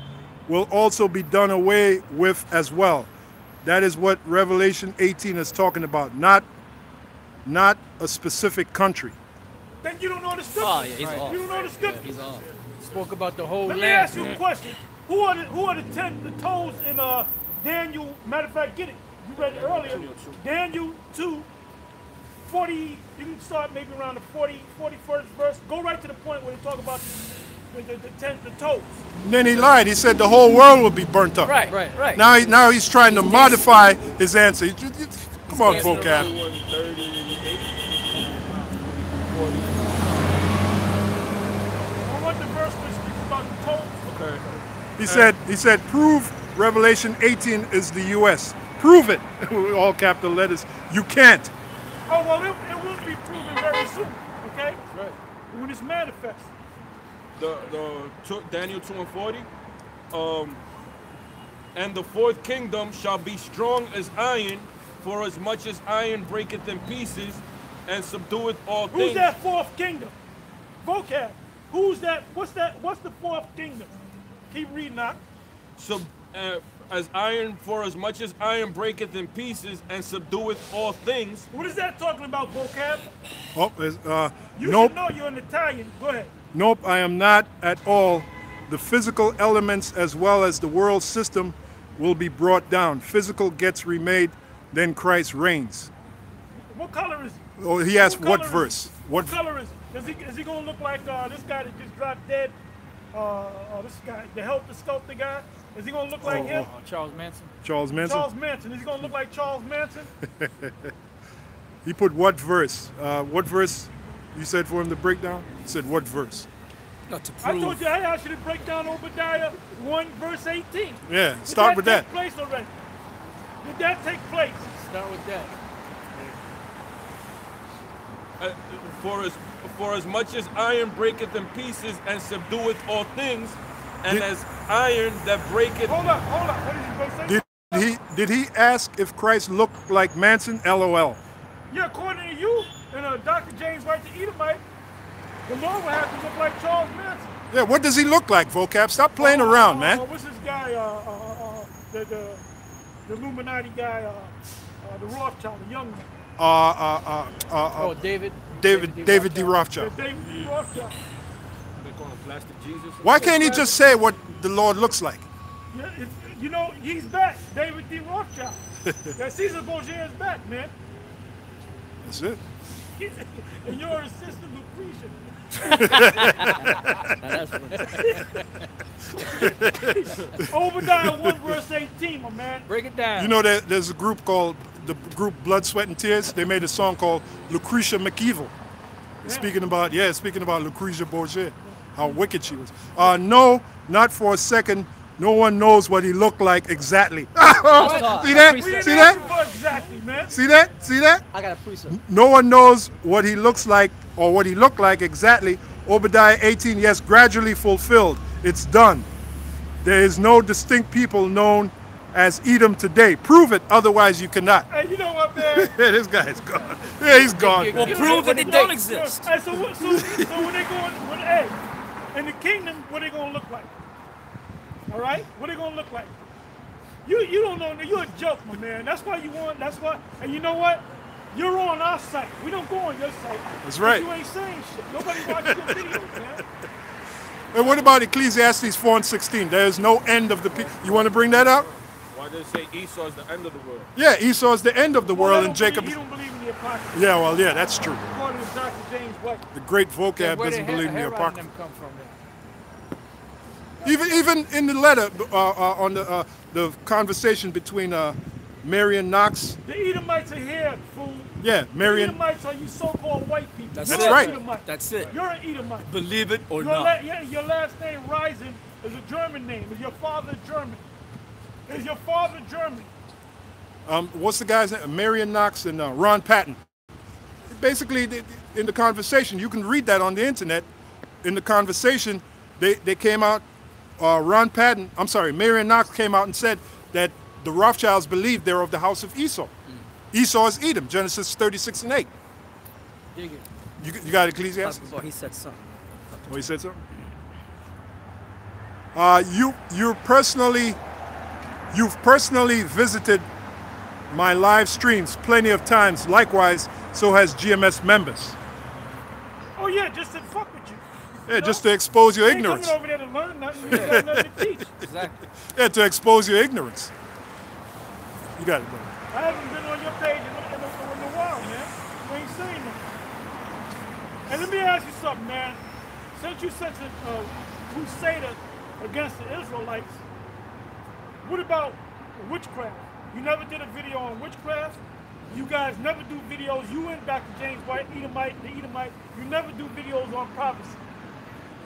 will also be done away with as well. That is what Revelation 18 is talking about, not a specific country. Then you don't know the scripture. Oh, yeah, he's off. You don't know the scripture. He's off. Spoke about the whole Let land. me ask you a question. Who are the 10 the toes in Daniel? Matter of fact, get it. You read it earlier. Daniel 2, 40. You can start maybe around the 41st verse. Go right to the point where they talk about the toes. And then he lied. He said the whole world will be burnt up. Right. Now he's trying to modify his answer. Come on, vocab. I want the verse which speaks about the toes. Okay. He said, prove Revelation 18 is the U.S. Prove it. All capital letters. You can't. Oh, well, it will be proven very soon, okay? Right. When it's manifest. Daniel 2 and 40. And the fourth kingdom shall be strong as iron, for as much as iron breaketh in pieces, and subdueth all things. Who's that fourth kingdom? Vocab. Who's that? What's the fourth kingdom? Keep reading that. As iron, for as much as iron breaketh in pieces, and subdueth all things. What is that talking about, vocab? You should know you're an Italian. Go ahead. Nope, I am not at all. The physical elements as well as the world system will be brought down. Physical gets remade, then Christ reigns. What color is he? Oh, he asked what verse? What color is he? Is he going to look like this guy that just dropped dead? This guy, the helter sculptor guy? Is he going to look like him? Charles Manson. Charles Manson? Charles Manson. Is he going to look like Charles Manson? He put what verse? What verse you said for him to break down? He said what verse? Not to I prove. told you I asked you to break down Obadiah 1 verse 18. Yeah, start with that. Did that take place already? Did that take place? Start with that. For as much as iron breaketh in pieces, and subdueth all things, and as iron that breaketh. Hold up. What did you say? Did he ask if Christ looked like Manson? LOL. Yeah, according to you and Dr. James White the Edomite, the Lord would have to look like Charles Manson. Yeah, what does he look like, vocab? Stop playing around, man. What's this guy? The Illuminati guy, the Rothschild, the young man. David D. Rothschild. David D. Rothschild. They call him Plastic Jesus. Why can't he just say what the Lord looks like? Yeah, he's back. David D. Rothschild. That Caesar Borgia is back, man. That's it. And you're his sister, Lucretia. Obadiah 1 verse 18, my man. Break it down. You know that there's a group called the group Blood, Sweat, and Tears. They made a song called Lucretia McEvil. Speaking about Lucretia Borgia, how wicked she was. No, not for a second. No one knows what he looked like exactly. See that? See that? Exactly, man. See that? See that? I got a precept. No one knows what he looks like or what he looked like exactly. Obadiah 18, yes, gradually fulfilled. It's done. There is no distinct people known as Edom today. Prove it, otherwise you cannot. Hey, you know what, man? Yeah, this guy's gone. Yeah, he's gone. Well, prove that they don't exist. Hey, so when they go in the kingdom, what they gonna look like? All right? What are they gonna look like? You don't know. You're a joke, my man. That's why you want. That's why. And you know what? You're on our site. We don't go on your site. That's right. You ain't saying shit. Nobody watches your videos, man. And what about Ecclesiastes 4:16? There's no end of the people. You want to bring that up? Why does it say Esau is the end of the world? Yeah, Esau is the end of the world, and Jacob. Jacob. You don't believe in the Apocrypha. Yeah, well, yeah, that's true. According to Dr. James White. The great vocab Where doesn't believe in the Apocrypha Apocrypha. come from Even in the letter on the conversation between Marion Knox. The Edomites are here, fool. Yeah, Marion. The Edomites are you so-called white people. That's That's You're right. an Edomite. That's it. You're an Edomite. Believe it or Your, not. your last name, Rising, is a German name. Is your father German? Is your father German? What's the guy's name? Marion Knox and Ron Patton. Basically, in the conversation, you can read that on the internet. In the conversation, they came out, Marion Knox came out and said that the Rothschilds believe they're of the house of Esau. Esau is Edom, Genesis 36:8. Dig it. You got Ecclesiastes? Oh, he said something. Oh, he said something? You've personally visited my live streams plenty of times. Likewise, so has GMS members. Oh yeah, just to fuck with you. Yeah, just to expose your You ain't ignorance. coming over there to learn nothing. You ain't got nothing to teach. Exactly. Yeah, to expose your ignorance. You got it, brother. I haven't been on your page in a while, man. You ain't saying nothing. And let me ask you something, man. Since you're such a crusader against the Israelites, what about witchcraft? You never did a video on witchcraft. You guys never do videos. You and Dr. James White, the Edomite. You never do videos on prophecy.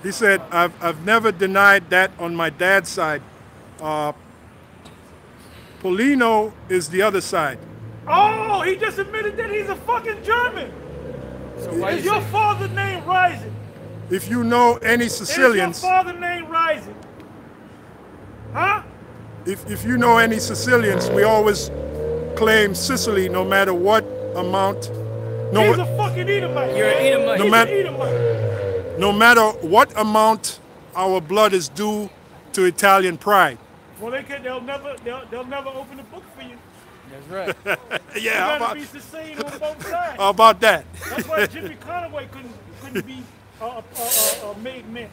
He said, I've never denied that on my dad's side. Polino is the other side. Oh, he just admitted that he's a fucking German. So why Is you your say- father named Rising? If you know any Is your Sicilians, father named Rising? Huh? if you know any Sicilians, we always claim Sicily no matter what amount. He's a fucking Edomite. You're an man. Edomite. He's No an Edomite. No matter what amount our blood is due to Italian pride. Well, they'll never open the book for you. That's right. Yeah, You gotta be sustained on both sides. how about that? That's why Jimmy Conaway couldn't be a made man.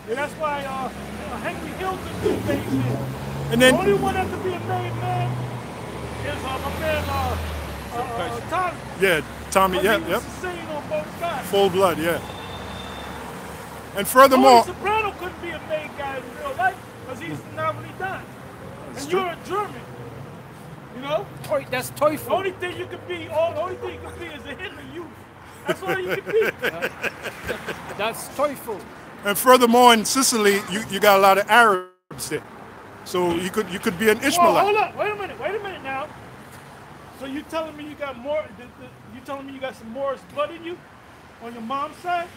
And that's why Henry Hilton was made man. And The then, only one that could be a made man is my man Tommy. yeah, Tommy, But yeah, he was yep, sustained on both sides. full blood, yeah. And Tony furthermore, Soprano couldn't be a made guy in real life because he's nominally done. And you're a German. You know? That's The Teufel. only thing you could be, the only thing you could be is a Hitler youth. That's all you could be. That's Teufel. and furthermore, in Sicily, you got a lot of Arabs there, so you could be an Well, Ishmaelite. hold up, wait a minute now. So you telling me you got more? You telling me you got some Moorish blood in you on your mom's side?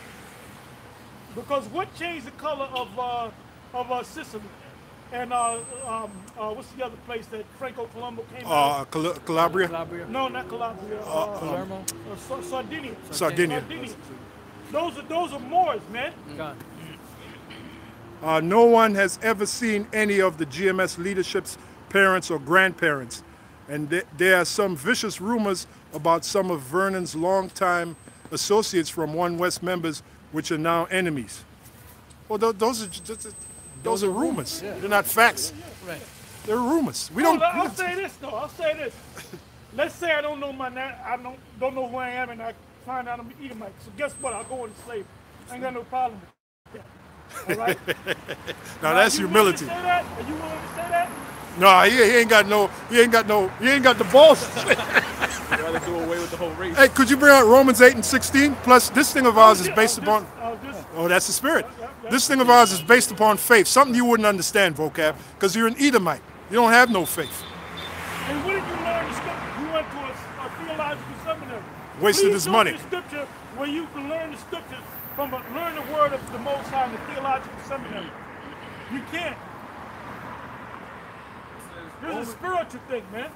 Because what changed the color of Sicily? And what's the other place that Franco Colombo came out? Calabria, Calabria. No, not Calabria. Palermo. Sardinia. Sardinia. Those are Moors, man. God. No one has ever seen any of the GMS leadership's parents or grandparents. And there are some vicious rumors about some of Vernon's longtime associates from One West members, which are now enemies. Well, those are rumors. Yeah. They're not facts. Right. They're rumors. We Well, don't. I'll say this though. I'll say this. Let's say I don't know don't know who I am, and I find out I'm an Edomite. So guess what? I'll go into slavery. I ain't got no problem with that. All right. Now that's you humility. Willing to say that? Are you willing to say that? No, he ain't got the balls. I'd rather do away with the whole race. Hey, could you bring out Romans 8:16? Plus, this thing of ours is based upon. Oh, that's the spirit. This thing of ours is based upon faith. Something you wouldn't understand, vocab, because you're an Edomite. You don't have no faith. And what did you learn in scripture? You went to a theological seminary. Wasted Please his show money. me the scripture where you can learn the scriptures learn the word of the Most High in the theological seminary. You can't. This is a spiritual thing, man.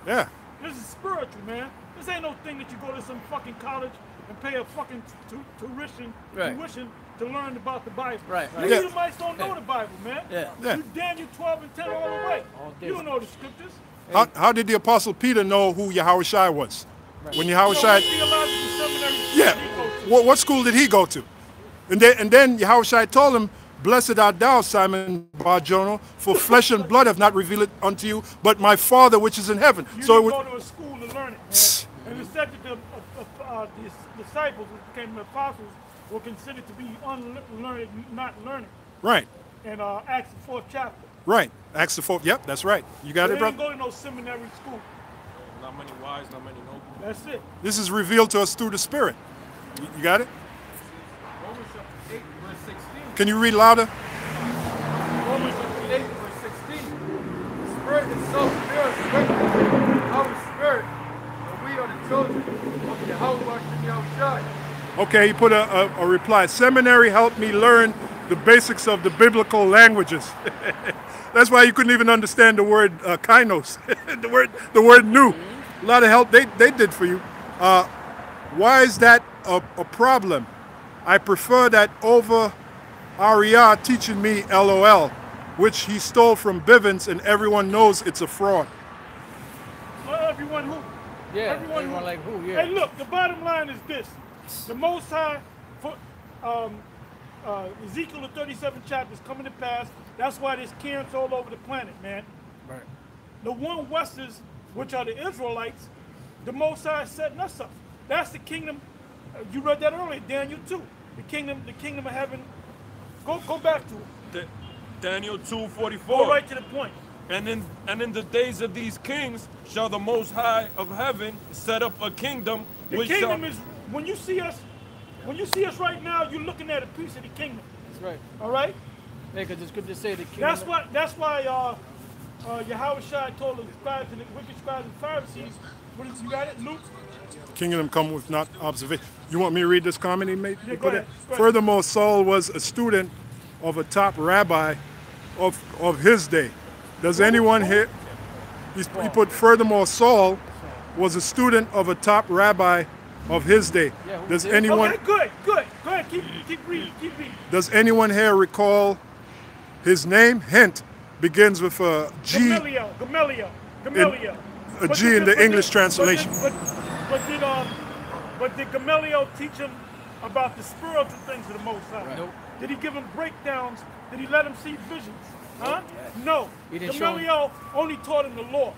Yeah. This is spiritual, man. This ain't no thing that you go to some fucking college and pay a fucking tuition to learn about the Bible. Right, right. You Yeah. Edomites don't know the Bible, man. Yeah. Yeah. You Daniel 12 and 10 all the way. All day. You don't know the scriptures. How did the Apostle Peter know who Yahushua was? When So what Yahushua, theological seminary yeah, did he go to? what school did he go to? And then Yahushua told him, "Blessed art thou, Simon Bar-Jonah, for flesh and blood have not revealed it unto you, but my Father which is in heaven." You So it didn't would, go to a school to learn it, man. And it said that the disciples who became the apostles were considered to be unlearned, not learning. right, In Acts the 4th chapter. right. Acts the 4th. Yep, that's right. You got They it, didn't brother. go to no seminary school. Not many wise, not many noble. That's it. This is revealed to us through the Spirit. You got it? Romans chapter 8, verse 16. Can you read louder? Romans chapter 8, verse 16. The Spirit itself bears witness with our spirit that we are the children of Yahweh Yahushua. Okay, he put a reply. Seminary helped me learn the basics of the biblical languages. That's why you couldn't even understand the word kainos, the word new. A lot of help they did for you. Why is that a problem? I prefer that over Aria teaching me LOL, which he stole from Bivens, and everyone knows it's a fraud. Well, everyone who. Yeah, Everyone everyone who. like who? Yeah. Hey, look, the bottom line is this. The Most High, for, Ezekiel the 37th chapter is coming to pass. That's why there's camps all over the planet, man. Right. The one Westers, which are the Israelites, the Most High is setting us up. That's the kingdom. You read that earlier, Daniel 2. The kingdom of heaven. Go back to it. Daniel 2:44. Go right to the point. And in the days of these kings shall the Most High of heaven set up a kingdom The which kingdom shall, is when you see us right now, you're looking at a piece of the kingdom. That's right. All right. Yeah, because the scriptures say the king. That's why Yahushua told the scribes and the wicked scribes and Pharisees. What is you got it, Luke? Kingdom come with not observation. You want me to read this comment he made? Yeah, He go put ahead, it. go ahead. Furthermore, Saul was a student of a top rabbi of his day. Does anyone here? He put furthermore, Saul was a student of a top rabbi of his day. Yeah, who Does did? anyone? Okay, good. Go ahead, keep reading. Does anyone here recall his name? Hint begins with a G. Gamaliel. A G in the English translation. But did Gamaliel teach him about the spiritual things of the Most High? Right. Nope. Did he give him breakdowns? Did he let him see visions? Huh? No. He didn't show him. Gamaliel only taught him the law.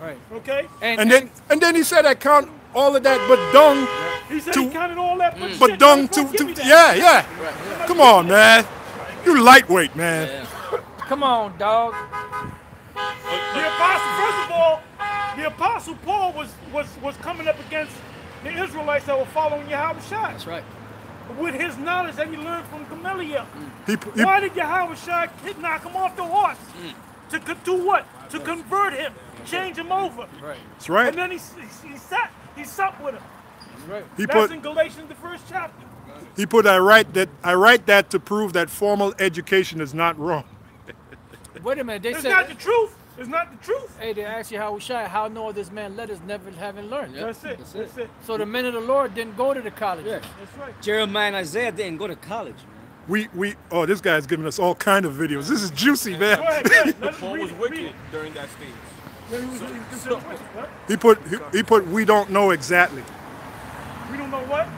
Right. Okay? And then he said, "I count all of that, but dung He said to- he counted all that, but shit, dung man, to give me that. yeah. Come on, man. You lightweight, man. Come on, dog. The apostle, first of all, the apostle Paul was coming up against the Israelites that were following Yahushua. That's right. With his knowledge that he learned from Gamaliel. He Why did Yahushua knock him off the horse? To do what? To convert him, change him over. Right. That's right. And then he supped with him. That's right. He That's put in Galatians, the 1st chapter. I write that to prove that formal education is not wrong. Wait a minute. They It's said. not the truth. It's not the truth. Hey, they asked you how know this man letters never having learned. Yeah. That's it. That's it. So the men of the Lord didn't go to the college. Yeah. That's right. Jeremiah and Isaiah didn't go to college, man. Oh, this guy's giving us all kind of videos. This is juicy, Go man. ahead, go ahead. Let's Paul read was it, wicked read it. during that stage. Yeah, he was considered wicked, right? He put we don't know exactly. We don't know what?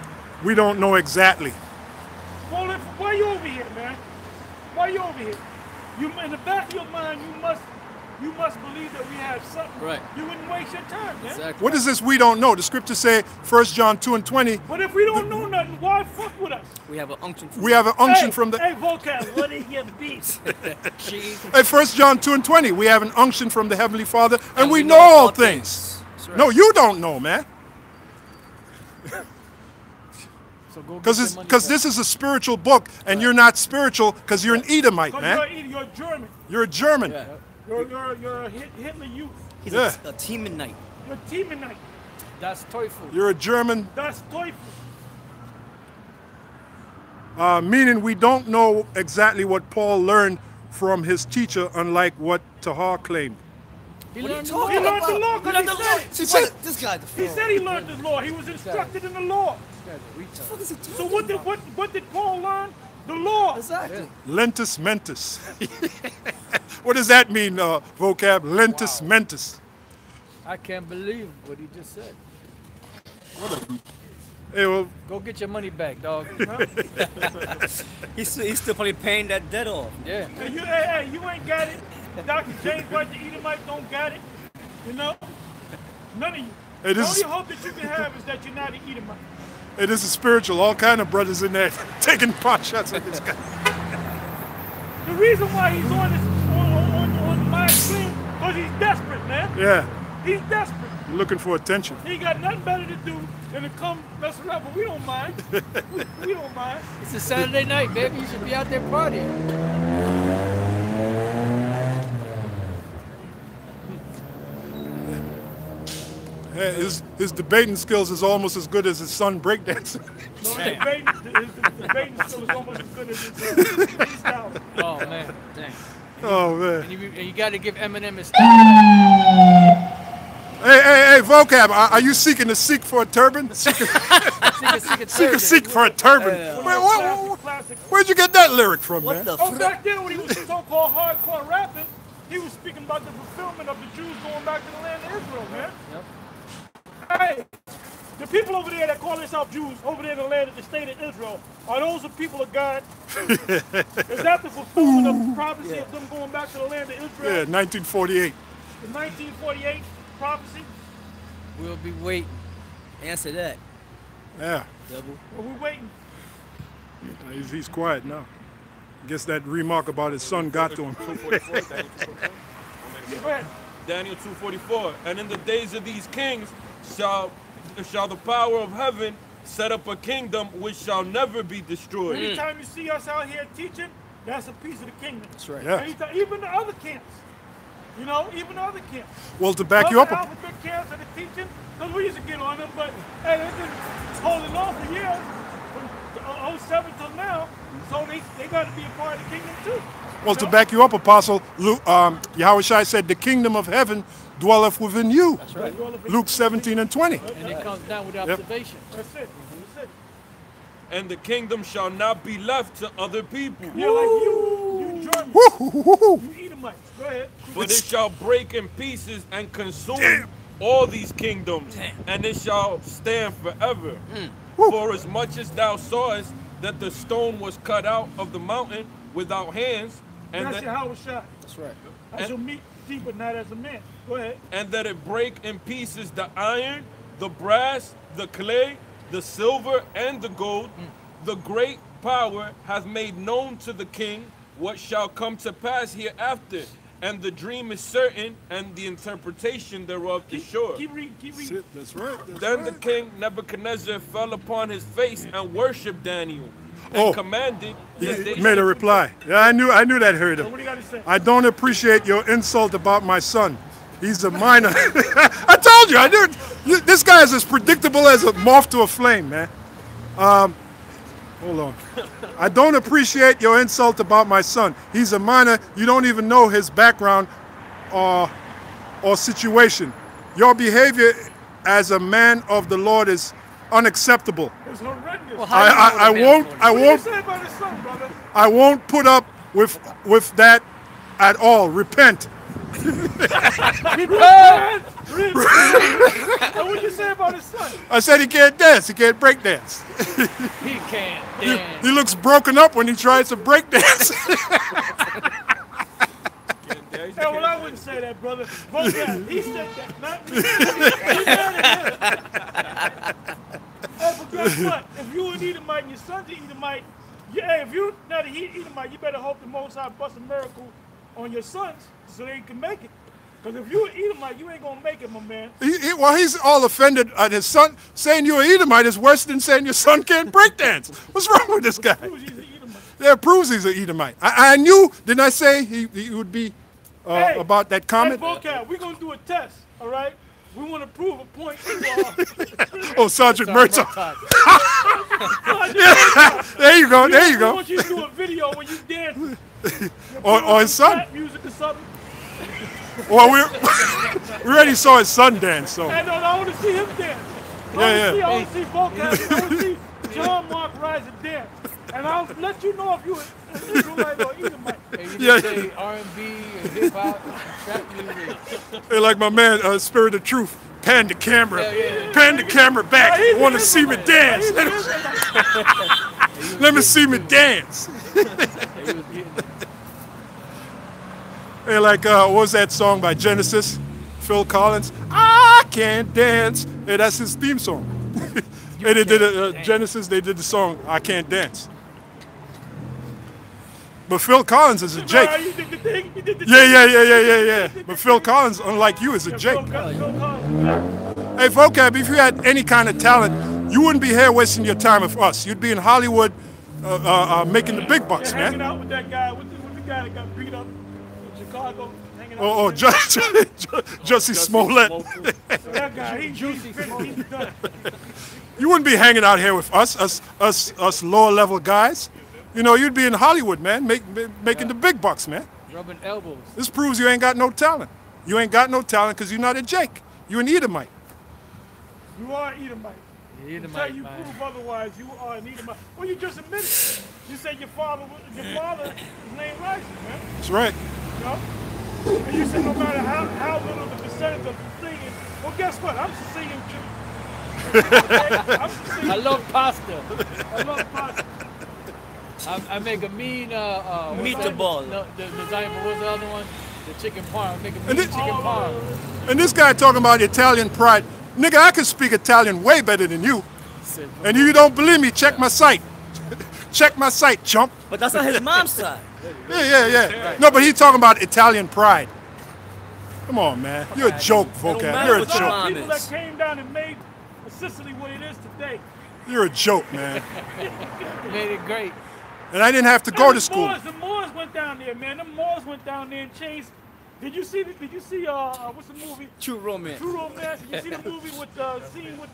We don't know exactly. Well, why you over here, man? Why you over here? You in the back of your mind, you must believe that we have something. Right. You wouldn't waste your time, man. Exactly. What is this we don't know? The scriptures say 1 John 2:20. But if we don't know nothing, why fuck with us? We have an unction from We have an unction Hey, from the Hey, vocab, what is your beef? Hey, 1 John 2:20. We have an unction from the Heavenly Father, and we know all things. That's right. No, you don't know, man. So go get Because your money because back. this is a spiritual book, and you're not spiritual because you're an Edomite, Because man. you're German. You're a German. Yeah. You're a Hitler youth. He's Yeah. a teaming knight. You're Teamanite. That's Teufel. You're a German, Das Teufel. meaning we don't know exactly what Paul learned from his teacher, unlike what Tahar claimed. He What are you learned the talking law. He learned the law He because learned he the said law. it. He said- This guy, He said he learned the law. He was instructed in the law. what is he talking So what did Paul learn? The law. Exactly. Lentus mentis. What does that mean, vocab? Lentus mentis. I can't believe what he just said. Hey, well, Go get your money back, dog. He's still probably paying that debt off. Yeah. Hey, you ain't got it. Dr. James White, the Edomite, don't got it. You know? None of you. Hey, The this only is- hope that you can have is that you're not an Edomite. hey, this is spiritual. All kind of brothers in there taking pot shots at this guy. The reason why he's on this on my screen, because he's desperate, man. Yeah, He's desperate. looking for attention. He got nothing better to do than to come mess around, but we don't mind. we don't mind. It's a Saturday night, baby. You should be out there partying. Hey, his debating skills is almost as good as his son breakdancing. No, his debating skill is almost as good as his freestyle. Oh, man. Dang. Oh man. And you got to give Eminem his style. Hey, vocab. Are you seeking to seek for a turban? Seek for a turban. Classic. Where'd you get that lyric from, What man? the Oh, fuck? back then when he was so-called hardcore rapping, he was speaking about the fulfillment of the Jews going back to the land of Israel, man. Yep. Hey, the people over there that call themselves Jews, over there in the land of the state of Israel, are those the people of God? Is that the fulfillment of the prophecy of them going back to the land of Israel? Yeah, 1948. The 1948 prophecy? We'll be waiting. Answer that. Yeah, Double. Well, we're waiting. he's quiet now. I guess that remark about his son got to him. 244, Daniel 244. Go ahead. Daniel 2:44. And in the days of these kings shall the power of heaven set up a kingdom which shall never be destroyed. Anytime you see us out here teaching, that's a piece of the kingdom. That's right. Yeah. Anytime, even the other camps. You know, even the other camps. Well, to back you up, Alphabet camps that are teaching, because we used to get on them, but hey, they've been holding on for years, from 07 till now, so they got to be a part of the kingdom too. well, to back you up, Apostle, Yahweh Shai said, "The kingdom of heaven dwelleth within you." That's right. Luke 17 and 20. And it comes down with observation. That's it. That's it. And the kingdom shall not be left to other people, Yeah, like you Germans, you Edomites. Go ahead. but it shall break in pieces and consume all these kingdoms, and it shall stand forever. For as much as thou sawest that the stone was cut out of the mountain without hands, and That's that, your Howard shot. That's right. As your meat deep, but not as a man. Go ahead. and that it break in pieces the iron, the brass, the clay, the silver, and the gold. The great power hath made known to the king what shall come to pass hereafter. And the dream is certain, and the interpretation thereof is sure. Keep reading. Keep reading. That's right. That's Then the right. king Nebuchadnezzar fell upon his face and worshipped Daniel, and Oh. commanded that they He made a reply. Yeah, I knew that hurt So him. what do you got to say? I don't appreciate your insult about my son. He's a minor. I told you, I knew it. This guy is as predictable as a moth to a flame, man. Hold on. I don't appreciate your insult about my son. He's a minor. You don't even know his background or situation. Your behavior as a man of the Lord is unacceptable. It's horrendous. Well, how do you know I what a man won't. is? I What do you won't. say about his son, brother? I won't put up with that at all. Repent. Repent! And what you say about his son? I said he can't dance. He can't break dance. He can't dance. He looks broken up when he tries to break dance. Hey, well, I wouldn't say that, brother. Both guys. He said that, not me. He mad at him. Hey, but guess what? If you an Edomite and your son's an Edomite, yeah, if you're not an Edomite, you better hope the Most High bust a miracle on your sons so they can make it. Because if you're an Edomite, you ain't going to make it, my man. Well, he's all offended at his son. Saying you're an Edomite is worse than saying your son can't break dance. What's wrong with this guy? Proves he's an Edomite. Yeah, it proves he's an Edomite. I knew, didn't I say he would be Hey, about that comment? Hey, vocab, we're going to do a test, all right? We want to prove a point. Oh, Sergeant Murtaugh. Yeah. There you go. There you I go. want you to do a video when you dance. Or his son. Rap music or something. Well, we already saw his son dance, so. Hey, no, I want to see him dance. Yeah. I want to see vocab. I want to see John Mark Rise and dance. And I'll let you know if you an Israelite or Edomite. Hey, you Yeah. just say R&B and hip hop and trap music. Hey, like my man, Spirit of Truth, pan the camera, Yeah. pan the camera back. He's Want to an see me Israelite. dance? He's an Israelite. Let me see me dance. He was getting Hey, like what was that song by Genesis? Phil Collins. I can't dance. Hey, that's his theme song. Hey, they did Genesis. They did the song I Can't Dance. But Phil Collins is a Jake. You did the thing. You did the Yeah. But Phil Collins, unlike you, is a Jake. Phil Collins. Hey, Vocab, if you had any kind of talent, you wouldn't be here wasting your time with us. You'd be in Hollywood making the big bucks, You're hanging man. out with that guy, with the guy that got beat up in Chicago. Hanging out Oh, with him. Jussie Smollett. That guy, he's done. You wouldn't be hanging out here with us lower level guys. You know, you'd be in Hollywood, man, making the big bucks, man. rubbing elbows. This proves you ain't got no talent. You ain't got no talent because you're not a Jake. You're an Edomite. You are an Edomite. Edomite, Until you man. prove otherwise, you are an Edomite. Well, you just admitted it. You said your father is named Rising, man. That's right. You know? And you said no matter how little the percentage of Sicilian, well, guess what? I'm Sicilian too. Okay? I'm Sicilian. I love pasta. I love pasta. I make a mean what's that? Meatball. No, the lasagna, but what's the other one? The chicken parm. I make a mean And it- chicken parm. And this guy talking about Italian pride. Nigga, I can speak Italian way better than you. And if you don't believe me, check my site. Check my site, chump. But that's not his mom's side. Yeah. No, but he's talking about Italian pride. Come on, man. You're a joke, vocab. matter You're a what your joke. mom People that is. came down and made Sicily what it is today. You're a joke, man. Made it great. And I didn't have to go to school. The Moors went down there, man. The Moors went down there and changed. Did you see what's the movie? True romance. True Romance. Did you see the movie with the scene with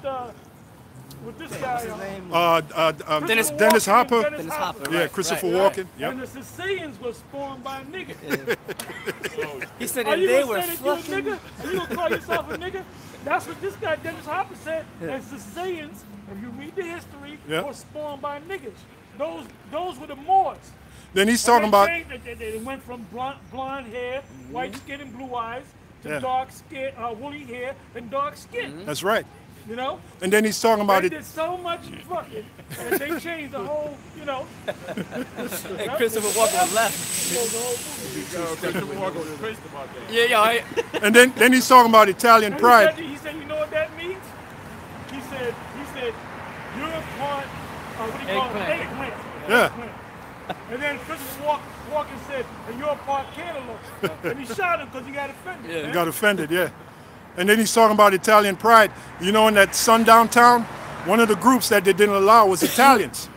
this guy? What's his name? Christopher Dennis Walken Hopper. and Dennis Hopper. Yeah, Right, Christopher Right. Walken. And Yep. the Sicilians were spawned by niggas. He said Are that you they gonna were say that you a fucking. nigga? Are you gonna call yourself a nigga? That's what this guy Dennis Hopper said. And Sicilians, if you read the history, Yeah. were spawned by niggas. Those were the Moors. Then he's talking about. They went from blonde hair, white skin, and blue eyes to Yeah. dark skin, woolly hair, and dark skin. That's right. You know, And then he's talking about they it. did so much fucking, and they changed the whole. You know, And Christopher Walken was left. Christopher Walken was pissed about that. Yeah. And then he's talking about Italian And pride. He said, you know what that means? He said, you're a part. What do you call it? Eggplant. Eggplant. Yeah. Eggplant. And then Christopher Walken said, and you're a part cantaloupe. And he shot him because he got offended. Yeah. man. Got offended, yeah. And then he's talking about Italian pride. You know, in that sundown town, one of the groups that they didn't allow was Italians.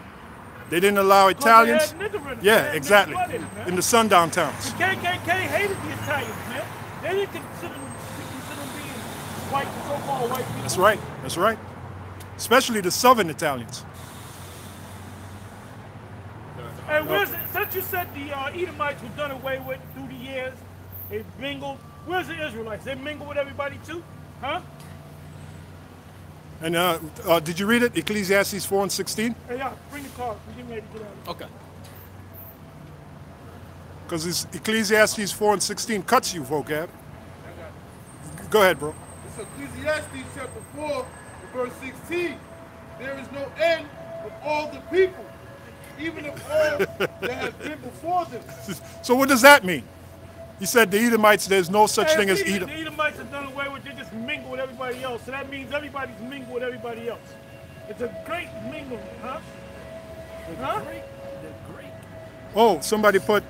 They didn't allow 'Cause they had Italians. nigger in it. They Yeah, had exactly. nigger blood in it, man. In the sundown towns. KKK hated the Italians, man. They didn't consider them being white, so-called white people. That's right. That's right. Especially the southern Italians. And since you said the Edomites were done away with through the years, they mingled. Where's the Israelites? They mingle with everybody too? Huh? And did you read it? Ecclesiastes 4:16? Hey, yeah, bring the car. We're getting ready to get out of here. Okay. Because Ecclesiastes 4:16 cuts you, vocab. Go ahead, bro. It's Ecclesiastes chapter 4, verse 16. There is no end of all the people, even of all that have been before them. So what does that mean? He said the Edomites, there's no such thing as The Edom. Edomites are done away with. They just mingle with everybody else. So that means everybody's mingled with everybody else. It's a great mingling, huh? Huh? Oh, somebody put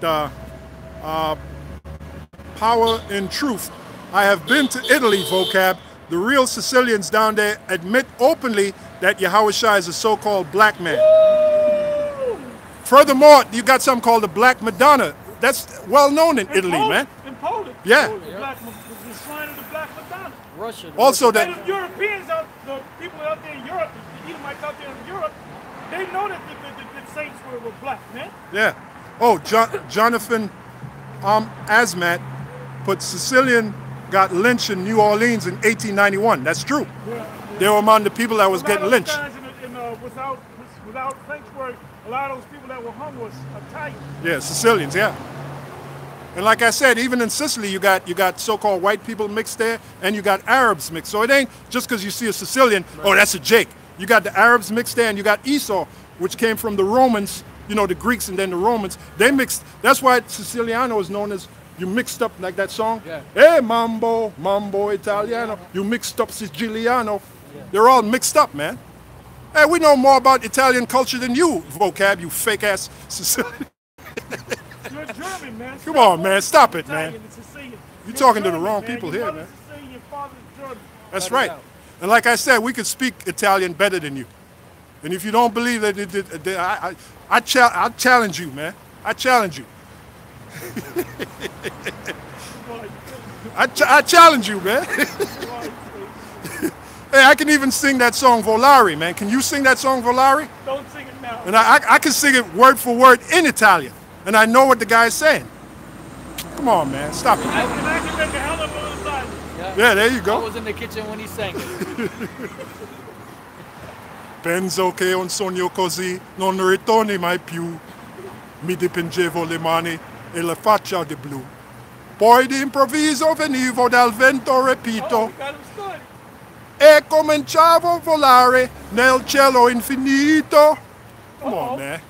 power in truth. I have been to Italy, vocab. The real Sicilians down there admit openly that Yahushua is a so-called black man. Furthermore, you got something called the Black Madonna. That's well known in Italy, Poland, man. In Poland. Yeah. The shrine of the Black Madonna. Russia. Also And that, the Europeans the people out there in Europe, the Edomites out there in Europe, they know that the saints were black, man. yeah. Oh, Jonathan Asmat put Sicilian got lynched in New Orleans in 1891. That's true. They were among the people that was getting lynched. Without sanctuary A lot of those people that were hung was Italian. Yeah, Sicilians, yeah. And like I said, even in Sicily, you got so-called white people mixed there, and you got Arabs mixed. So it ain't just because you see a Sicilian, oh, that's a Jake. You got the Arabs mixed there, and you got Esau, which came from the Romans, you know, the Greeks and then the Romans. They mixed. That's why Siciliano is known as, you mixed up, like that song. Yeah. Hey, mambo, mambo Italiano. You mixed up Siciliano. Yeah. They're all mixed up, man. Hey, we know more about Italian culture than you, vocab, you fake-ass Sicilian. You're German, man. Come on, man. Stop it, man. Italian, Sicilian. You're talking to the German, wrong man. people Your here, mother's man. Sicilian, your father's German. That's Cut it right. out. And like I said, we could speak Italian better than you. And if you don't believe that, I challenge you, man. I challenge you. I challenge you, man. Hey, I can even sing that song Volare, man. Can you sing that song Volare? Don't sing it now. And I can sing it word for word in Italian. And I know what the guy is saying. Come on, man. Stop it. And I can make a hell of a lasagna. Yeah, there you I go. was in the kitchen when he sang it. Penso che un sogno così non ritorni mai più. Mi dipingevo le mani e la faccia di blu. Poi d'improvviso venivo dal vento repito Oh, got him started. e cominciavo a volare nel cielo infinito. Come on, man.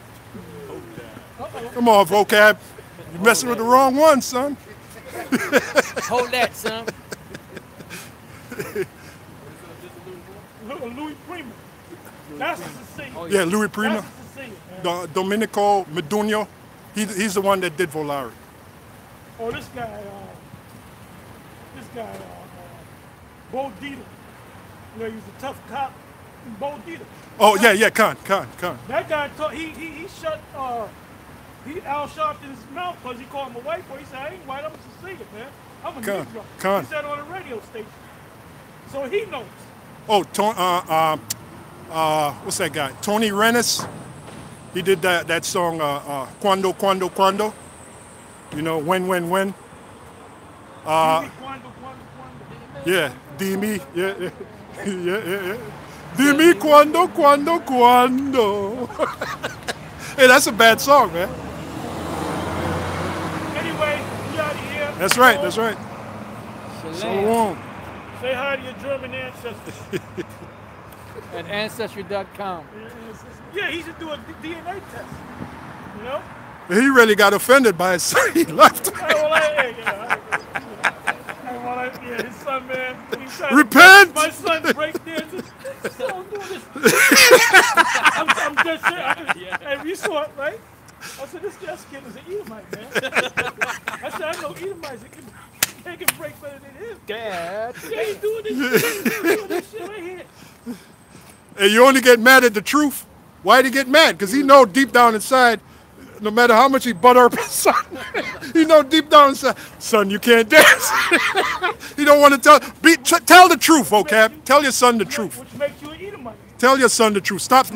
Come on, vocab. You're messing with the wrong one, son. Hold that, son. Louis Prima. That's the Sicilian. Oh, Yeah, Louis Prima. That's the Sicilian, man. Domenico Medugno. He's the one that did Volare. Oh, this guy, Bo Dieter. You know, he was a tough cop. Bo Dieter. Oh, yeah, Khan. That guy, he shut, Al Sharpton's mouth because he called him a white boy. He said, I ain't white, I'm a Sicilian, man. I'm a Negro. Khan. He said on a radio station. So he knows. Oh, what's that guy? Tony Rennes. He did that song, Cuando, Cuando, Cuando. You know, when. Quando. Yeah, Dimi. Yeah. Dimi cuando. Hey, that's a bad song, man. Anyway, we out of here. That's right. Shalom. Say hi to your German ancestors. At Ancestry.com. Yeah, he should do a DNA test. You know? He really got offended by his son. He left. His son, man. Repent! My son break dances. Don't do this. I'm just saying. Hey, we saw it, right? I said, this kid is an Edomite, man. I said, I know Edomites. They can break better than him. Dad. Yeah, he's doing this shit right here. And you only get mad at the truth. Why'd he get mad? Because he know deep down inside, no matter how much he butter up his son, he know deep down inside, son, you can't dance. He don't want to tell the truth, vocab. Tell your son the truth. Which makes you an Edomite. Tell your son the truth. Stop